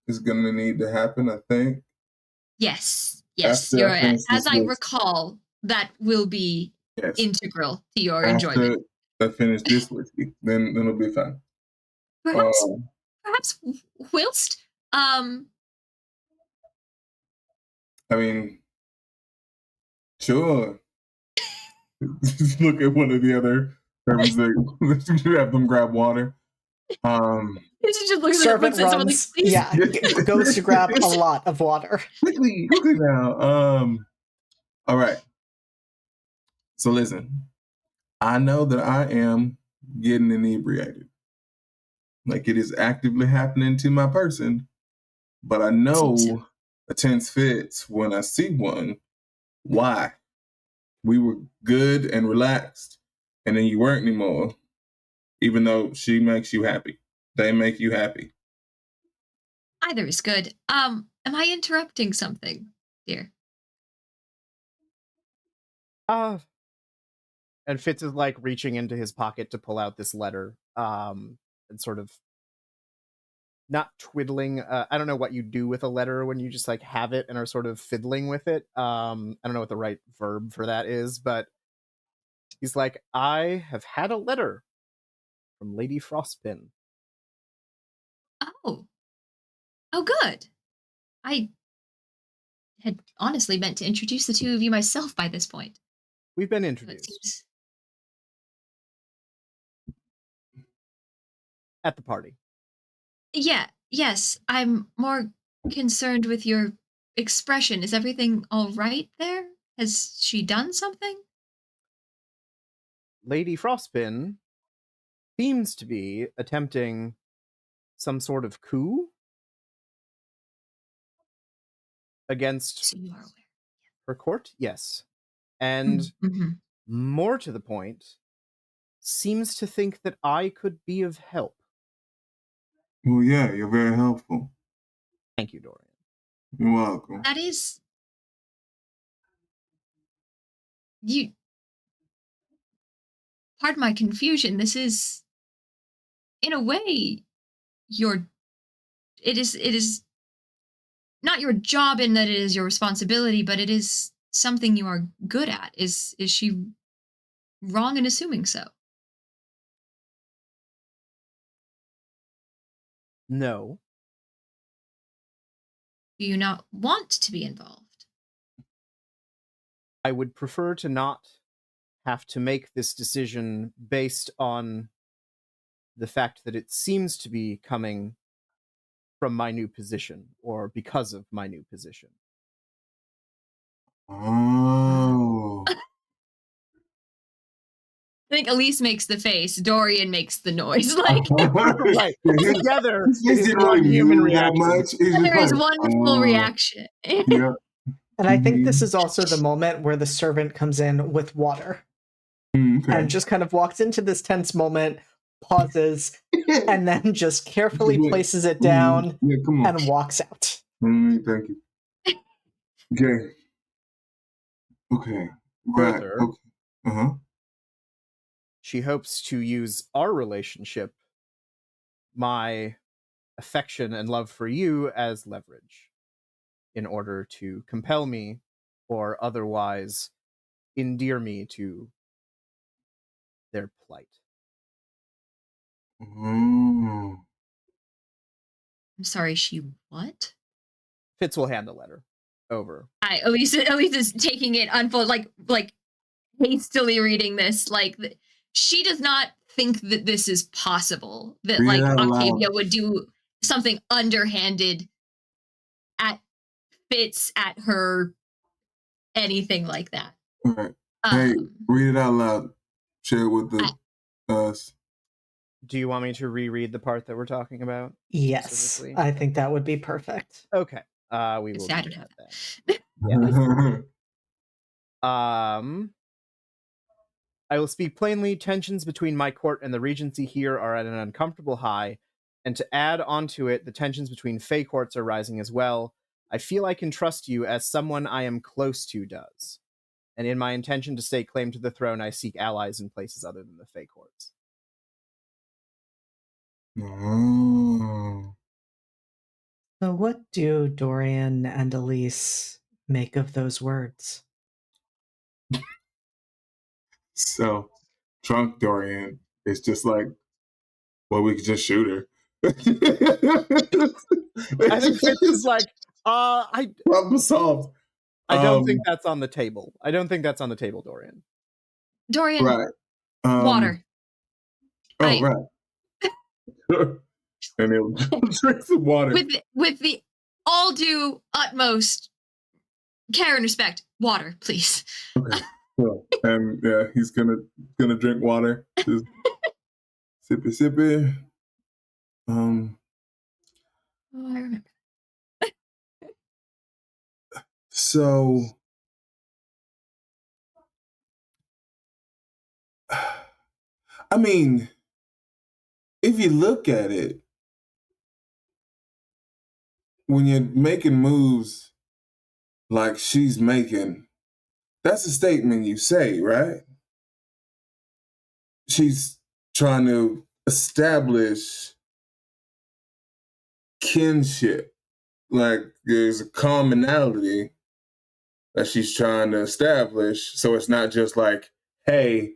Speaker 1: is gonna need to happen, I think.
Speaker 2: Yes. You're right. As I recall, that will be integral to your enjoyment.
Speaker 1: After I finish this whiskey, then it'll be fine.
Speaker 2: Perhaps whilst
Speaker 1: I mean, sure. Just look at one of the other servants that you have them grab water.
Speaker 3: Servant runs. Yeah, goes to grab a lot of water.
Speaker 1: Quickly now. All right. So listen, I know that I am getting inebriated. Like it is actively happening to my person, but I know a tense fits when I see one. Why? We were good and relaxed, and then you weren't anymore. Even though she makes you happy, they make you happy.
Speaker 2: Either is good. Am I interrupting something, dear?
Speaker 4: And Fitz is like reaching into his pocket to pull out this letter, and sort of not twiddling. I don't know what you do with a letter when you just like have it and are sort of fiddling with it. I don't know what the right verb for that is, but he's like, I have had a letter from Lady Frostpin.
Speaker 2: Oh, good. I had honestly meant to introduce the two of you myself by this point.
Speaker 4: We've been introduced. At the party.
Speaker 2: Yes. I'm more concerned with your expression. Is everything all right there? Has she done something?
Speaker 4: Lady Frostpin seems to be attempting some sort of coup against her court. Yes. And more to the point, seems to think that I could be of help.
Speaker 1: Well, yeah, you're very helpful.
Speaker 4: Thank you, Dorian.
Speaker 1: You're welcome.
Speaker 2: That is... You... Pardon my confusion. This is... In a way, it is not your job in that it is your responsibility, but it is something you are good at. Is she wrong in assuming so?
Speaker 4: No.
Speaker 2: Do you not want to be involved?
Speaker 4: I would prefer to not have to make this decision based on the fact that it seems to be coming from my new position, or because of my new position.
Speaker 1: Oh.
Speaker 2: I think Elise makes the face, Dorian makes the noise. Like
Speaker 4: right. Together, it is one human reaction.
Speaker 2: There is one full reaction.
Speaker 1: Yeah.
Speaker 3: And I think this is also the moment where the servant comes in with water. And just kind of walks into this tense moment, pauses, and then just carefully places it down and walks out.
Speaker 1: Thank you. Okay. Right.
Speaker 4: Further,
Speaker 1: okay.
Speaker 4: She hopes to use our relationship, my affection and love for you, as leverage. in order to compel me or otherwise endear me to their plight.
Speaker 1: Mm.
Speaker 2: I'm sorry, she what?
Speaker 4: Fitz will hand the letter over.
Speaker 2: Elise is taking it unfold, like hastily reading this. Like she does not think that this is possible. That
Speaker 1: Read it
Speaker 2: like
Speaker 1: out
Speaker 2: Octavia
Speaker 1: loud.
Speaker 2: would do something underhanded at Fitz, at her, anything like that.
Speaker 1: All right. Hey,
Speaker 2: Um,
Speaker 1: read it out loud. Share it with us.
Speaker 4: Do you want me to reread the part that we're talking about?
Speaker 3: Yes,
Speaker 4: specifically?
Speaker 3: I think that would be perfect.
Speaker 4: Okay. We will do
Speaker 2: I don't
Speaker 4: that
Speaker 2: have
Speaker 4: then. I will speak plainly. Tensions between my court and the Regency here are at an uncomfortable high, and to add onto it, the tensions between Fey courts are rising as well. I feel I can trust you as someone I am close to does. And in my intention to stake claim to the throne, I seek allies in places other than the Fey courts.
Speaker 1: Oh.
Speaker 3: So, what do Dorian and Elise make of those words?
Speaker 1: So, drunk Dorian is just like, well, we could just shoot her.
Speaker 4: I think Fitz is like,
Speaker 1: problem solved.
Speaker 4: I don't think that's on the table. I don't think that's on the table, Dorian.
Speaker 2: Dorian,
Speaker 1: Right.
Speaker 2: water.
Speaker 1: Oh, right. And he'll drink some water.
Speaker 2: With the all due utmost care and respect, water, please.
Speaker 1: Okay. Well, and yeah, he's gonna drink water. Just sippy.
Speaker 2: Oh, I remember.
Speaker 1: So, I mean, if you look at it, when you're making moves like she's making, that's a statement you say, right? She's trying to establish kinship. Like there's a commonality that she's trying to establish. So it's not just like, hey,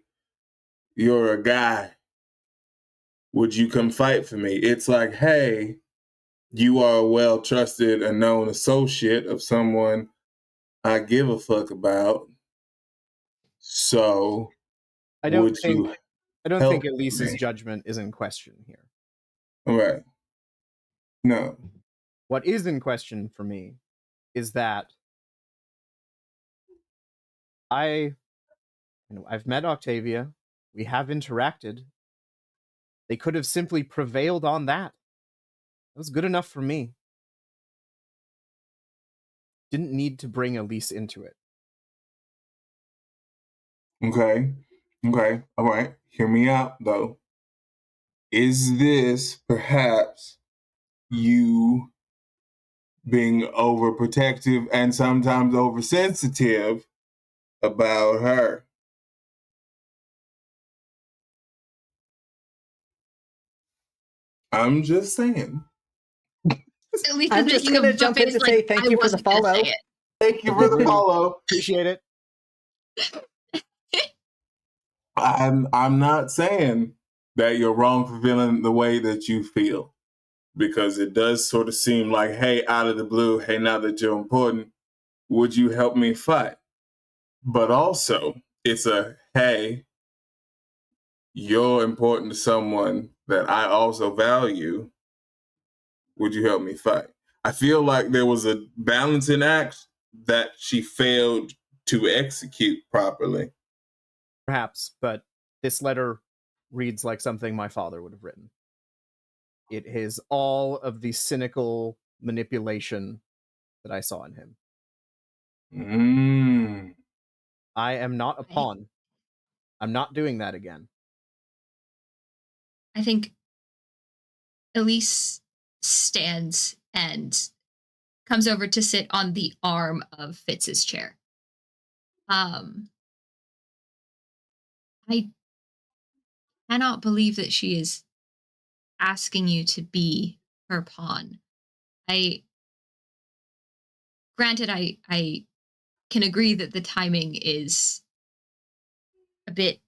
Speaker 1: you're a guy. Would you come fight for me? It's like, hey, you are a well trusted and known associate of someone I give a fuck about. So
Speaker 4: I don't
Speaker 1: would
Speaker 4: think
Speaker 1: you
Speaker 4: think
Speaker 1: help
Speaker 4: Elise's
Speaker 1: me?
Speaker 4: judgment is in question here.
Speaker 1: All right. No.
Speaker 4: What is in question for me is that I've met Octavia. We have interacted. They could have simply prevailed on that. That was good enough for me. Didn't need to bring Elise into it.
Speaker 1: Okay. All right. Hear me out, though. Is this perhaps you being overprotective and sometimes oversensitive about her? I'm just saying.
Speaker 2: At least
Speaker 3: I'm
Speaker 2: it's
Speaker 3: just
Speaker 2: making
Speaker 3: gonna
Speaker 2: a
Speaker 3: jump in
Speaker 2: face
Speaker 3: to
Speaker 2: like
Speaker 3: say thank
Speaker 2: I
Speaker 3: you for the
Speaker 2: wasn't gonna
Speaker 3: follow.
Speaker 2: say it.
Speaker 1: Thank you for the follow.
Speaker 4: Appreciate it.
Speaker 1: I'm not saying that you're wrong for feeling the way that you feel, because it does sort of seem like, hey, out of the blue, hey, now that you're important, would you help me fight? But also, it's a, hey, you're important to someone that I also value. Would you help me fight? I feel like there was a balancing act that she failed to execute properly.
Speaker 4: Perhaps, but this letter reads like something my father would have written. It is all of the cynical manipulation that I saw in him. I am not a pawn. I'm not doing that again.
Speaker 2: I think Elise stands and comes over to sit on the arm of Fitz's chair. I cannot believe that she is asking you to be her pawn. I granted, I can agree that the timing is a bit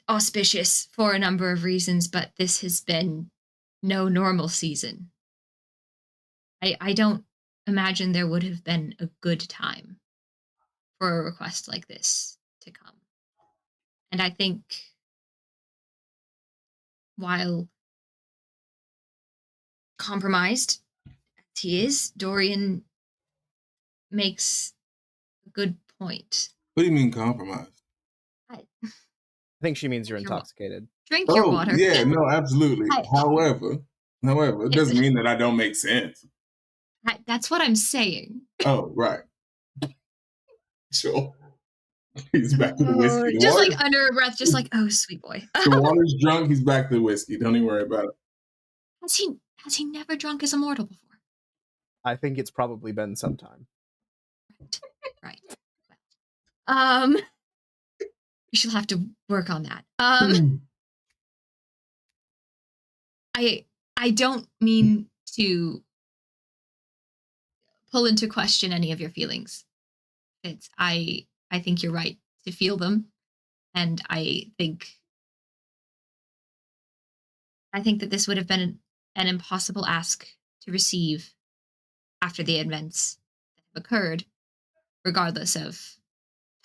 Speaker 2: auspicious for a number of reasons, but this has been no normal season. I don't imagine there would have been a good time for a request like this to come. And I think while compromised as he is, Dorian makes a good point.
Speaker 1: What do you mean compromised?
Speaker 2: I
Speaker 4: I think she means you're
Speaker 2: Drink your
Speaker 4: intoxicated.
Speaker 2: drink your water.
Speaker 1: Yeah, no, absolutely.
Speaker 2: I-
Speaker 1: However, it doesn't mean that I don't make sense.
Speaker 2: That's what I'm saying.
Speaker 1: Oh, right. Sure. He's back to the whiskey. The
Speaker 2: Just
Speaker 1: water-
Speaker 2: like under a breath, just like, oh, sweet boy.
Speaker 1: the water's drunk. He's back to the whiskey. Don't even worry about it.
Speaker 2: Has he never drunk as a mortal before?
Speaker 4: I think it's probably been some time.
Speaker 2: Right. We shall have to work on that. I don't mean to pull into question any of your feelings. I think you're right to feel them, and I think that this would have been an impossible ask to receive after the events that have occurred, regardless of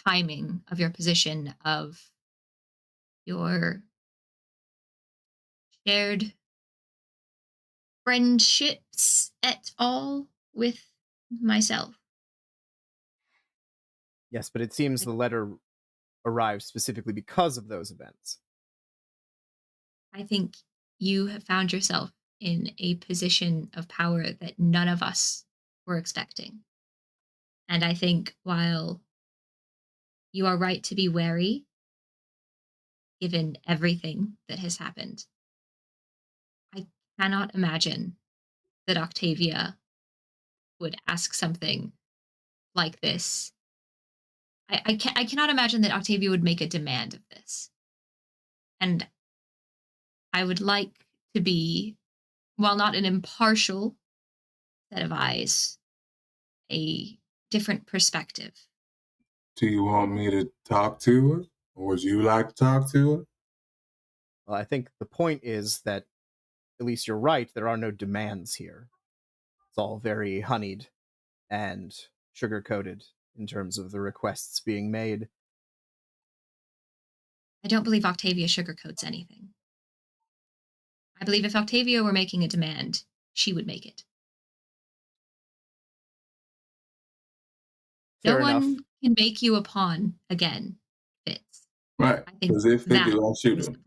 Speaker 2: timing, of your position, of your shared friendships et al. With myself.
Speaker 4: Yes, but it seems the letter arrived specifically because of those events.
Speaker 2: I think you have found yourself in a position of power that none of us were expecting. And I think while you are right to be wary, given everything that has happened, I cannot imagine that Octavia would ask something like this. I cannot imagine that Octavia would make a demand of this. And I would like to be, while not an impartial set of eyes, a different perspective.
Speaker 1: Do you want me to talk to her? Or would you like to talk to her?
Speaker 4: Well, I think the point is that, at least you're right, there are no demands here. It's all very honeyed and sugar-coated in terms of the requests being made.
Speaker 2: I don't believe Octavia sugarcoats anything. I believe if Octavia were making a demand, she would make it.
Speaker 4: Fair
Speaker 2: no
Speaker 4: enough.
Speaker 2: one can make you a pawn again, Fitz.
Speaker 1: Right.
Speaker 2: I think
Speaker 1: Because if they
Speaker 2: that
Speaker 1: do, I'll shoot
Speaker 2: is
Speaker 1: them.
Speaker 2: the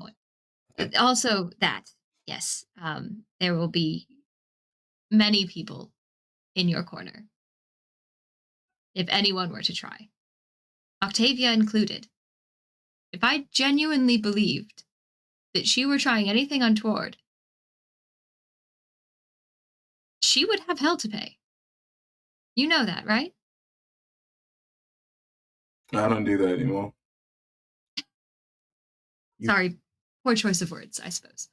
Speaker 2: point. Also, that, yes, there will be many people in your corner if anyone were to try, Octavia included. If I genuinely believed that she were trying anything untoward, she would have hell to pay. You know that, right?
Speaker 1: I don't do that anymore.
Speaker 2: Sorry, poor choice of words, I suppose.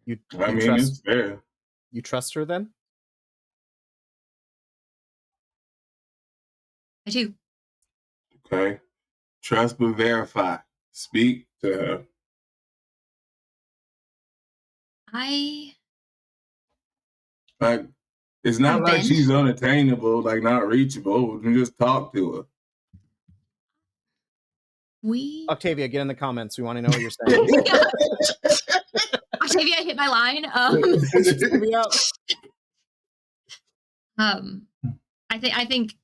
Speaker 4: You
Speaker 1: I mean,
Speaker 4: trust,
Speaker 1: it's fair.
Speaker 4: you trust her then?
Speaker 2: I do.
Speaker 1: Okay. Trust but verify. Speak to her. Like, it's not
Speaker 2: I've
Speaker 1: like
Speaker 2: been.
Speaker 1: she's unattainable, like not reachable. We can just talk to her.
Speaker 4: Octavia, get in the comments. We want to know what you're saying.
Speaker 2: Octavia hit my line. I think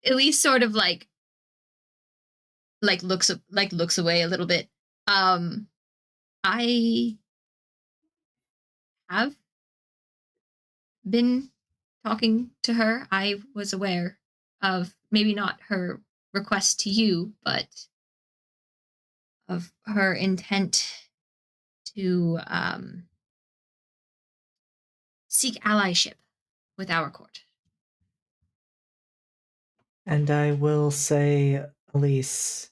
Speaker 2: Elise sort of like looks away a little bit. I have been talking to her. I was aware of maybe not her request to you, but of her intent to seek allyship with our court.
Speaker 3: And I will say, Elise,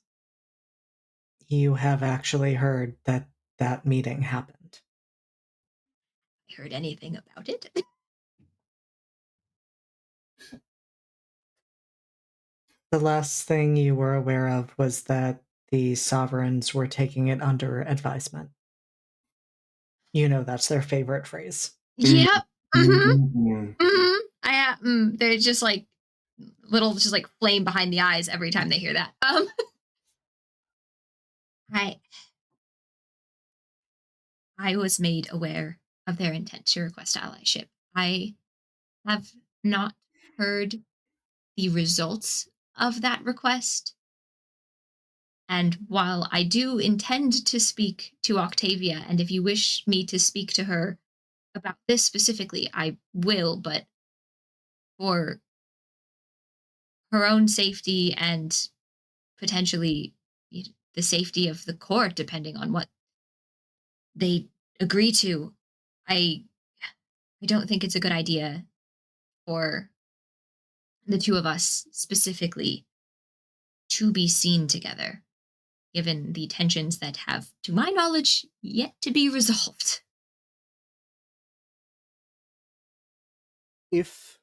Speaker 3: you have actually heard that that meeting happened.
Speaker 2: I heard anything about it.
Speaker 3: The last thing you were aware of was that the sovereigns were taking it under advisement. You know that's their favorite phrase.
Speaker 2: Yep.
Speaker 1: Mm-hmm.
Speaker 2: They're just like little, just like flame behind the eyes every time they hear that. I was made aware of their intent to request allyship. I have not heard the results of that request. And while I do intend to speak to Octavia, and if you wish me to speak to her about this specifically, I will, but for her own safety and potentially the safety of the court, depending on what they agree to, I don't think it's a good idea for the two of us specifically to be seen together, given the tensions that have, to my knowledge, yet to be resolved.
Speaker 4: If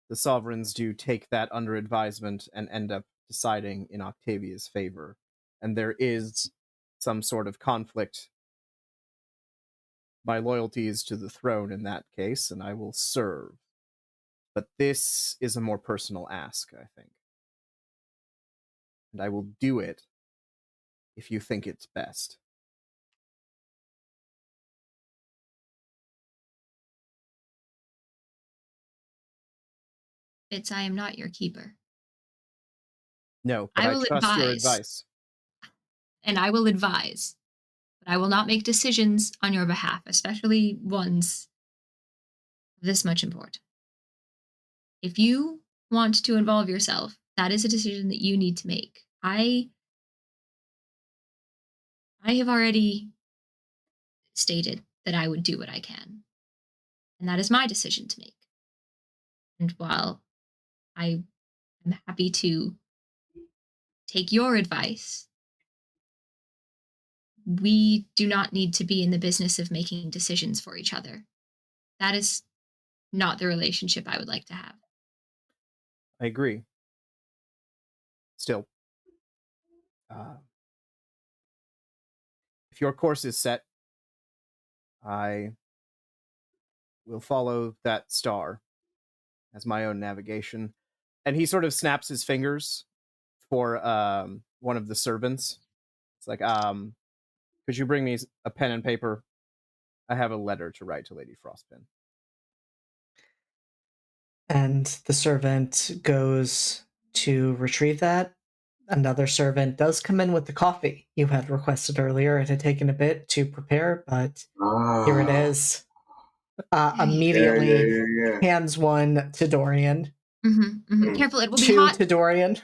Speaker 4: the sovereigns do take that under advisement and end up deciding in Octavia's favor, and there is some sort of conflict, my loyalty is to the throne in that case, and I will serve. But this is a more personal ask, I think. And I will do it if you think it's best.
Speaker 2: I am not your keeper.
Speaker 4: No, but
Speaker 2: I
Speaker 4: I
Speaker 2: will
Speaker 4: trust your
Speaker 2: advise.
Speaker 4: advice.
Speaker 2: And I will advise. But I will not make decisions on your behalf, especially ones of this much import. If you want to involve yourself, that is a decision that you need to make. I have already stated that I would do what I can. And that is my decision to make. And while I am happy to take your advice, we do not need to be in the business of making decisions for each other. That is not the relationship I would like to have.
Speaker 4: I agree. Still, if your course is set, I will follow that star as my own navigation. And he sort of snaps his fingers for one of the servants. It's like, could you bring me a pen and paper? I have a letter to write to Lady Frostpin.
Speaker 3: And the servant goes to retrieve that. Another servant does come in with the coffee you had requested earlier. It had taken a bit to prepare, but here it is. Immediately
Speaker 1: Yeah.
Speaker 3: hands one to Dorian.
Speaker 2: Careful, it will be
Speaker 3: Two
Speaker 2: hot.
Speaker 3: to Dorian.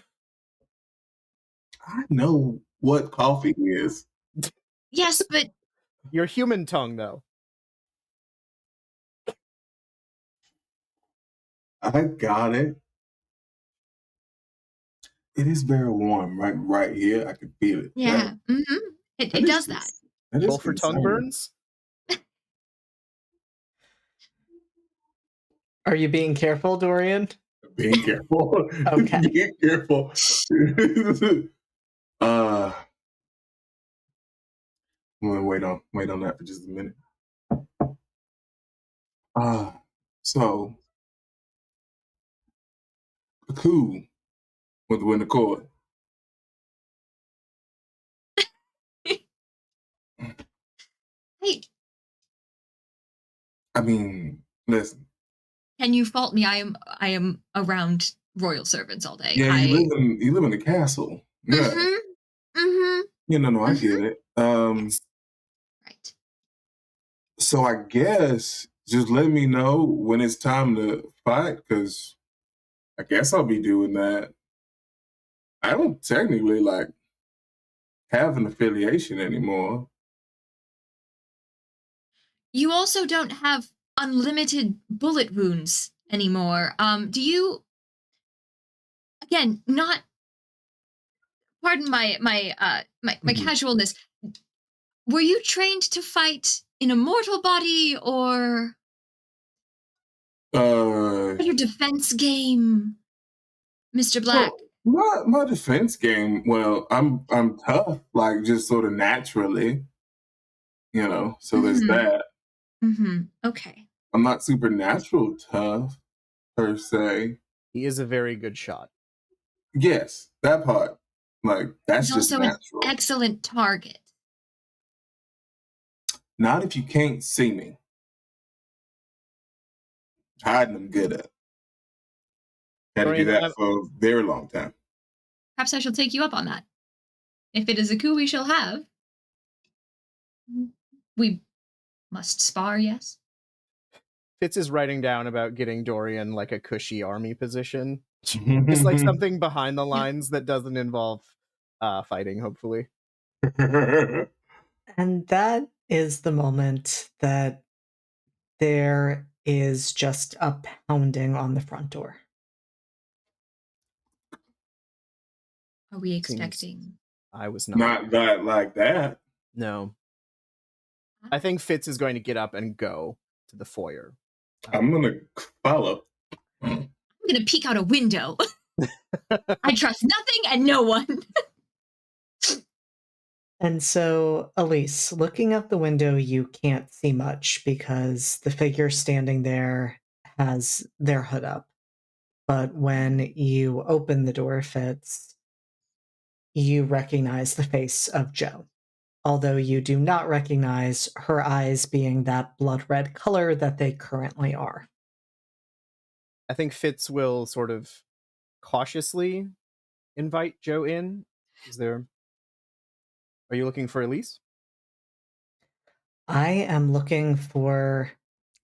Speaker 1: I know what coffee is.
Speaker 2: Yes, but
Speaker 4: Your human tongue, though.
Speaker 1: I got it. It is very warm, right here. I can feel it.
Speaker 2: yeah, it does that.
Speaker 1: That is
Speaker 4: Roll for tongue
Speaker 1: concerning.
Speaker 4: burns?
Speaker 3: Are you being careful, Dorian?
Speaker 1: Being careful.
Speaker 3: Okay.
Speaker 1: Being careful. I'm gonna wait on that for just a minute. So a coup with the winter court.
Speaker 2: Hey,
Speaker 1: I mean, listen.
Speaker 2: can you fault me? I am around royal servants all day.
Speaker 1: Yeah, you live in the castle. Yeah. Yeah, no, I get it.
Speaker 2: Yes. Right.
Speaker 1: So I guess just let me know when it's time to fight, because I guess I'll be doing that. I don't technically have an affiliation anymore.
Speaker 2: You also don't have unlimited bullet wounds anymore. Do you? Again, not. Pardon my casualness. Were you trained to fight in a mortal body, or your defense game Mr. Black?
Speaker 1: My defense game. Well, I'm tough, like just sort of naturally, So there's that.
Speaker 2: Okay.
Speaker 1: I'm not supernatural tough per se.
Speaker 4: He is a very good shot.
Speaker 1: Yes, that part. Like that's
Speaker 2: He's
Speaker 1: just
Speaker 2: also
Speaker 1: natural.
Speaker 2: an excellent target.
Speaker 1: Not if you can't see me. Hiding, I'm good at. Had to do that for a very long time.
Speaker 2: Perhaps I shall take you up on that. If it is a coup we shall have, we must spar, yes?
Speaker 4: Fitz is writing down about getting Dorian like a cushy army position. Just like something behind the lines that doesn't involve fighting, hopefully.
Speaker 3: And that is the moment that there is just a pounding on the front door.
Speaker 2: Are we expecting?
Speaker 4: I was not.
Speaker 1: Not that like that.
Speaker 4: No. I think Fitz is going to get up and go to the foyer.
Speaker 1: I'm going to follow.
Speaker 2: I'm going to peek out a window. I trust nothing and no one.
Speaker 3: And so, Elise, looking out the window, you can't see much because the figure standing there has their hood up. But when you open the door, Fitz, you recognize the face of Jo. Although you do not recognize her eyes being that blood red color that they currently are.
Speaker 4: I think Fitz will sort of cautiously invite Jo in. Are you looking for Elise?
Speaker 3: I am looking for,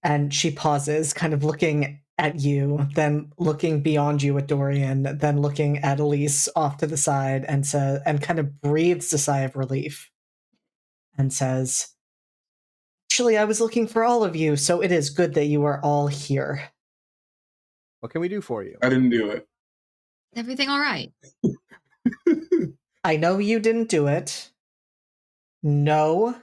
Speaker 3: and she pauses, kind of looking at you, then looking beyond you at Dorian, then looking at Elise off to the side, and kind of breathes a sigh of relief, and says, "Actually, I was looking for all of you, so it is good that you are all here."
Speaker 4: What can we do for you?
Speaker 1: I didn't do it.
Speaker 2: Everything all right?
Speaker 3: I know you didn't do it. No.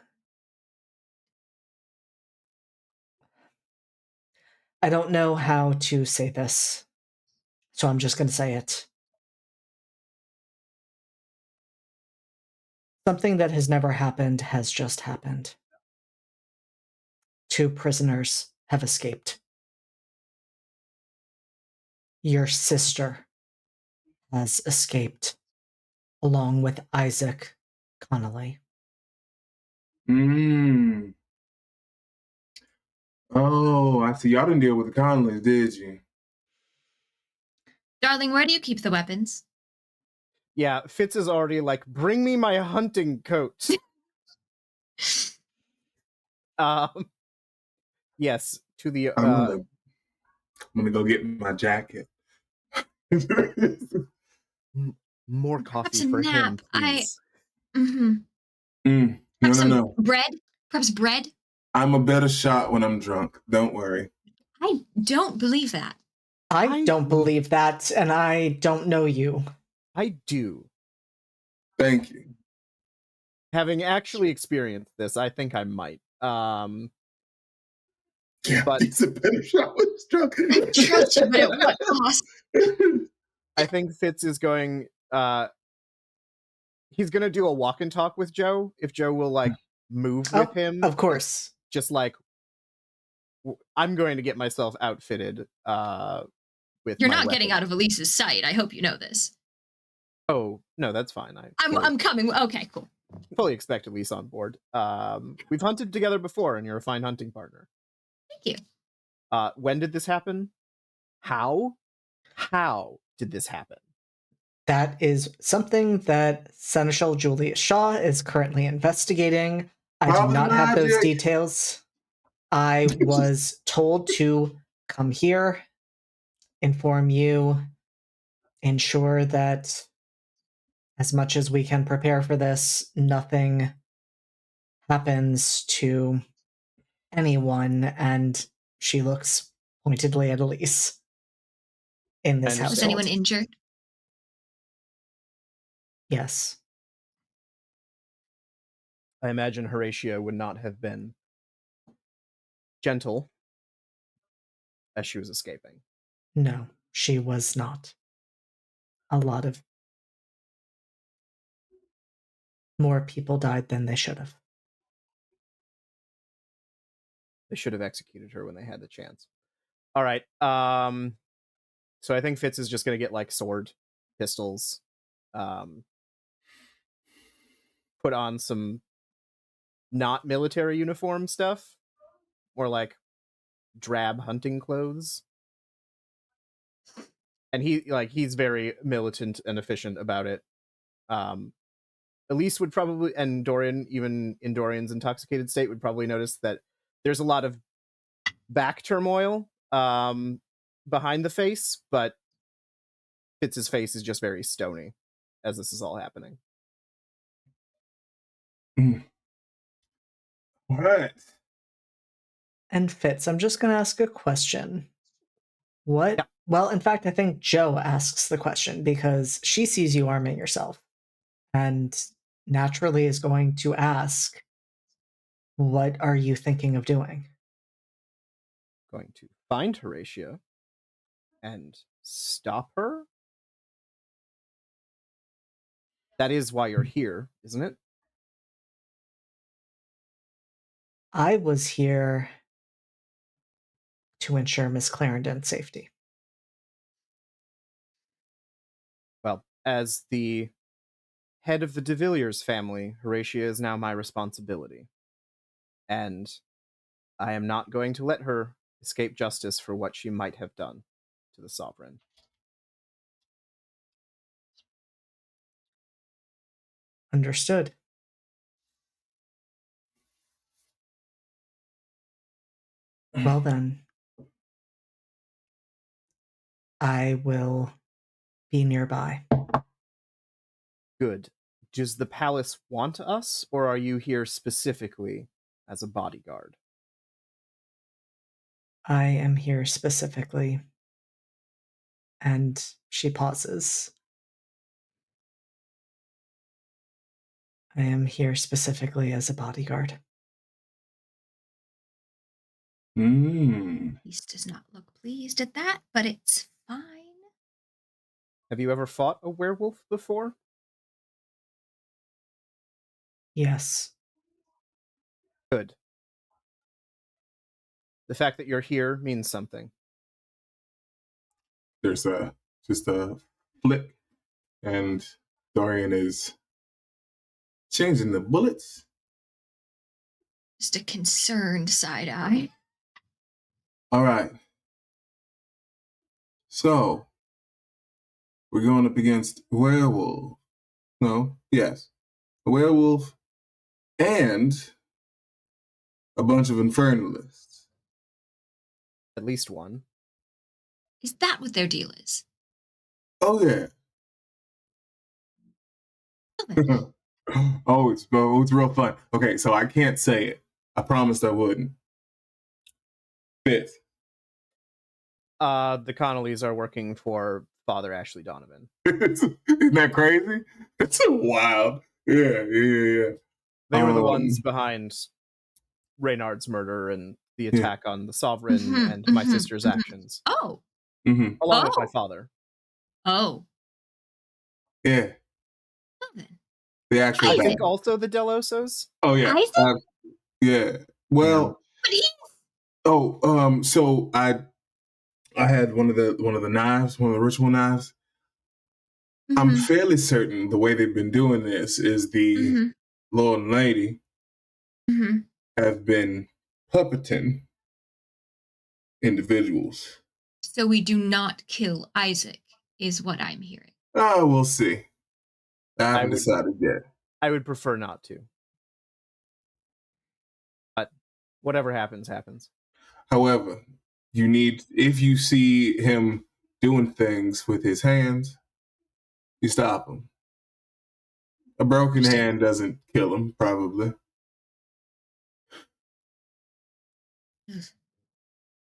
Speaker 3: I don't know how to say this, so I'm just going to say it. Something that has never happened has just happened. 2 prisoners have escaped. Your sister has escaped, along with Isaac Connolly.
Speaker 1: Oh, I see. Y'all didn't deal with the Conleys, did you?
Speaker 2: Darling, where do you keep the weapons?
Speaker 4: Yeah, Fitz is already like, bring me my hunting coat. Yes, to the...
Speaker 1: I'm gonna go get my jacket.
Speaker 4: More
Speaker 2: Perhaps
Speaker 4: coffee
Speaker 2: a
Speaker 4: for
Speaker 2: nap.
Speaker 4: him, please.
Speaker 1: No.
Speaker 2: Bread? Perhaps bread?
Speaker 1: I'm a better shot when I'm drunk. Don't worry.
Speaker 2: I don't believe that.
Speaker 3: I don't believe that, and I don't know you.
Speaker 4: I do.
Speaker 1: Thank you.
Speaker 4: Having actually experienced this, I think I might.
Speaker 1: Yeah,
Speaker 4: but
Speaker 1: he's a better shot when he's drunk.
Speaker 2: I trust you, but at what cost?
Speaker 4: I think Fitz is going... he's going to do a walk and talk with Jo, if Jo will, like, move with him.
Speaker 3: Of course.
Speaker 4: Just like, I'm going to get myself outfitted with
Speaker 2: You're
Speaker 4: my
Speaker 2: not
Speaker 4: weapon.
Speaker 2: getting out of Elise's sight. I hope you know this.
Speaker 4: Oh, no, that's fine.
Speaker 2: I'm coming. Okay, cool.
Speaker 4: Fully expect Elise on board. We've hunted together before, and you're a fine hunting partner.
Speaker 2: Thank you.
Speaker 4: When did this happen? How did this happen?
Speaker 3: That is something that Seneschal Julius Shaw is currently investigating. I do not have those details. I was told to come here, inform you, ensure that as much as we can prepare for this, nothing happens to anyone, and she looks pointedly at Elise in this house.
Speaker 2: Was anyone injured?
Speaker 3: Yes.
Speaker 4: I imagine Horatio would not have been gentle as she was escaping.
Speaker 3: No, she was not. a lot of more people died than they should have.
Speaker 4: They should have executed her when they had the chance. All right. So I think Fitz is just gonna get like sword, pistols, put on some not military uniform stuff, more like drab hunting clothes. And he's very militant and efficient about it. Elise would probably, and Dorian, even in Dorian's intoxicated state, would probably notice that there's a lot of back turmoil behind the face, but Fitz's face is just very stony as this is all happening.
Speaker 1: All right.
Speaker 3: And Fitz, I'm just going to ask a question. What?
Speaker 4: Yeah.
Speaker 3: Well, in fact, I think Joe asks the question because she sees you arming yourself and naturally is going to ask, what are you thinking of doing?
Speaker 4: Going to find Horatia and stop her? That is why you're here, isn't it?
Speaker 3: I was here to ensure Miss Clarendon's safety.
Speaker 4: Well, as the head of the de Villiers family, Horatia is now my responsibility. And I am not going to let her escape justice for what she might have done to the Sovereign.
Speaker 3: Understood. Well then, I will be nearby.
Speaker 4: Good. Does the palace want us, or are you here specifically as a bodyguard?
Speaker 3: I am here specifically. And she pauses. I am here specifically as a bodyguard.
Speaker 2: He does not look pleased at that, but it's fine.
Speaker 4: Have you ever fought a werewolf before?
Speaker 3: Yes.
Speaker 4: Good. The fact that you're here means something.
Speaker 1: There's just a flick, and Dorian is changing the bullets.
Speaker 2: Just a concerned side eye.
Speaker 1: All right. So we're going up against a werewolf. No, yes, a werewolf and a bunch of infernalists.
Speaker 4: At least one.
Speaker 2: Is that what their deal is?
Speaker 1: Oh yeah.
Speaker 2: Well, then.
Speaker 1: Oh, it's real fun. Okay, so I can't say it. I promised I wouldn't. Fifth.
Speaker 4: The Connollys are working for Father Ashley Donovan.
Speaker 1: Isn't that crazy? It's so wild. Yeah.
Speaker 4: They were the ones behind Reynard's murder and the attack on the Sovereign and my sister's actions.
Speaker 2: Oh.
Speaker 4: Along with my father.
Speaker 2: Oh.
Speaker 1: Yeah.
Speaker 2: Well, then.
Speaker 1: The actual
Speaker 4: I think also the Delosos.
Speaker 1: Oh yeah. Yeah. Well.
Speaker 2: But he...
Speaker 1: So I had one of the knives, one of the ritual knives. I'm fairly certain the way they've been doing this is the Lord and Lady have been puppeting individuals.
Speaker 2: So we do not kill Isaac, is what I'm hearing.
Speaker 1: Oh, we'll see. I haven't decided yet.
Speaker 4: I would prefer not to. But whatever happens, happens.
Speaker 1: However, if you see him doing things with his hands, you stop him. A broken hand doesn't kill him, probably.
Speaker 4: All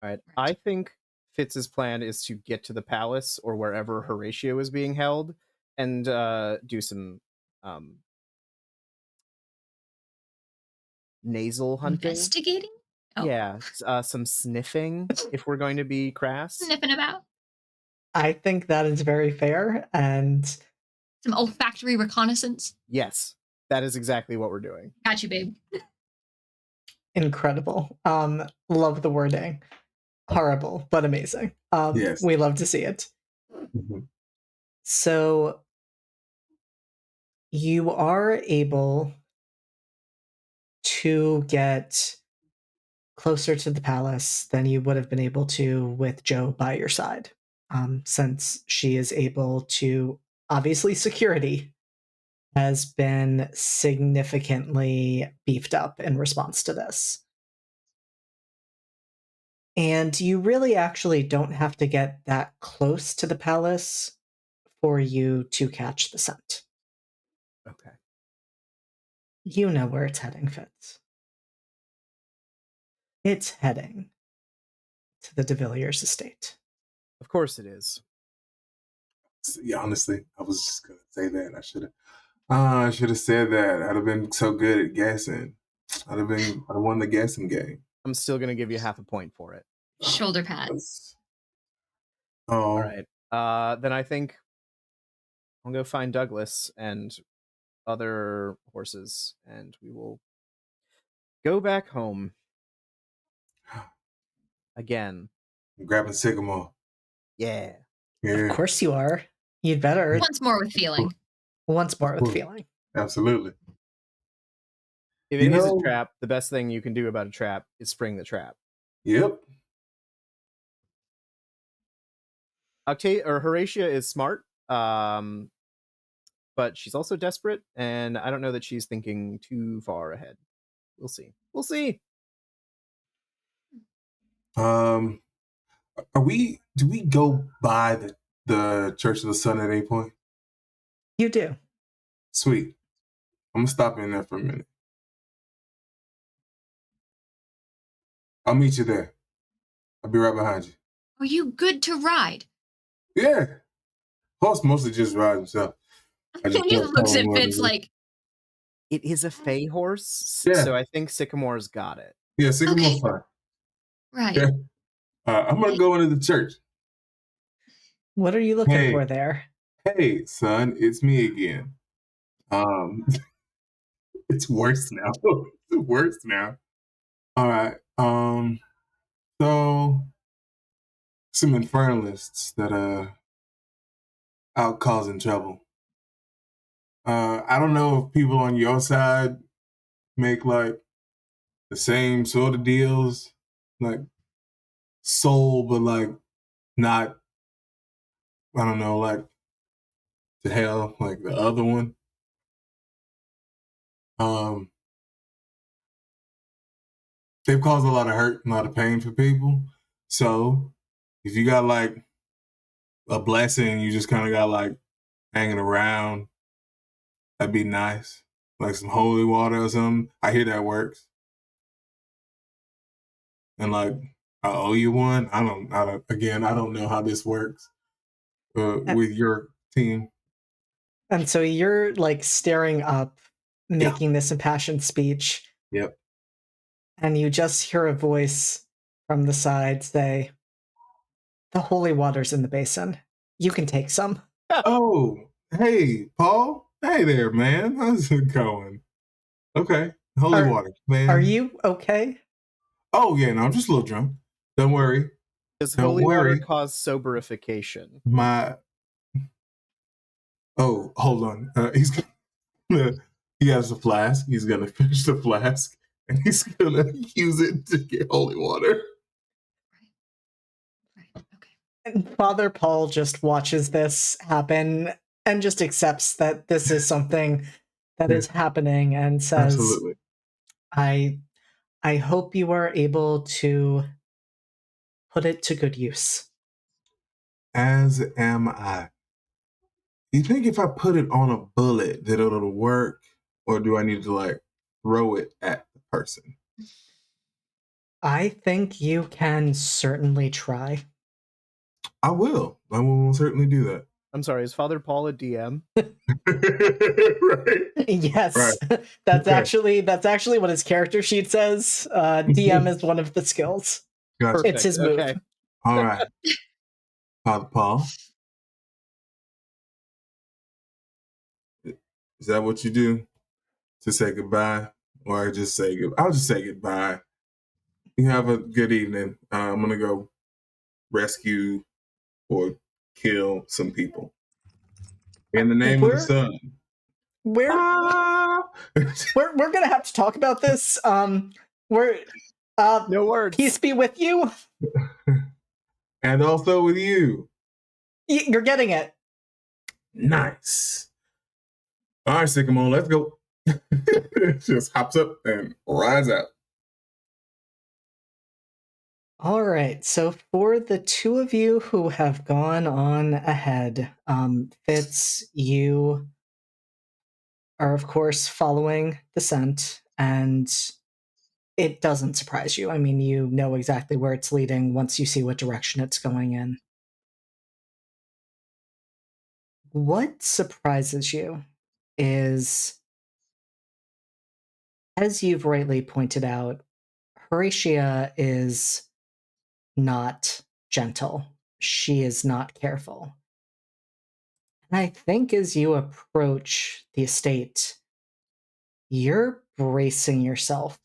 Speaker 4: right. I think Fitz's plan is to get to the palace or wherever Horatio is being held and do some nasal hunting.
Speaker 2: Investigating? Oh.
Speaker 4: Yeah, some sniffing, if we're going to be crass.
Speaker 2: Sniffing about?
Speaker 3: I think that is very fair, and
Speaker 2: Some olfactory reconnaissance.
Speaker 4: Yes, that is exactly what we're doing.
Speaker 2: Got you, babe.
Speaker 3: incredible. Love the wording. Horrible, but amazing.
Speaker 1: Yes.
Speaker 3: We love to see it.
Speaker 1: Mhm.
Speaker 3: So you are able to get closer to the palace than you would have been able to with Joe by your side, since she is able to. Obviously, security has been significantly beefed up in response to this. And you really actually don't have to get that close to the palace for you to catch the scent.
Speaker 4: Okay.
Speaker 3: You know where it's heading, Fitz. It's heading to the De Villiers estate.
Speaker 4: Of course it is.
Speaker 1: Yeah, honestly, I was just gonna say that. I should have said that. I'd have been so good at guessing. I'd won the guessing game.
Speaker 4: I'm still gonna give you half a point for it.
Speaker 2: Shoulder pad.
Speaker 1: Oh,
Speaker 4: All right. Then I think I'll go find Douglas and other horses, and we will go back home again.
Speaker 1: I'm grabbing Sycamore.
Speaker 4: Yeah.
Speaker 1: Yeah,
Speaker 3: Of course you are. You'd better.
Speaker 2: Once more with feeling.
Speaker 3: Once more with
Speaker 1: course.
Speaker 3: feeling.
Speaker 1: Absolutely.
Speaker 4: If
Speaker 1: You
Speaker 4: it is a
Speaker 1: know-
Speaker 4: trap, the best thing you can do about a trap is spring the trap.
Speaker 1: Yep.
Speaker 4: Horatia is smart, but she's also desperate, and I don't know that she's thinking too far ahead. We'll see. We'll see.
Speaker 1: Do we go by the Church of the Sun at any point?
Speaker 3: You do.
Speaker 1: Sweet. I'm gonna stop in there for a minute. I'll meet you there. I'll be right behind you.
Speaker 2: Are you good to ride?
Speaker 1: Yeah. Horse mostly just rides himself. I
Speaker 2: He
Speaker 1: just
Speaker 2: just
Speaker 1: don't
Speaker 2: looks
Speaker 1: tell
Speaker 2: at
Speaker 1: him what
Speaker 2: Fitz
Speaker 1: to do.
Speaker 2: like,
Speaker 4: It is a Fey horse,
Speaker 1: Yeah.
Speaker 4: so I think Sycamore's got it.
Speaker 1: Yeah, Sycamore's
Speaker 2: Okay.
Speaker 1: fine.
Speaker 2: right.
Speaker 1: Yeah. I'm gonna go into the church.
Speaker 3: What are you looking
Speaker 1: Hey.
Speaker 3: for there?
Speaker 1: Hey, son, it's me again. It's worse now. It's worse now. All right. So some infernalists that out causing trouble. I don't know if people on your side make like the same sort of deals, like soul, but like not. I don't know, like to hell, like the other one. They've caused a lot of hurt, a lot of pain for people. So if you got like a blessing, you just kind of got like hanging around, that'd be nice. Like some holy water or something. I hear that works. And like, I owe you one. I don't know how this works with your team.
Speaker 3: And so you're like staring up, making this impassioned speech.
Speaker 1: Yep.
Speaker 3: And you just hear a voice from the side say, "The holy water's in the basin. You can take some."
Speaker 1: Oh, hey, Paul. Hey there, man. How's it going? Okay. Holy water, man.
Speaker 3: Are you okay?
Speaker 1: Oh, yeah, no, I'm just a little drunk. Don't worry.
Speaker 4: Does
Speaker 1: Don't
Speaker 4: holy water
Speaker 1: worry.
Speaker 4: cause soberification?
Speaker 1: Oh, hold on. He has a flask. He's gonna finish the flask, and he's gonna use it to get holy water.
Speaker 2: Right. Okay.
Speaker 3: And Father Paul just watches this happen and just accepts that this is something that is happening and says,
Speaker 1: Absolutely.
Speaker 3: I hope you are able to put it to good use.
Speaker 1: As am I. Do you think if I put it on a bullet that it'll work, or do I need to like throw it at the person?
Speaker 3: I think you can certainly try.
Speaker 1: I will. I will certainly do that.
Speaker 4: I'm sorry, is Father Paul a DM?
Speaker 1: Right.
Speaker 3: Yes,
Speaker 1: Right.
Speaker 3: that's
Speaker 1: Okay.
Speaker 3: actually what his character sheet says. DM is one of the skills.
Speaker 1: Gotcha.
Speaker 3: It's his move.
Speaker 4: Okay.
Speaker 1: All right. Father Paul? Is that what you do to say goodbye? Or I just say I'll just say goodbye. You have a good evening. I'm gonna go rescue or kill some people in the name of the sun.
Speaker 3: We're
Speaker 1: Ah!
Speaker 3: we're gonna have to talk about this. We're
Speaker 4: No words.
Speaker 3: Peace be with you.
Speaker 1: And also with you.
Speaker 3: You're getting it.
Speaker 1: Nice. All right, Sycamore, let's go. Just hops up and rides out.
Speaker 3: All right, so for the two of you who have gone on ahead, Fitz, you are of course following the scent, and it doesn't surprise you. I mean, you know exactly where it's leading once you see what direction it's going in. What surprises you is, as you've rightly pointed out, Horatia is not gentle. She is not careful. And I think as you approach the estate, you're bracing yourself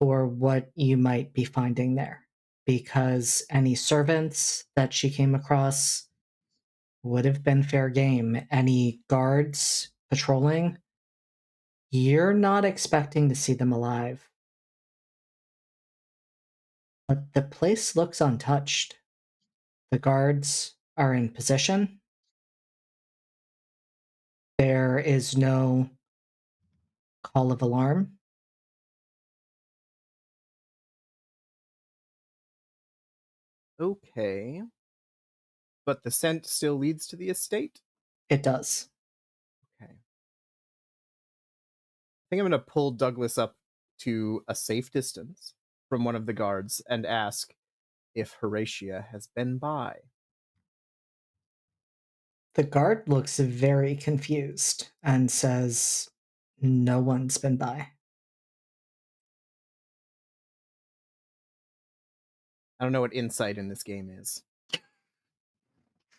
Speaker 3: for what you might be finding there. Because any servants that she came across would have been fair game. Any guards patrolling, you're not expecting to see them alive. But the place looks untouched. The guards are in position. There is no call of alarm.
Speaker 4: Okay. But the scent still leads to the estate?
Speaker 3: It does.
Speaker 4: Okay. I think I'm going to pull Douglas up to a safe distance from one of the guards and ask if Horatia has been by.
Speaker 3: The guard looks very confused and says, "No one's been by."
Speaker 4: I don't know what insight in this game is.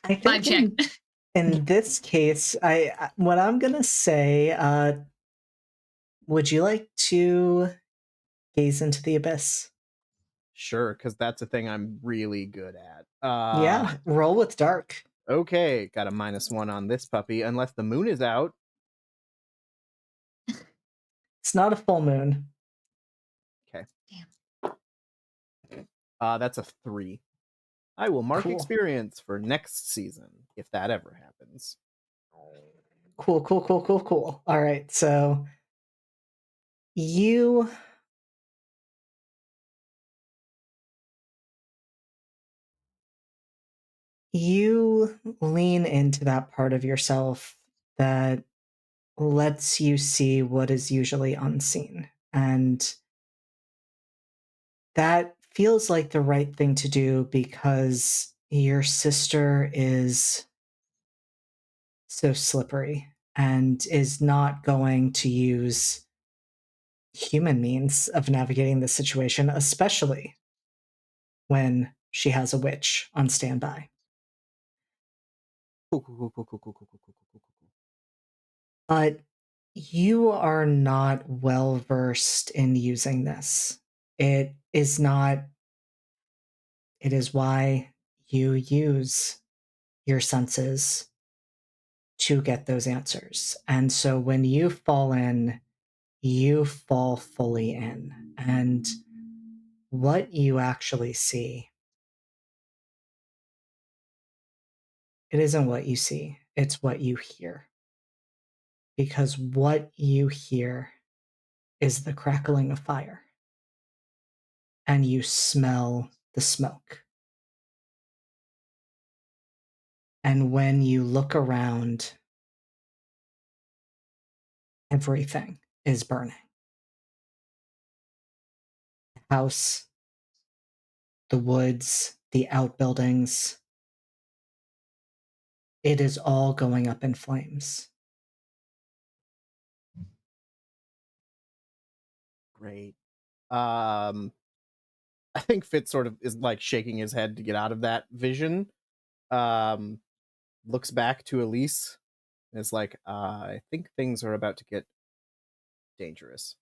Speaker 3: I think
Speaker 2: Vibe check.
Speaker 3: in this case, what I'm gonna say, would you like to gaze into the abyss?
Speaker 4: Sure, because that's a thing I'm really good at.
Speaker 3: Yeah, roll with dark.
Speaker 4: Okay, got a -1 on this puppy, unless the moon is out.
Speaker 3: It's not a full moon.
Speaker 4: Okay.
Speaker 2: Damn.
Speaker 4: That's a 3. I will mark
Speaker 3: Cool.
Speaker 4: experience for next season, if that ever happens.
Speaker 3: Cool. All right, so you lean into that part of yourself that lets you see what is usually unseen. And that feels like the right thing to do because your sister is so slippery and is not going to use human means of navigating the situation, especially when she has a witch on standby.
Speaker 4: Cool.
Speaker 3: But you are not well versed in using this. It is not, it is why you use your senses to get those answers. And so when you fall in, you fall fully in. And what you actually see, it isn't what you see, it's what you hear. Because what you hear is the crackling of fire. And you smell the smoke. And when you look around, everything is burning. The house, the woods, the outbuildings. It is all going up in flames.
Speaker 4: Great. I think Fitz sort of is like shaking his head to get out of that vision. looks back to Elise and is like, I think things are about to get dangerous.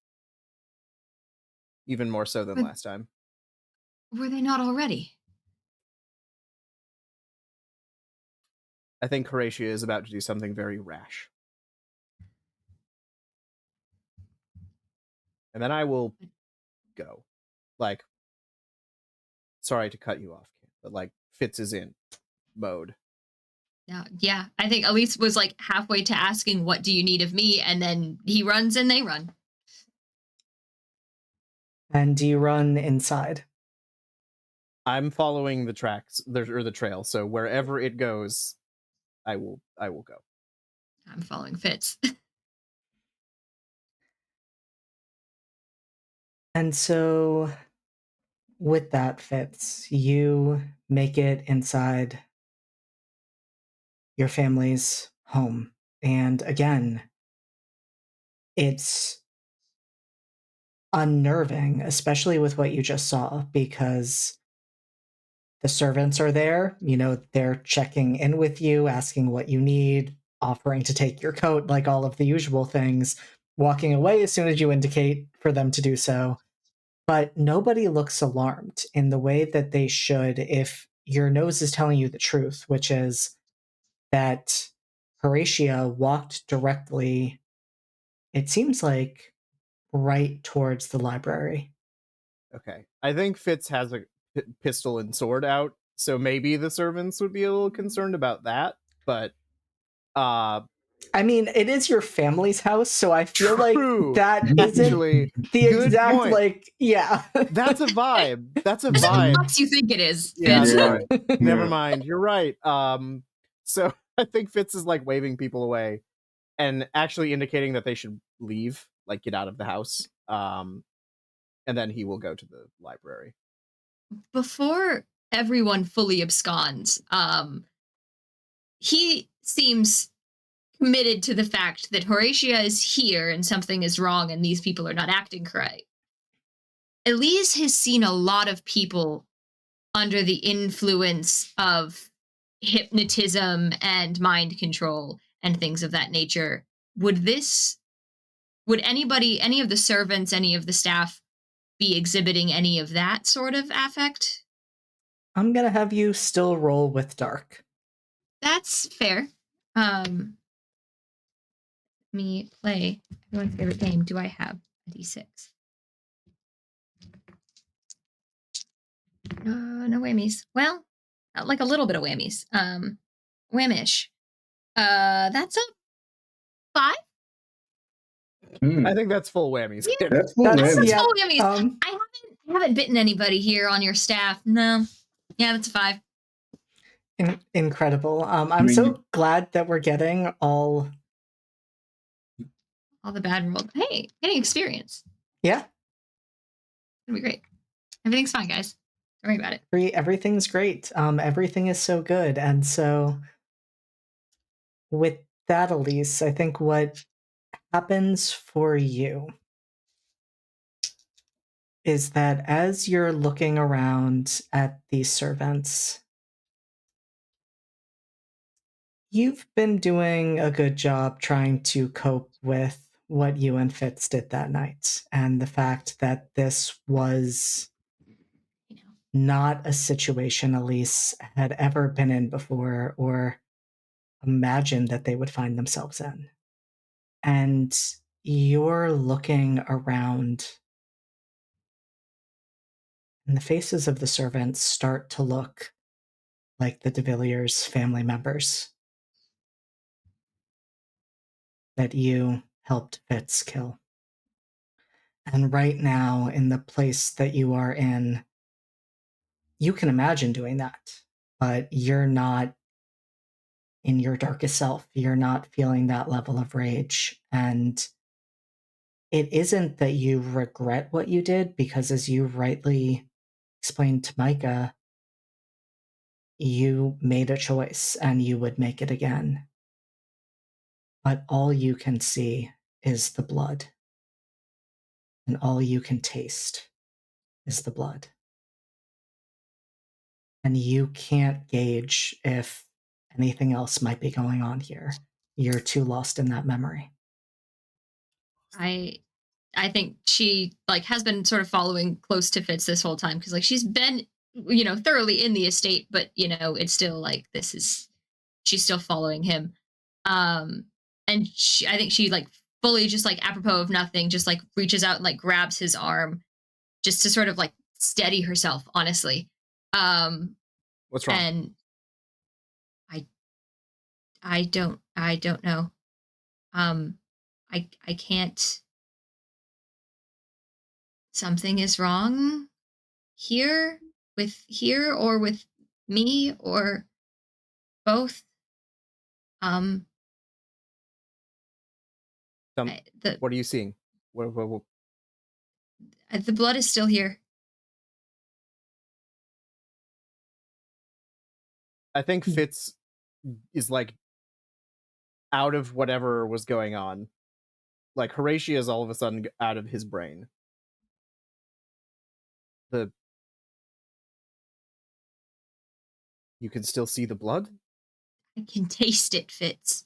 Speaker 4: Even more so than last time.
Speaker 2: Were they not already?
Speaker 4: I think Horatia is about to do something very rash. And then I will go. Like, sorry to cut you off, but like Fitz is in mode.
Speaker 2: Yeah, I think Elise was like halfway to asking, what do you need of me? And then he runs and they run.
Speaker 3: And do you run inside?
Speaker 4: I'm following the tracks or the trail, so wherever it goes, I will go.
Speaker 2: I'm following Fitz.
Speaker 3: And so with that, Fitz, you make it inside your family's home. And again, it's unnerving, especially with what you just saw, because the servants are there, they're checking in with you, asking what you need, offering to take your coat, like all of the usual things, walking away as soon as you indicate for them to do so. But nobody looks alarmed in the way that they should if your nose is telling you the truth, which is that Horatia walked directly, it seems like, right towards the library.
Speaker 4: Okay. I think Fitz has a pistol and sword out, so maybe the servants would be a little concerned about that, but
Speaker 3: I mean, it is your family's house, so I feel
Speaker 4: true.
Speaker 3: like that
Speaker 4: Actually,
Speaker 3: isn't the
Speaker 4: good
Speaker 3: exact
Speaker 4: point.
Speaker 3: like, yeah.
Speaker 4: That's a vibe. That's a
Speaker 2: Is it the
Speaker 4: vibe.
Speaker 2: box you think it is,
Speaker 4: Yeah,
Speaker 2: Fitz?
Speaker 4: sorry. Never mind. You're right. So I think Fitz is like waving people away and actually indicating that they should leave, like get out of the house. And then he will go to the library.
Speaker 2: Before everyone fully absconds, he seems committed to the fact that Horatia is here and something is wrong and these people are not acting correct. Elise has seen a lot of people under the influence of hypnotism and mind control and things of that nature. Would anybody, any of the servants, any of the staff be exhibiting any of that sort of affect?
Speaker 3: I'm gonna have you still roll with dark.
Speaker 2: That's fair. Let me play everyone's favorite game. Do I have a D6? No whammies. Well, like a little bit of whammies. Whammish. That's a 5.
Speaker 4: I think that's full whammies.
Speaker 2: Yeah,
Speaker 1: That's full
Speaker 3: That's-
Speaker 1: whammy.
Speaker 3: yeah,
Speaker 2: full whammies. I haven't bitten anybody here on your staff. No. Yeah, that's a 5.
Speaker 3: Incredible. I'm so glad that we're getting all
Speaker 2: the bad rolls. Hey, getting experience.
Speaker 3: Yeah.
Speaker 2: It'll be great. Everything's fine, guys. Don't worry about it.
Speaker 3: Everything's great. Everything is so good. And so with that, Elise, I think what happens for you is that as you're looking around at these servants, you've been doing a good job trying to cope with what you and Fitz did that night, and the fact that this was not a situation Elise had ever been in before or imagined that they would find themselves in. And you're looking around, and the faces of the servants start to look like the de Villiers family members that you helped Fitz kill. And right now, in the place that you are in, you can imagine doing that, but you're not in your darkest self. You're not feeling that level of rage. And it isn't that you regret what you did, because as you rightly explained to Micah, you made a choice and you would make it again. But all you can see is the blood. And all you can taste is the blood. and you can't gauge if anything else might be going on here. You're too lost in that memory.
Speaker 2: I think she like has been sort of following close to Fitz this whole time because like she's been thoroughly in the estate, but it's still like she's still following him. And I think she like fully just like apropos of nothing, just like reaches out and like grabs his arm just to sort of like steady herself, honestly.
Speaker 4: What's wrong?
Speaker 2: And I don't know. I can't. Something is wrong here or with me or both.
Speaker 4: What are you seeing? What?
Speaker 2: The blood is still here.
Speaker 4: I think Fitz is like out of whatever was going on. Like Horatia is all of a sudden out of his brain. You can still see the blood?
Speaker 2: I can taste it, Fitz.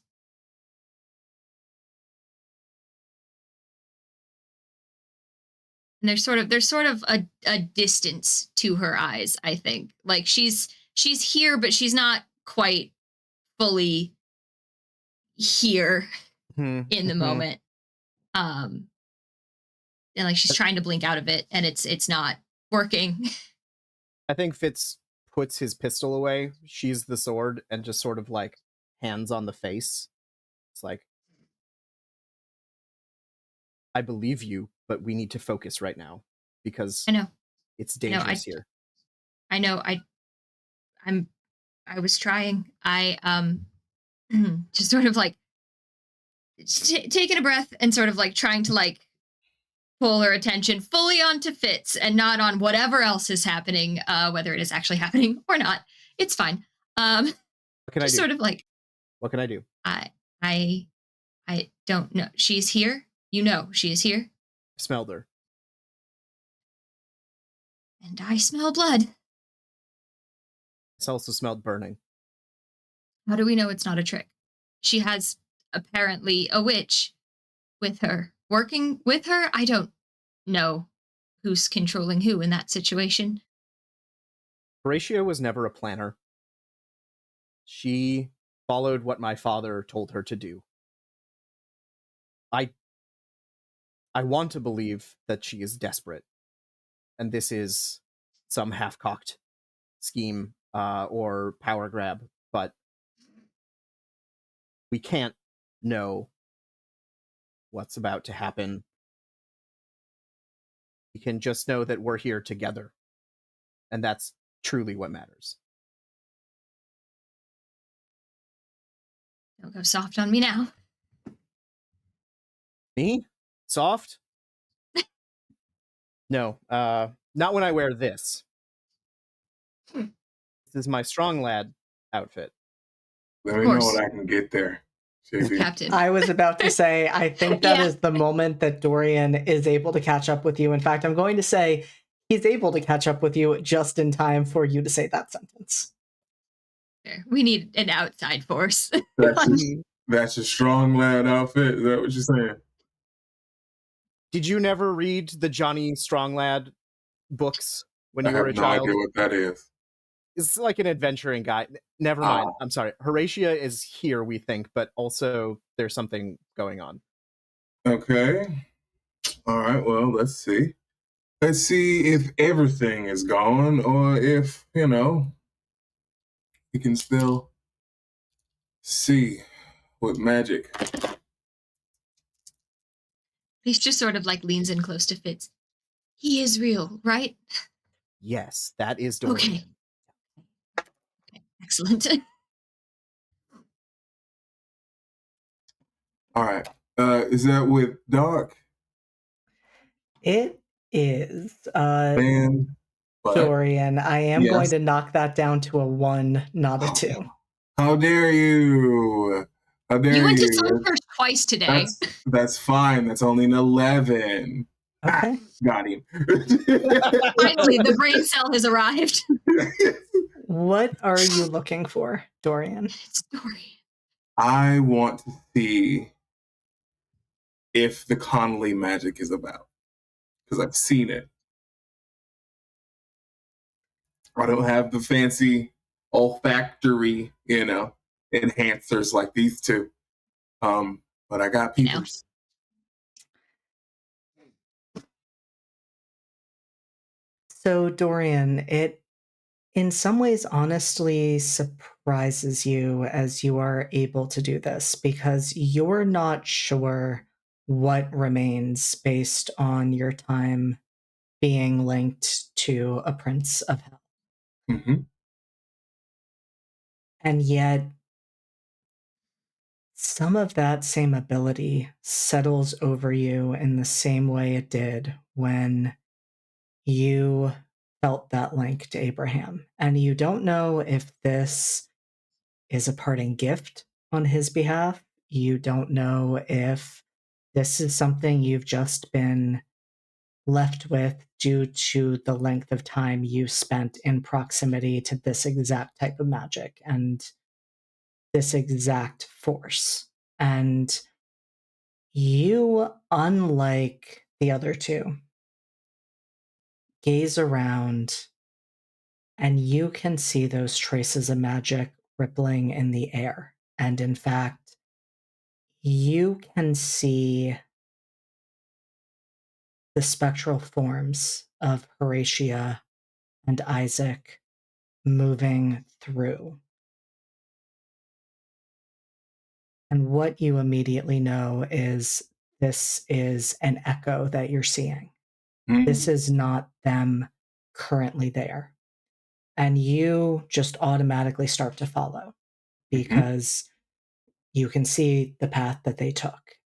Speaker 2: And there's sort of a distance to her eyes, I think. Like she's here, but she's not quite fully here in the moment. And like she's trying to blink out of it and it's not working.
Speaker 4: I think Fitz puts his pistol away, sheathes the sword, and just sort of like hands on the face. It's like, I believe you, but we need to focus right now because
Speaker 2: I know
Speaker 4: it's dangerous here.
Speaker 2: I know. I was trying. I just sort of like taking a breath and sort of like trying to like pull her attention fully onto Fitz and not on whatever else is happening, whether it is actually happening or not. It's fine.
Speaker 4: What can I do?
Speaker 2: Sort of like,
Speaker 4: what can I do?
Speaker 2: I don't know. She's here. She is here.
Speaker 4: I smelled her.
Speaker 2: And I smell blood.
Speaker 4: I also smelled burning.
Speaker 2: How do we know it's not a trick? She has apparently a witch with her. Working with her? I don't know who's controlling who in that situation.
Speaker 4: Horatia was never a planner. She followed what my father told her to do. I want to believe that she is desperate, and this is some half-cocked scheme or power grab, but we can't know what's about to happen. We can just know that we're here together, and that's truly what matters.
Speaker 2: Don't go soft on me now.
Speaker 4: Me? Soft? No, not when I wear this. This is my strong lad outfit.
Speaker 1: Let me know what I can get there, JP.
Speaker 2: Captain.
Speaker 3: I was about to say, I think that is the moment that Dorian is able to catch up with you. In fact, I'm going to say he's able to catch up with you just in time for you to say that sentence.
Speaker 2: We need an outside force.
Speaker 1: That's a strong lad outfit. Is that what you're saying?
Speaker 4: Did you never read the Johnny Stronglad books when you were a child?
Speaker 1: I have no idea what that is.
Speaker 4: It's like an adventuring guy. Never mind. I'm sorry. Horatia is here, we think, but also there's something going on.
Speaker 1: Okay. All right. Well, let's see. Let's see if everything is gone or if, we can still see with magic.
Speaker 2: He's just sort of like leans in close to Fitz. He is real, right?
Speaker 4: Yes, that is Dorian.
Speaker 2: Okay, excellent.
Speaker 1: All right. Is that with Doc?
Speaker 3: It is.
Speaker 1: Dorian,
Speaker 3: I am going to knock that down to a 1, not a 2.
Speaker 1: How dare you? How dare you?
Speaker 2: You went to song first twice today.
Speaker 1: That's fine. That's only an 11.
Speaker 3: Okay.
Speaker 1: Got him.
Speaker 2: Finally, the brain cell has arrived.
Speaker 3: What are you looking for, Dorian?
Speaker 2: Story.
Speaker 1: I want to see if the Connolly magic is about, because I've seen it. I don't have the fancy olfactory, enhancers like these two. But I got peepers.
Speaker 3: So, Dorian, it in some ways honestly surprises you as you are able to do this because you're not sure what remains based on your time being linked to a prince of hell.
Speaker 1: Mm-hmm.
Speaker 3: And yet, some of that same ability settles over you in the same way it did when you felt that link to Abraham. And you don't know if this is a parting gift on his behalf. You don't know if this is something you've just been left with due to the length of time you spent in proximity to this exact type of magic and this exact force. And you, unlike the other two, gaze around and you can see those traces of magic rippling in the air. And in fact, you can see the spectral forms of Horatia and Isaac moving through. And what you immediately know is this is an echo that you're seeing.
Speaker 1: Mm-hmm.
Speaker 3: This is not them currently there. And you just automatically start to follow because you can see the path that they took.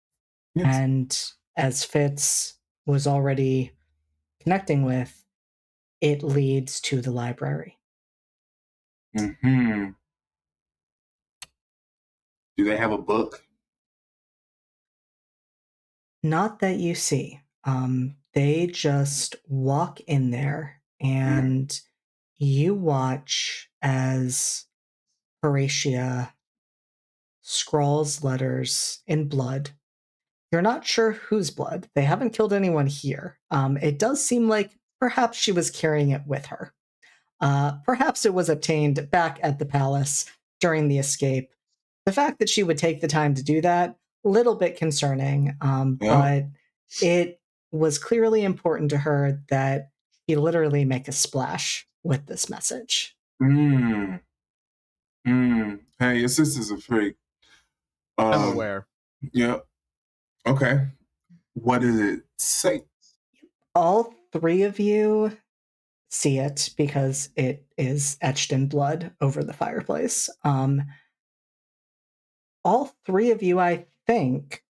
Speaker 1: Yes.
Speaker 3: And as Fitz was already connecting with, it leads to the library.
Speaker 1: Mm-hmm. Do they have a book?
Speaker 3: Not that you see. They just walk in there and you watch as Horatia scrawls letters in blood. You're not sure whose blood. They haven't killed anyone here. It does seem like perhaps she was carrying it with her. Perhaps it was obtained back at the palace during the escape. The fact that she would take the time to do that, a little bit concerning, but it was clearly important to her that he literally make a splash with this message.
Speaker 1: Hey, your sister's a freak.
Speaker 4: I'm aware.
Speaker 1: Yeah. Okay. What does it say?
Speaker 3: All three of you see it because it is etched in blood over the fireplace. All three of you, I think,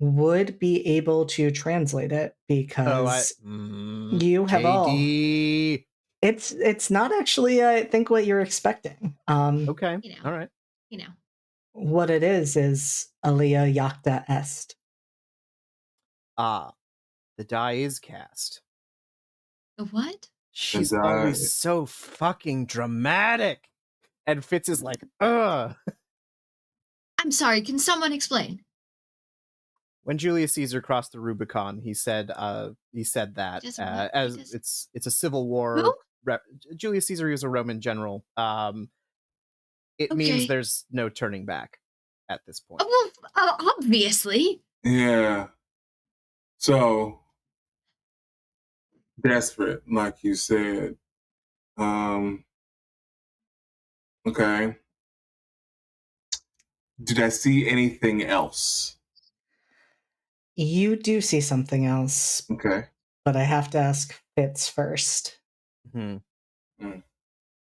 Speaker 3: would be able to translate it because you have
Speaker 4: JD.
Speaker 3: all. It's not actually, I think, what you're expecting.
Speaker 4: Okay. All right.
Speaker 3: What it is Alia Yacta Est.
Speaker 4: The die is cast.
Speaker 2: What?
Speaker 4: She's always so fucking dramatic. And Fitz is like, ugh.
Speaker 2: I'm sorry, can someone explain?
Speaker 4: When Julius Caesar crossed the Rubicon, he said that it's a civil war. Julius Caesar was a Roman general. It means there's no turning back at this point.
Speaker 2: Well, obviously.
Speaker 1: Yeah. So desperate, like you said. Okay. Did I see anything else?
Speaker 3: You do see something else.
Speaker 1: Okay.
Speaker 3: But I have to ask Fitz first.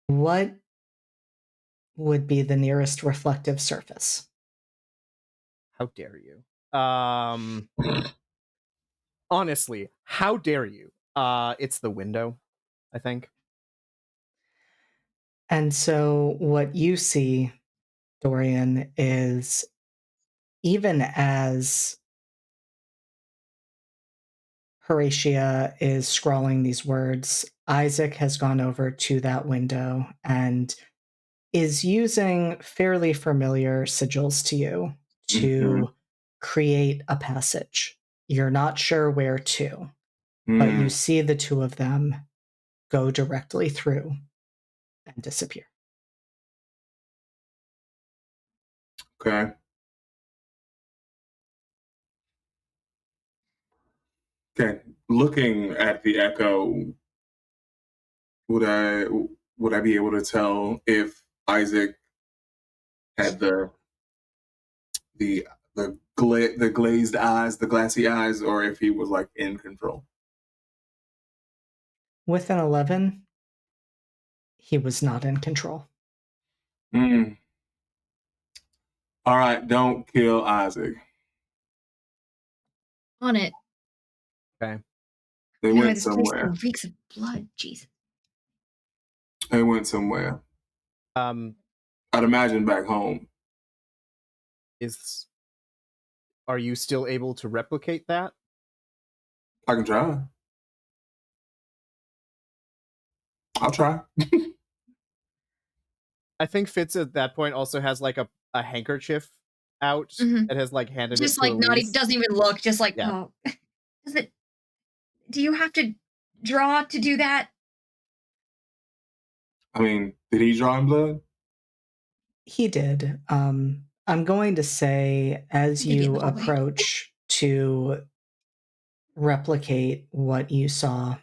Speaker 3: What would be the nearest reflective surface?
Speaker 4: How dare you? Honestly, how dare you? It's the window, I think.
Speaker 3: And so what you see, Dorian, is even as Horatia is scrawling these words, Isaac has gone over to that window and is using fairly familiar sigils to you to create a passage. You're not sure where to, but you see the two of them go directly through and disappear.
Speaker 1: Okay. Okay. Looking at the echo, would I be able to tell if Isaac had the glazed eyes, the glassy eyes, or if he was like in control?
Speaker 3: With an 11, he was not in control.
Speaker 1: All right, don't kill Isaac.
Speaker 2: On it.
Speaker 4: Okay.
Speaker 1: They
Speaker 2: God,
Speaker 1: went
Speaker 2: this place
Speaker 1: somewhere.
Speaker 2: reeks of blood. Jesus.
Speaker 1: They went somewhere.
Speaker 4: I'd
Speaker 1: imagine back home.
Speaker 4: Are you still able to replicate that?
Speaker 1: I can try. I'll try.
Speaker 4: I think Fitz at that point also has like a handkerchief out that has like handed
Speaker 2: Just
Speaker 4: it to
Speaker 2: like not
Speaker 4: Elise.
Speaker 2: even doesn't even look. Just like,
Speaker 4: Yeah.
Speaker 2: oh, does it? Do you have to draw to do that?
Speaker 1: I mean, did he draw in blood?
Speaker 3: He did. I'm going to say, as
Speaker 2: Maybe in
Speaker 3: you
Speaker 2: the hallway.
Speaker 3: approach to replicate what you saw,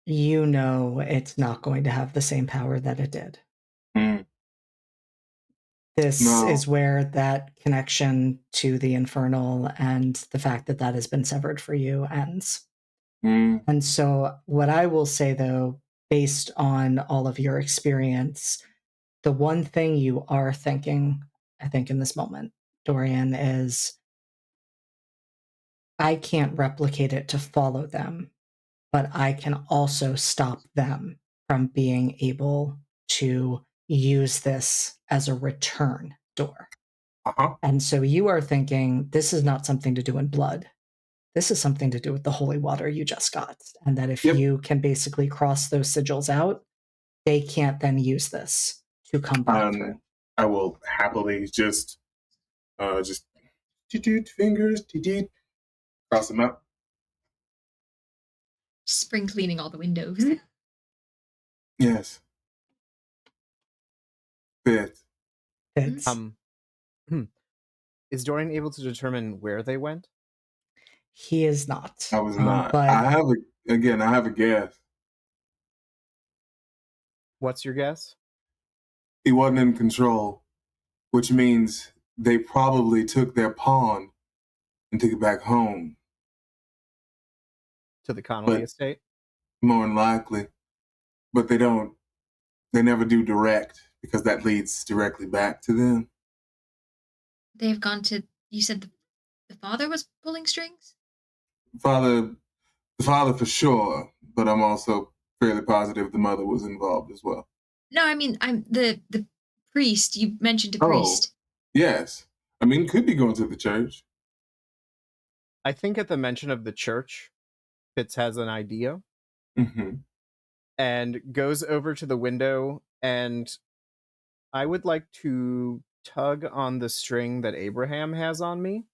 Speaker 3: you know it's not going to have the same power that it did. This is where that connection to the infernal and the fact that that has been severed for you ends. And so what I will say, though, based on all of your experience, the one thing you are thinking, I think, in this moment, Dorian, is I can't replicate it to follow them, but I can also stop them from being able to use this as a return door. And so you are thinking, this is not something to do in blood. This is something to do with the holy water you just got. And that if you can basically cross those sigils out, they can't then use this to come back through.
Speaker 1: I will happily just fingers, cross them out.
Speaker 2: Spring cleaning all the windows.
Speaker 1: Yes.
Speaker 3: Fits.
Speaker 4: Is Dorian able to determine where they went?
Speaker 3: He is not.
Speaker 1: I was not.
Speaker 3: But
Speaker 1: I have a guess.
Speaker 4: What's your guess?
Speaker 1: He wasn't in control, which means they probably took their pawn and took it back home.
Speaker 4: To the Connolly estate?
Speaker 1: More than likely. But they never do direct, because that leads directly back to them.
Speaker 2: They've gone to, you said the father was pulling strings?
Speaker 1: The father for sure, but I'm also fairly positive the mother was involved as well.
Speaker 2: No, I mean, I'm the priest. You mentioned a priest.
Speaker 1: Yes. I mean, could be going to the church.
Speaker 4: I think at the mention of the church, Fitz has an idea. And goes over to the window, and I would like to tug on the string that Abraham has on me.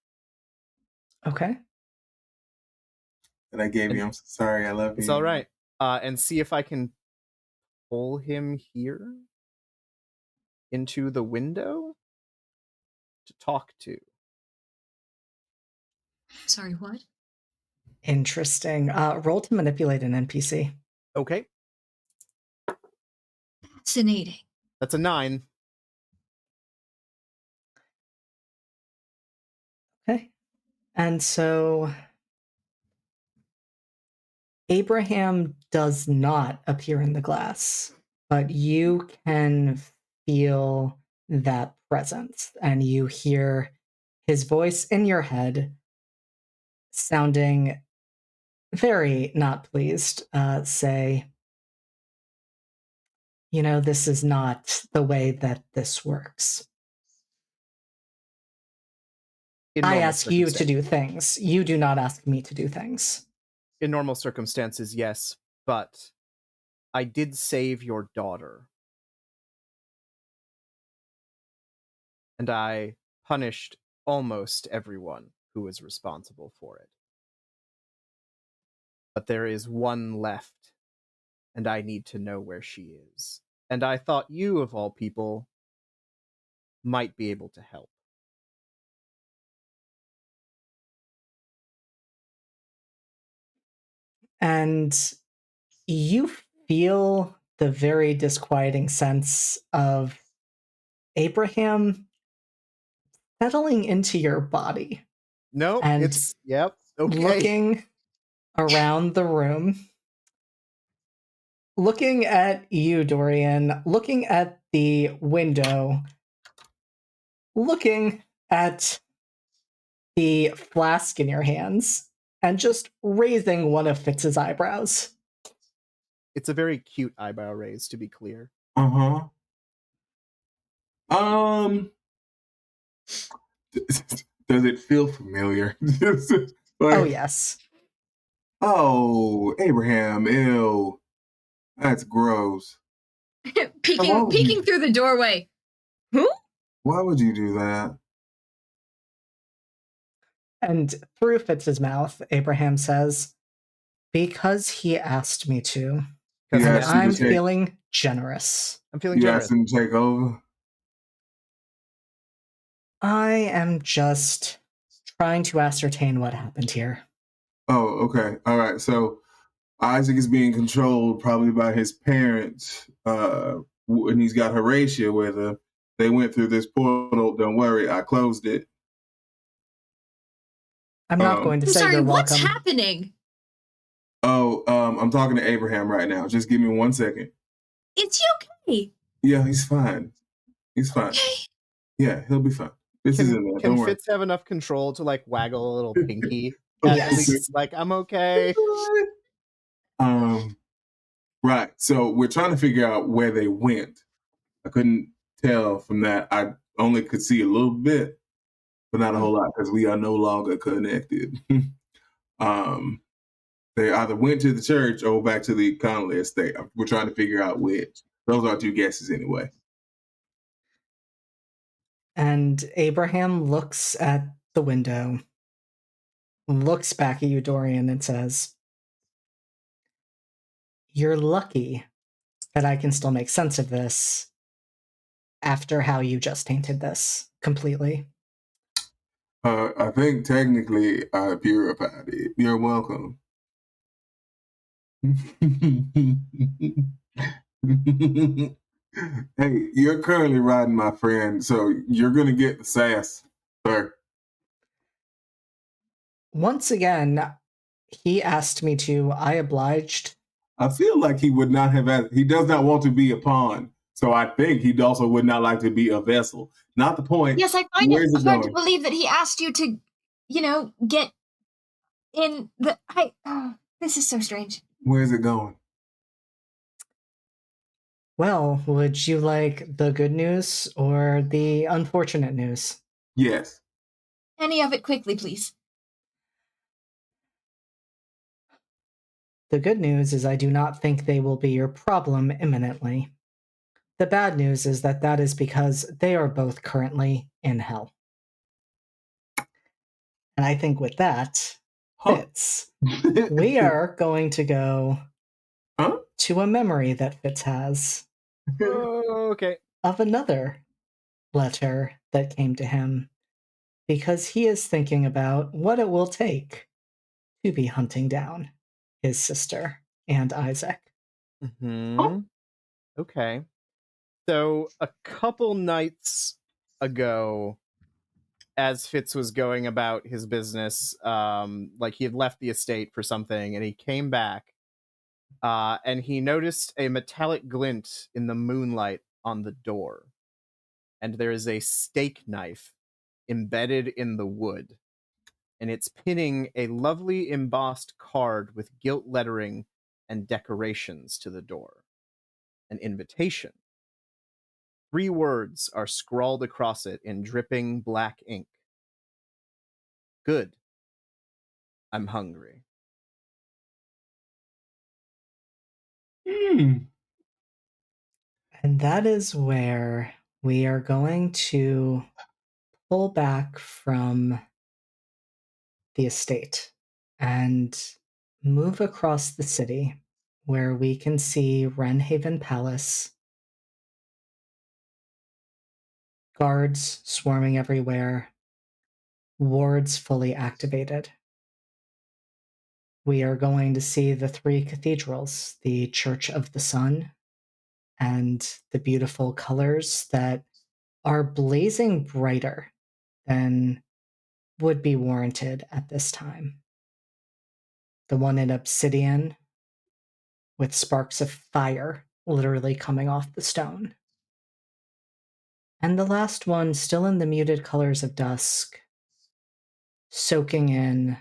Speaker 3: Okay.
Speaker 1: And I gave you. I'm so sorry. I love you.
Speaker 4: It's all right. And see if I can pull him here into the window to talk to.
Speaker 2: Sorry, what?
Speaker 3: Interesting. Roll to manipulate an NPC.
Speaker 4: Okay.
Speaker 2: Fascinating.
Speaker 4: That's a 9.
Speaker 3: Okay. And so Abraham does not appear in the glass, but you can feel that presence, and you hear his voice in your head sounding very not pleased, say, this is not the way that this works. I ask you to do things. You do not ask me to do things.
Speaker 4: in normal circumstances, yes, but I did save your daughter. And I punished almost everyone who was responsible for it. But there is one left, and I need to know where she is. And I thought you, of all people, might be able to help.
Speaker 3: And you feel the very disquieting sense of Abraham settling into your body
Speaker 4: Nope,
Speaker 3: and
Speaker 4: yep, okay.
Speaker 3: looking around the room, looking at you, Dorian, looking at the window, looking at the flask in your hands, and just raising one of Fitz's eyebrows.
Speaker 4: It's a very cute eyebrow raise, to be clear.
Speaker 1: Uh-huh. Does it feel familiar?
Speaker 3: Oh, yes.
Speaker 1: Oh, Abraham, ew. That's gross.
Speaker 2: peeking through the doorway. Who?
Speaker 1: Why would you do that?
Speaker 3: And through Fitz's mouth, Abraham says, because he asked me to.
Speaker 1: You
Speaker 3: And
Speaker 1: asked him
Speaker 3: I'm
Speaker 1: to take-
Speaker 3: feeling generous.
Speaker 4: I'm feeling
Speaker 1: You
Speaker 4: generous.
Speaker 1: asked him to take over?
Speaker 3: I am just trying to ascertain what happened here.
Speaker 1: Oh, okay. All right. So Isaac is being controlled probably by his parents, and he's got Horatia with her. They went through this portal. Don't worry, I closed it.
Speaker 3: I'm not going to
Speaker 2: I'm
Speaker 3: say
Speaker 2: sorry,
Speaker 3: you're
Speaker 2: what's
Speaker 3: welcome.
Speaker 2: happening?
Speaker 1: I'm talking to Abraham right now. Just give me 1 second.
Speaker 2: Is he okay?
Speaker 1: Yeah, he's fine. He's fine.
Speaker 2: Okay.
Speaker 1: Yeah, he'll be fine. This is in there.
Speaker 4: Can
Speaker 1: Don't worry.
Speaker 4: Fitz have enough control to like waggle a little pinky?
Speaker 3: Yes.
Speaker 4: Like, I'm okay.
Speaker 1: Right. So we're trying to figure out where they went. I couldn't tell from that. I only could see a little bit, but not a whole lot because we are no longer connected. They either went to the church or back to the Connolly estate. We're trying to figure out which. Those are 2 guesses anyway.
Speaker 3: And Abraham looks at the window, looks back at you, Dorian, and says, you're lucky that I can still make sense of this after how you just tainted this completely.
Speaker 1: I think technically I purified it. You're welcome. Hey, you're currently riding my friend, so you're going to get the sass, sir.
Speaker 3: Once again, he asked me to. I obliged.
Speaker 1: I feel like he would not have asked. He does not want to be a pawn, so I think he also would not like to be a vessel. Not the point.
Speaker 2: Yes, I find
Speaker 1: Where's
Speaker 2: it
Speaker 1: it
Speaker 2: hard to
Speaker 1: going?
Speaker 2: believe that he asked you to, get in the. This is so strange.
Speaker 1: Where's it going?
Speaker 3: Well, would you like the good news or the unfortunate news?
Speaker 1: Yes.
Speaker 2: Any of it quickly, please.
Speaker 3: The good news is I do not think they will be your problem imminently. The bad news is that is because they are both currently in hell. And I think with that, Fitz, we are going to go to a memory that Fitz has.
Speaker 4: Okay.
Speaker 3: Of another letter that came to him, because he is thinking about what it will take to be hunting down his sister and Isaac.
Speaker 4: Mm-hmm. Okay. So a couple nights ago, as Fitz was going about his business, like he had left the estate for something, and he came back, and he noticed a metallic glint in the moonlight on the door. And there is a steak knife embedded in the wood, and it's pinning a lovely embossed card with gilt lettering and decorations to the door. An invitation. 3 words are scrawled across it in dripping black ink. Good. I'm hungry.
Speaker 1: Mm.
Speaker 3: And that is where we are going to pull back from the estate and move across the city where we can see Wrenhaven Palace, guards swarming everywhere, wards fully activated. We are going to see the three cathedrals, the Church of the Sun, and the beautiful colors that are blazing brighter than would be warranted at this time. The one in obsidian with sparks of fire literally coming off the stone. And the last one still in the muted colors of dusk, soaking in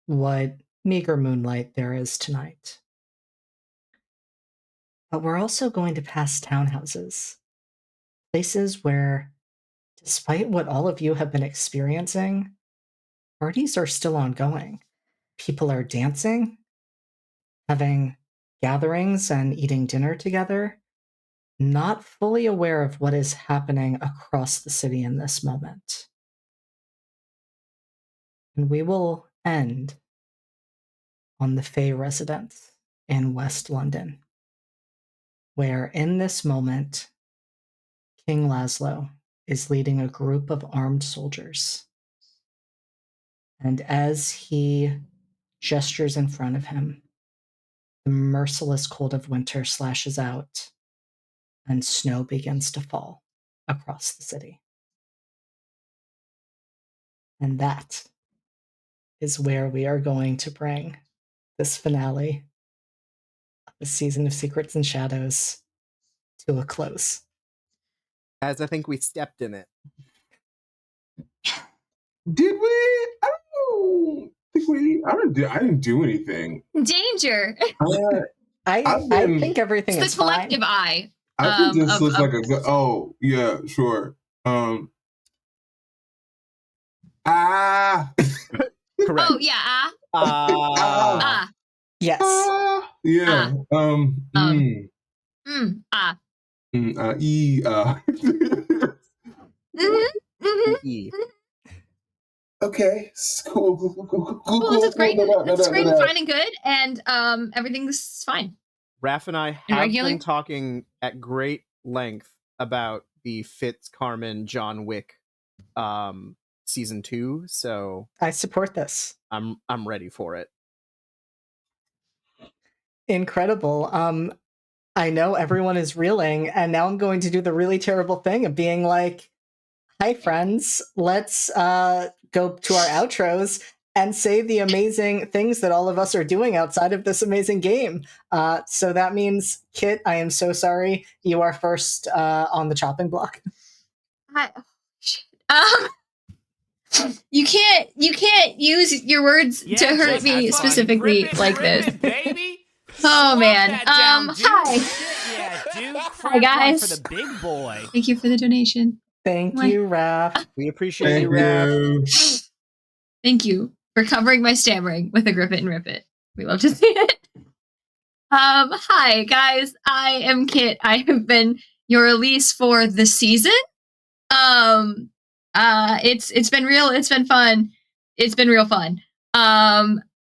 Speaker 3: what meager moonlight there is tonight. But we're also going to pass townhouses, places where, despite what all of you have been experiencing, parties are still ongoing. People are dancing, having gatherings and eating dinner together, not fully aware of what is happening across the city in this moment. And we will end on the Fey residence in West London, where in this moment, King Laszlo is leading a group of armed soldiers. And as he gestures in front of him, the merciless cold of winter slashes out, and snow begins to fall across the city. And that is where we are going to bring this finale of the Season of Secrets and Shadows to a close.
Speaker 4: As I think we stepped in it.
Speaker 1: Did we? I don't think we. I didn't do anything.
Speaker 2: Danger.
Speaker 3: I think everything
Speaker 2: It's
Speaker 3: is
Speaker 2: the collective
Speaker 3: fine.
Speaker 2: eye.
Speaker 1: I think this
Speaker 2: of-
Speaker 1: looks
Speaker 2: of-
Speaker 1: like a good. Oh yeah, sure. Ah.
Speaker 4: Correct.
Speaker 2: Oh yeah.
Speaker 3: Yes.
Speaker 1: Yeah. E.
Speaker 2: Mm-hmm.
Speaker 1: Okay. Cool.
Speaker 2: Well, this is great. This is great and fine and good, and everything's fine.
Speaker 4: Raph and I have been talking at great length about the Fitz Carmen John Wick season 2, so
Speaker 3: I support this.
Speaker 4: I'm ready for it.
Speaker 3: Incredible. I know everyone is reeling, and now I'm going to do the really terrible thing of being like, hi friends, let's go to our outros and say the amazing things that all of us are doing outside of this amazing game. So that means, Kit, I am so sorry. You are first on the chopping block.
Speaker 2: You can't use your words to hurt me specifically like this.
Speaker 5: Baby.
Speaker 2: Oh man. Hi.
Speaker 5: Yeah, dude.
Speaker 2: Hi guys.
Speaker 5: For the big boy.
Speaker 2: Thank you for the donation.
Speaker 3: Thank you, Raph.
Speaker 4: We appreciate you, Raph.
Speaker 2: Thank you for covering my stammering with a grip it and rip it. We love to see it. Hi guys. I am Kit. I have been your Elise for the season. It's been real. It's been fun. It's been real fun.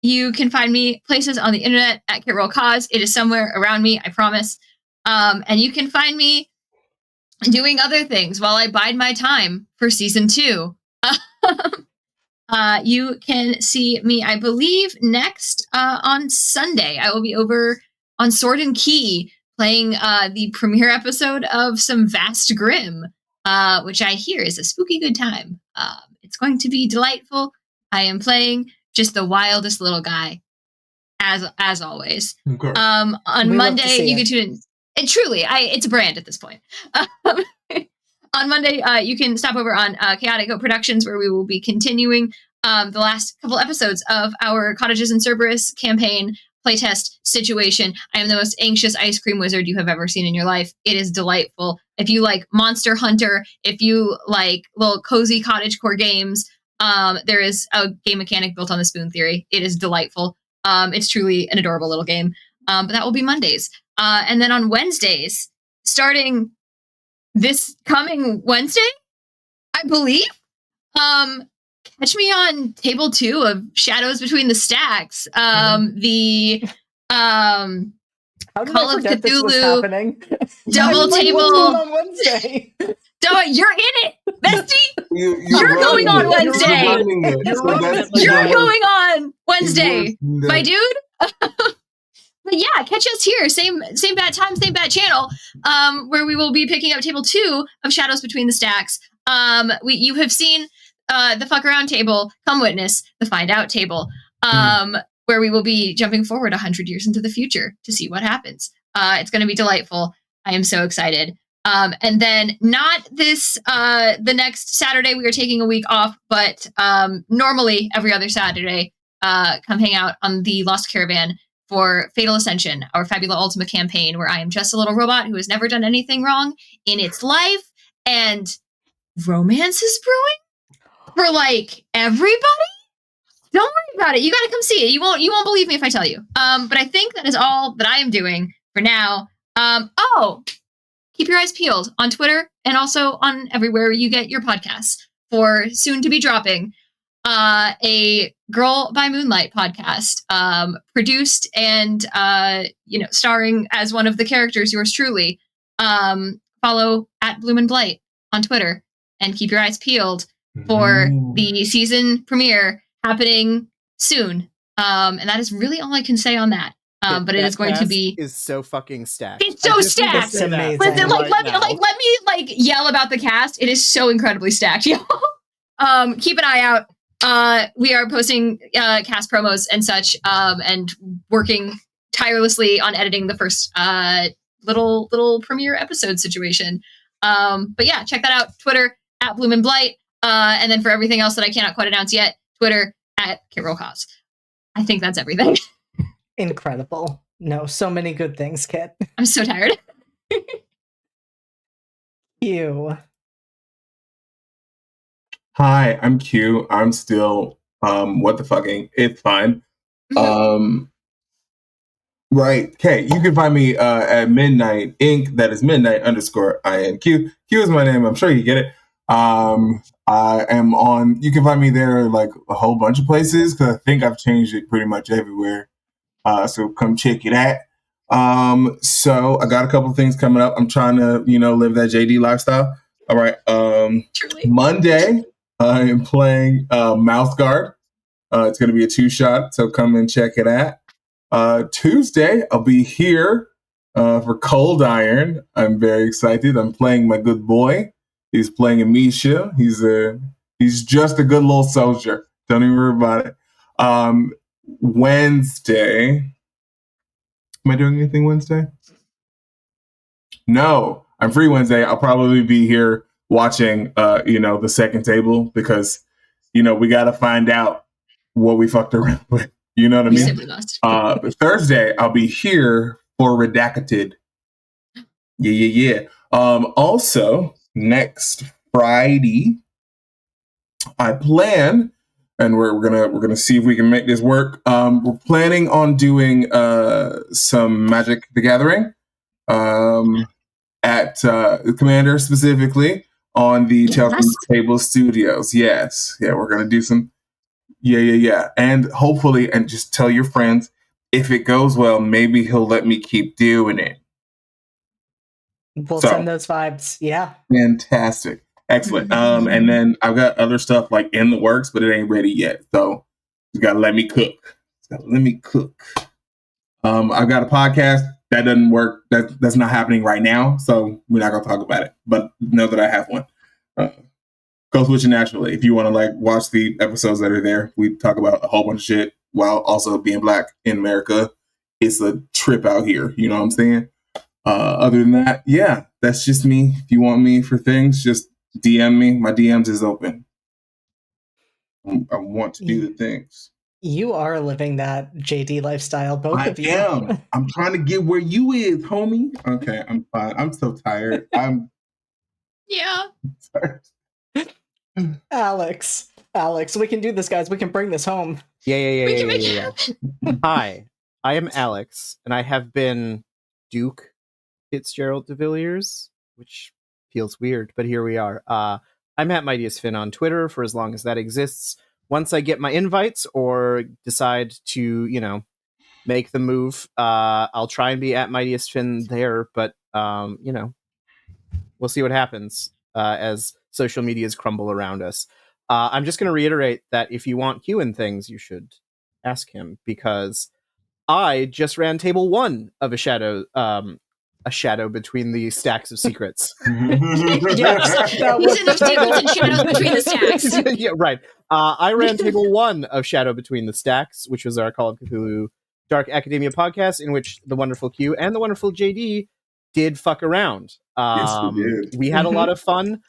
Speaker 2: You can find me places on the internet at Kit Roll Cause. It is somewhere around me, I promise. And you can find me doing other things while I bide my time for season 2. You can see me, I believe, next on Sunday. I will be over on Sword and Key playing the premiere episode of Some Vast Grim, which I hear is a spooky good time. It's going to be delightful. I am playing just the wildest little guy, as always.
Speaker 1: Okay.
Speaker 2: On Monday, you can tune in. And truly, it's a brand at this point. On Monday, you can stop over on Chaotic Goat Productions, where we will be continuing the last couple episodes of our Cottages in Cerberus campaign playtest situation. I am the most anxious ice cream wizard you have ever seen in your life. It is delightful. If you like Monster Hunter, if you like little cozy cottagecore games, there is a game mechanic built on the spoon theory. It is delightful. It's truly an adorable little game. But that will be Mondays. And then on Wednesdays, starting this coming Wednesday, I believe, catch me on table 2 of Shadows Between the Stacks. The
Speaker 3: How did
Speaker 2: Call
Speaker 3: I
Speaker 2: of
Speaker 3: forget this was
Speaker 2: Cthulhu
Speaker 3: happening?
Speaker 2: double
Speaker 3: What's
Speaker 2: table.
Speaker 3: going on Wednesday?
Speaker 2: You're in it, bestie.
Speaker 1: You're
Speaker 2: going on Wednesday.
Speaker 1: You're running it.
Speaker 3: You're
Speaker 1: So
Speaker 3: running
Speaker 1: that's
Speaker 3: it like
Speaker 2: You're
Speaker 1: even worse.
Speaker 2: going on Wednesday,
Speaker 1: Worse than that.
Speaker 2: my dude. But yeah, catch us here, same bat time, same bat channel, where we will be picking up table 2 of Shadows Between the Stacks. You have seen the fuck around table. Come witness the find out table, where we will be jumping forward 100 years into the future to see what happens. It's going to be delightful. I am so excited. And then not this the next Saturday. We are taking a week off, but normally every other Saturday, come hang out on the Lost Caravan for Fatal Ascension, our Fabula Ultima campaign, where I am just a little robot who has never done anything wrong in its life, and romance is brewing for like everybody. Don't worry about it. You gotta come see it. You won't believe me if I tell you. But I think that is all that I am doing for now. Keep your eyes peeled on Twitter and also on everywhere you get your podcasts for soon to be dropping a Girl by Moonlight podcast, produced and starring as one of the characters, yours truly. Follow at Bloom and Blight on Twitter and keep your eyes peeled for the season premiere happening soon. And that is really all I can say on that. But it is going to be
Speaker 4: is so fucking stacked.
Speaker 2: It's so stacked.
Speaker 3: It's amazing.
Speaker 2: Listen, let me yell about the cast. It is so incredibly stacked, y'all. Keep an eye out. We are posting cast promos and such, and working tirelessly on editing the first little premiere episode situation. But yeah, check that out. Twitter at Bloom and Blight, and then for everything else that I cannot quite announce yet, Twitter at KitRollCause. I think that's everything.
Speaker 3: Incredible. No, so many good things, Kit.
Speaker 2: I'm so tired.
Speaker 3: You.
Speaker 1: Hi, I'm Q. I'm still what the fucking. It's fine. Right. Okay, you can find me at Midnight Inc. That is Midnight_INQ. Q is my name. I'm sure you get it. I am on. You can find me there like a whole bunch of places because I think I've changed it pretty much everywhere. So come check it out. So I got a couple things coming up. I'm trying to live that JD lifestyle. All right.
Speaker 2: Truly.
Speaker 1: Monday I am playing Mouth Guard. It's going to be a 2-shot, so come and check it out. Tuesday I'll be here for Cold Iron. I'm very excited. I'm playing my good boy. He's playing Amisha. He's just a good little soldier. Don't even worry about it. Wednesday. Am I doing anything Wednesday? No, I'm free Wednesday. I'll probably be here watching, the second table because, we got to find out what we fucked around with. You know what I mean?
Speaker 2: Simply must.
Speaker 1: But Thursday, I'll be here for Redacted. Yeah. Also, next Friday, I plan, and we're gonna see if we can make this work. We're planning on doing some Magic the Gathering at Commander specifically on the Chelsea Table Studios. Yes, yeah, we're gonna do some. Yeah, and hopefully, and just tell your friends if it goes well, maybe he'll let me keep doing it.
Speaker 3: We'll send those vibes. Yeah.
Speaker 1: Fantastic. Excellent. And then I've got other stuff like in the works, but it ain't ready yet. So you gotta let me cook. I've got a podcast that doesn't work. That's not happening right now. So we're not gonna talk about it. But know that I have one. Go switching naturally. If you want to watch the episodes that are there, we talk about a whole bunch of shit while also being Black in America. It's a trip out here. You know what I'm saying? Other than that, yeah, that's just me. If you want me for things, just DM me. My DMs is open. I want to do the things.
Speaker 3: You are living that JD lifestyle, both of you. I
Speaker 1: am. I'm trying to get where you is, homie. Okay, I'm fine. I'm so tired.
Speaker 2: Yeah.
Speaker 1: Sorry.
Speaker 3: Alex, we can do this, guys. We can bring this home.
Speaker 4: Yeah. Hi. I am Alex, and I have been Duke Fitzgerald de Villiers, which feels weird, but here we are. I'm at Mightiest Finn on Twitter for as long as that exists. Once I get my invites or decide to, make the move, I'll try and be at Mightiest Finn there, but, we'll see what happens as social medias crumble around us. I'm just going to reiterate that if you want Q and things, you should ask him, because I just ran table 1 of a shadow between the stacks of secrets.
Speaker 3: Yes, that was
Speaker 2: He's enough tables and shadows between the stacks.
Speaker 4: Yeah, right. I ran table 1 of Shadow Between the Stacks, which was our Call of Cthulhu Dark Academia podcast, in which the wonderful Q and the wonderful JD did fuck around.
Speaker 1: Yes, we did.
Speaker 4: We had a lot of fun.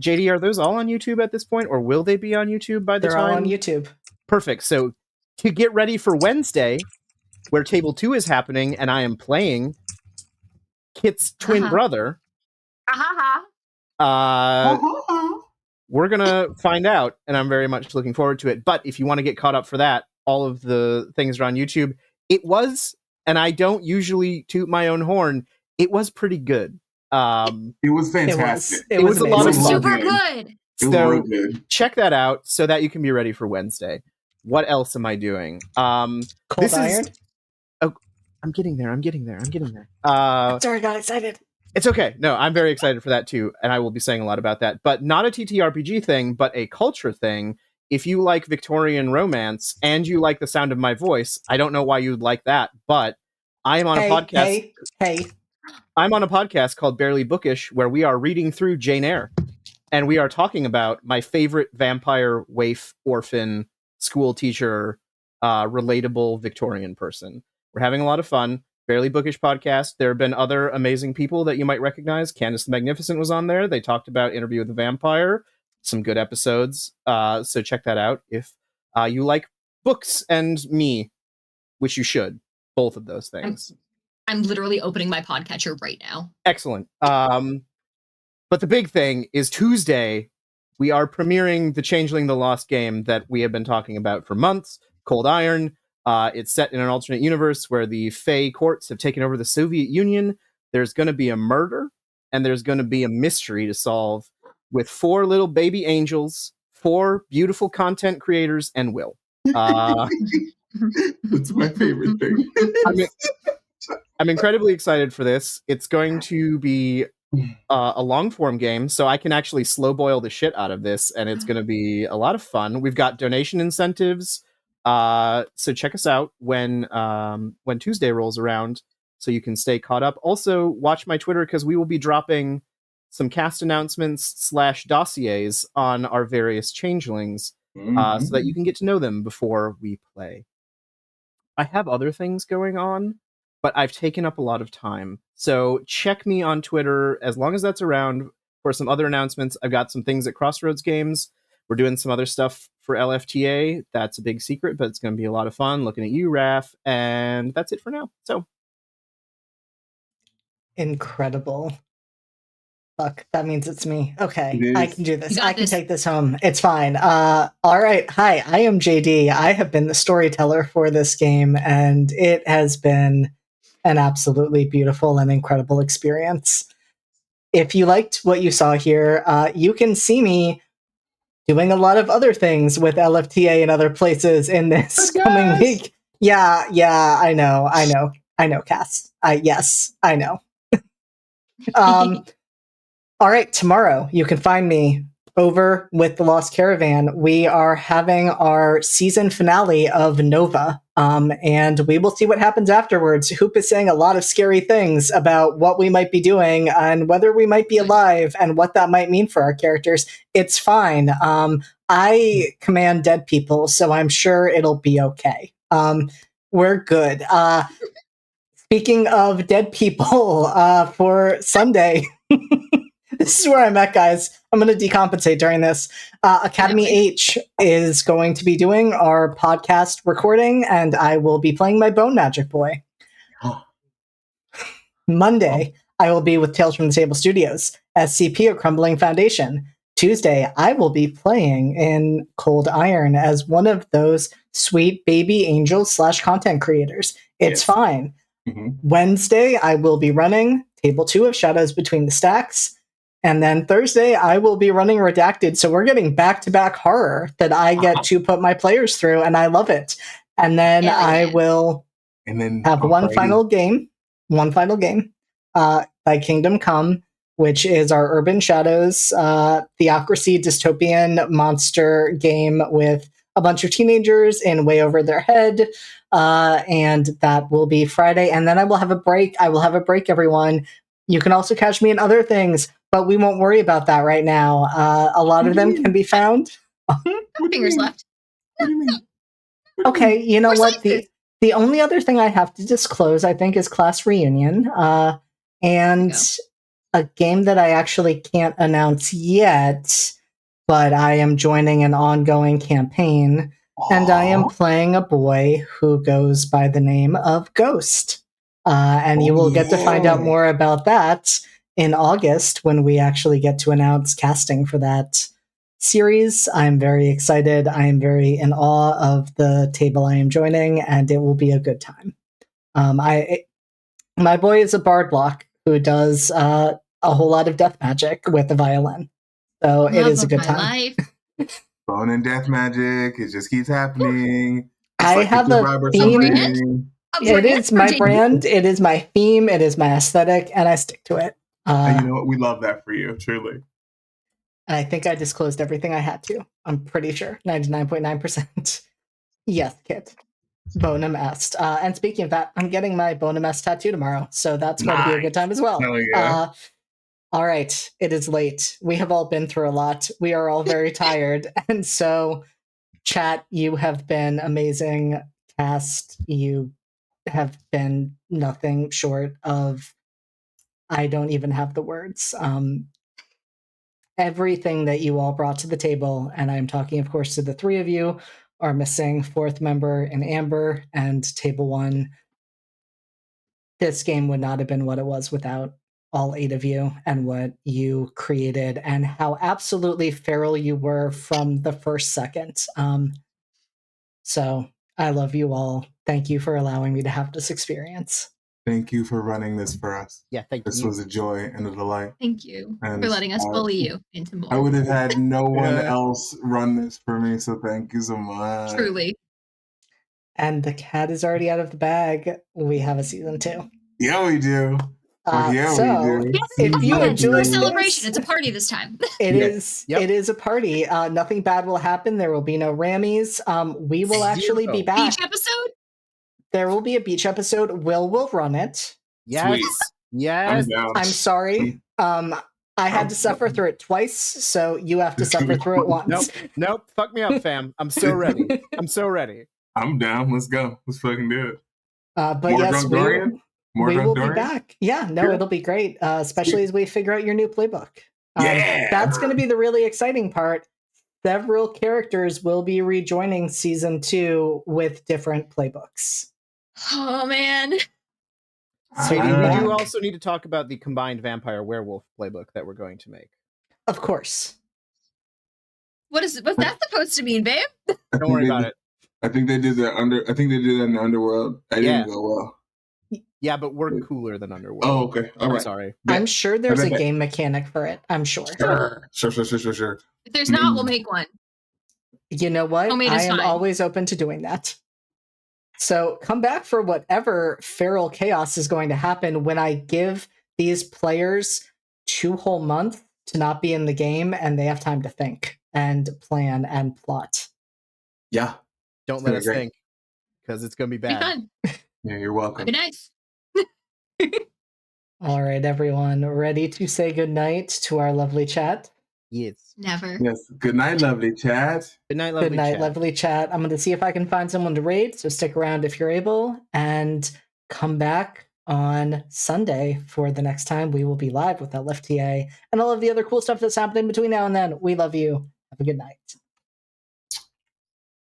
Speaker 4: JD, are those all on YouTube at this point, or will they be on YouTube by the
Speaker 3: They're
Speaker 4: time?
Speaker 3: all on YouTube.
Speaker 4: Perfect. So to get ready for Wednesday, where table 2 is happening, and I am playing Kit's twin brother, we're gonna find out, and I'm very much looking forward to it. But if you want to get caught up for that, all of the things are on YouTube. It was, and I don't usually toot my own horn, it was pretty good.
Speaker 1: It was fantastic.
Speaker 3: It was
Speaker 4: a lot of
Speaker 3: amazing.
Speaker 4: fun.
Speaker 2: Super good.
Speaker 1: It was
Speaker 4: So
Speaker 1: real good.
Speaker 4: check that out so that you can be ready for Wednesday. What else am I doing?
Speaker 3: Cold
Speaker 4: this
Speaker 3: Iron?
Speaker 4: I'm getting there.
Speaker 3: Sorry, I got excited.
Speaker 4: It's okay. No, I'm very excited for that too, and I will be saying a lot about that. But not a TTRPG thing, but a culture thing. If you like Victorian romance and you like the sound of my voice, I don't know why you'd like that, but I am on a podcast.
Speaker 3: Hey.
Speaker 4: I'm on a podcast called Barely Bookish, where we are reading through Jane Eyre, and we are talking about my favorite vampire, waif, orphan, school teacher, relatable Victorian person. We're having a lot of fun. Barely Bookish podcast. There have been other amazing people that you might recognize. Candace the Magnificent was on there. They talked about Interview with the Vampire. Some good episodes. So check that out if you like books and me, which you should. Both of those things.
Speaker 2: I'm literally opening my podcatcher right now.
Speaker 4: Excellent. But the big thing is Tuesday, we are premiering the Changeling the Lost game that we have been talking about for months, Cold Iron. It's set in an alternate universe where the Fey courts have taken over the Soviet Union. There's going to be a murder, and there's going to be a mystery to solve with 4 little baby angels, 4 beautiful content creators, and Will.
Speaker 1: It's my favorite thing.
Speaker 4: I'm incredibly excited for this. It's going to be a long form game, so I can actually slow boil the shit out of this, and it's going to be a lot of fun. We've got donation incentives. So check us out when Tuesday rolls around, so you can stay caught up. Also, watch my Twitter, because we will be dropping some cast announcements / dossiers on our various changelings, so that you can get to know them before we play. I have other things going on, but I've taken up a lot of time. So check me on Twitter, as long as that's around, for some other announcements. I've got some things at Crossroads Games. We're doing some other stuff for LFTA. That's a big secret, but it's going to be a lot of fun. Looking at you, Raph. And that's it for now. So.
Speaker 3: Incredible. Fuck, that means it's me. Okay,
Speaker 1: It
Speaker 3: I
Speaker 1: is.
Speaker 3: can do this.
Speaker 2: You got
Speaker 3: I can
Speaker 2: this.
Speaker 3: take this home. It's fine. All right. Hi, I am JD. I have been the storyteller for this game, and it has been an absolutely beautiful and incredible experience. If you liked what you saw here, you can see me doing a lot of other things with LFTA and other places in this coming week. Yeah, I know, Cass. Yes, I know. All right, tomorrow you can find me over with the Lost Caravan. We are having our season finale of Nova, and we will see what happens afterwards. Hoop is saying a lot of scary things about what we might be doing and whether we might be alive and what that might mean for our characters. It's fine. I command dead people, so I'm sure it'll be okay. We're good. Speaking of dead people, for Sunday... This is where I'm at, guys. I'm going to decompensate during this. Academy H is going to be doing our podcast recording, and I will be playing my Bone Magic Boy. Monday, I will be with Tales from the Table Studios, SCP, A Crumbling Foundation. Tuesday, I will be playing in Cold Iron as one of those sweet baby angels / content creators. It's
Speaker 1: Yes.
Speaker 3: fine.
Speaker 1: Mm-hmm.
Speaker 3: Wednesday, I will be running Table 2 of Shadows Between the Stacks. And then Thursday, I will be running Redacted. So we're getting back-to-back horror that I get to put my players through, and I love it. And then I will have one final game by Kingdom Come, which is our Urban Shadows theocracy dystopian monster game with a bunch of teenagers in way over their head. And that will be Friday. And then I will have a break. Everyone. You can also catch me in other things, but we won't worry about that right now. A lot of them can be found.
Speaker 2: Fingers left.
Speaker 1: What do you mean?
Speaker 3: Okay, you know
Speaker 2: We're
Speaker 3: what?
Speaker 2: scientists.
Speaker 3: The only other thing I have to disclose, I think, is Class Reunion. And a game that I actually can't announce yet, but I am joining an ongoing campaign, and I am playing a boy who goes by the name of Ghost. And you will get to find out more about that in August when we actually get to announce casting for that series. I'm very excited. I am very in awe of the table I am joining, and it will be a good time. My boy is a bard block who does a whole lot of death magic with the violin, so it is a good time.
Speaker 2: Life.
Speaker 1: Bone and death magic. It just keeps happening.
Speaker 3: I have a theme. It is my brand. It is my theme. It is my aesthetic, and I stick to it.
Speaker 1: And you know what? We love that for you, truly.
Speaker 3: And I think I disclosed everything I had to. I'm pretty sure. 99.9%. Yes, Kit. Bonum est. And speaking of that, I'm getting my Bonum est tattoo tomorrow, so that's going to be a good time as well.
Speaker 1: Hell yeah.
Speaker 3: All right, it is late. We have all been through a lot. We are all very tired. And so, chat, you have been amazing. Cast, you have been nothing short of, I don't even have the words. Everything that you all brought to the table, and I'm talking, of course, to the three of you, are missing fourth member in Amber and Table 1. This game would not have been what it was without all 8 of you and what you created and how absolutely feral you were from the first second. So I love you all. Thank you for allowing me to have this experience.
Speaker 1: Thank you for running this for us.
Speaker 4: Yeah, thank you.
Speaker 1: This was a joy and a delight.
Speaker 2: Thank you
Speaker 1: And
Speaker 2: for letting us bully you into more.
Speaker 1: I would have had no one else run this for me, so thank you so much.
Speaker 2: Truly.
Speaker 3: And the cat is already out of the bag. We have a season 2.
Speaker 1: Yeah, we do.
Speaker 3: We do. If you enjoy
Speaker 2: celebration, it's a party this time.
Speaker 3: It is a party. Nothing bad will happen. There will be no Rammies. We will actually be back.
Speaker 2: Beach episode?
Speaker 3: There will be a beach episode. Will run it.
Speaker 4: Yes.
Speaker 1: Sweet.
Speaker 4: Yes.
Speaker 3: I'm sorry. I had to suffer through it twice, so you have to suffer through it once.
Speaker 4: Nope. Fuck me up, fam. I'm so ready.
Speaker 1: I'm down. Let's go. Let's fucking do it.
Speaker 3: But
Speaker 1: More
Speaker 3: yes,
Speaker 1: drunk Dorian?
Speaker 3: we will be back. Yeah, no, it'll be great, especially as we figure out your new playbook. That's going to be the really exciting part. Several characters will be rejoining season 2 with different playbooks.
Speaker 2: Oh, man.
Speaker 3: So
Speaker 4: we do also need to talk about the combined vampire werewolf playbook that we're going to make.
Speaker 3: Of course.
Speaker 2: What's that supposed to mean, babe?
Speaker 4: Don't worry about it.
Speaker 1: I think they did that in the Underworld. I didn't go well.
Speaker 4: Yeah, but we're cooler than Underworld.
Speaker 1: Oh, okay. All right.
Speaker 4: Sorry.
Speaker 3: I'm sure there's a game mechanic for it. I'm sure.
Speaker 1: Sure.
Speaker 2: If there's not, we'll make one.
Speaker 3: You know what? I am always open to doing that. So come back for whatever feral chaos is going to happen when I give these players 2 whole months to not be in the game and they have time to think and plan and plot.
Speaker 1: Yeah.
Speaker 4: Don't let us think, because it's going to be bad.
Speaker 2: Be fun.
Speaker 1: Yeah, you're welcome.
Speaker 2: Be nice.
Speaker 3: All right, everyone. Ready to say goodnight to our lovely chat?
Speaker 4: Yes.
Speaker 2: Never.
Speaker 1: Yes. Good night, lovely chat.
Speaker 4: Good night, lovely chat.
Speaker 3: I'm going to see if I can find someone to raid, so stick around if you're able, and come back on Sunday for the next time we will be live with LFTA and all of the other cool stuff that's happening between now and then. We love you. Have a good night.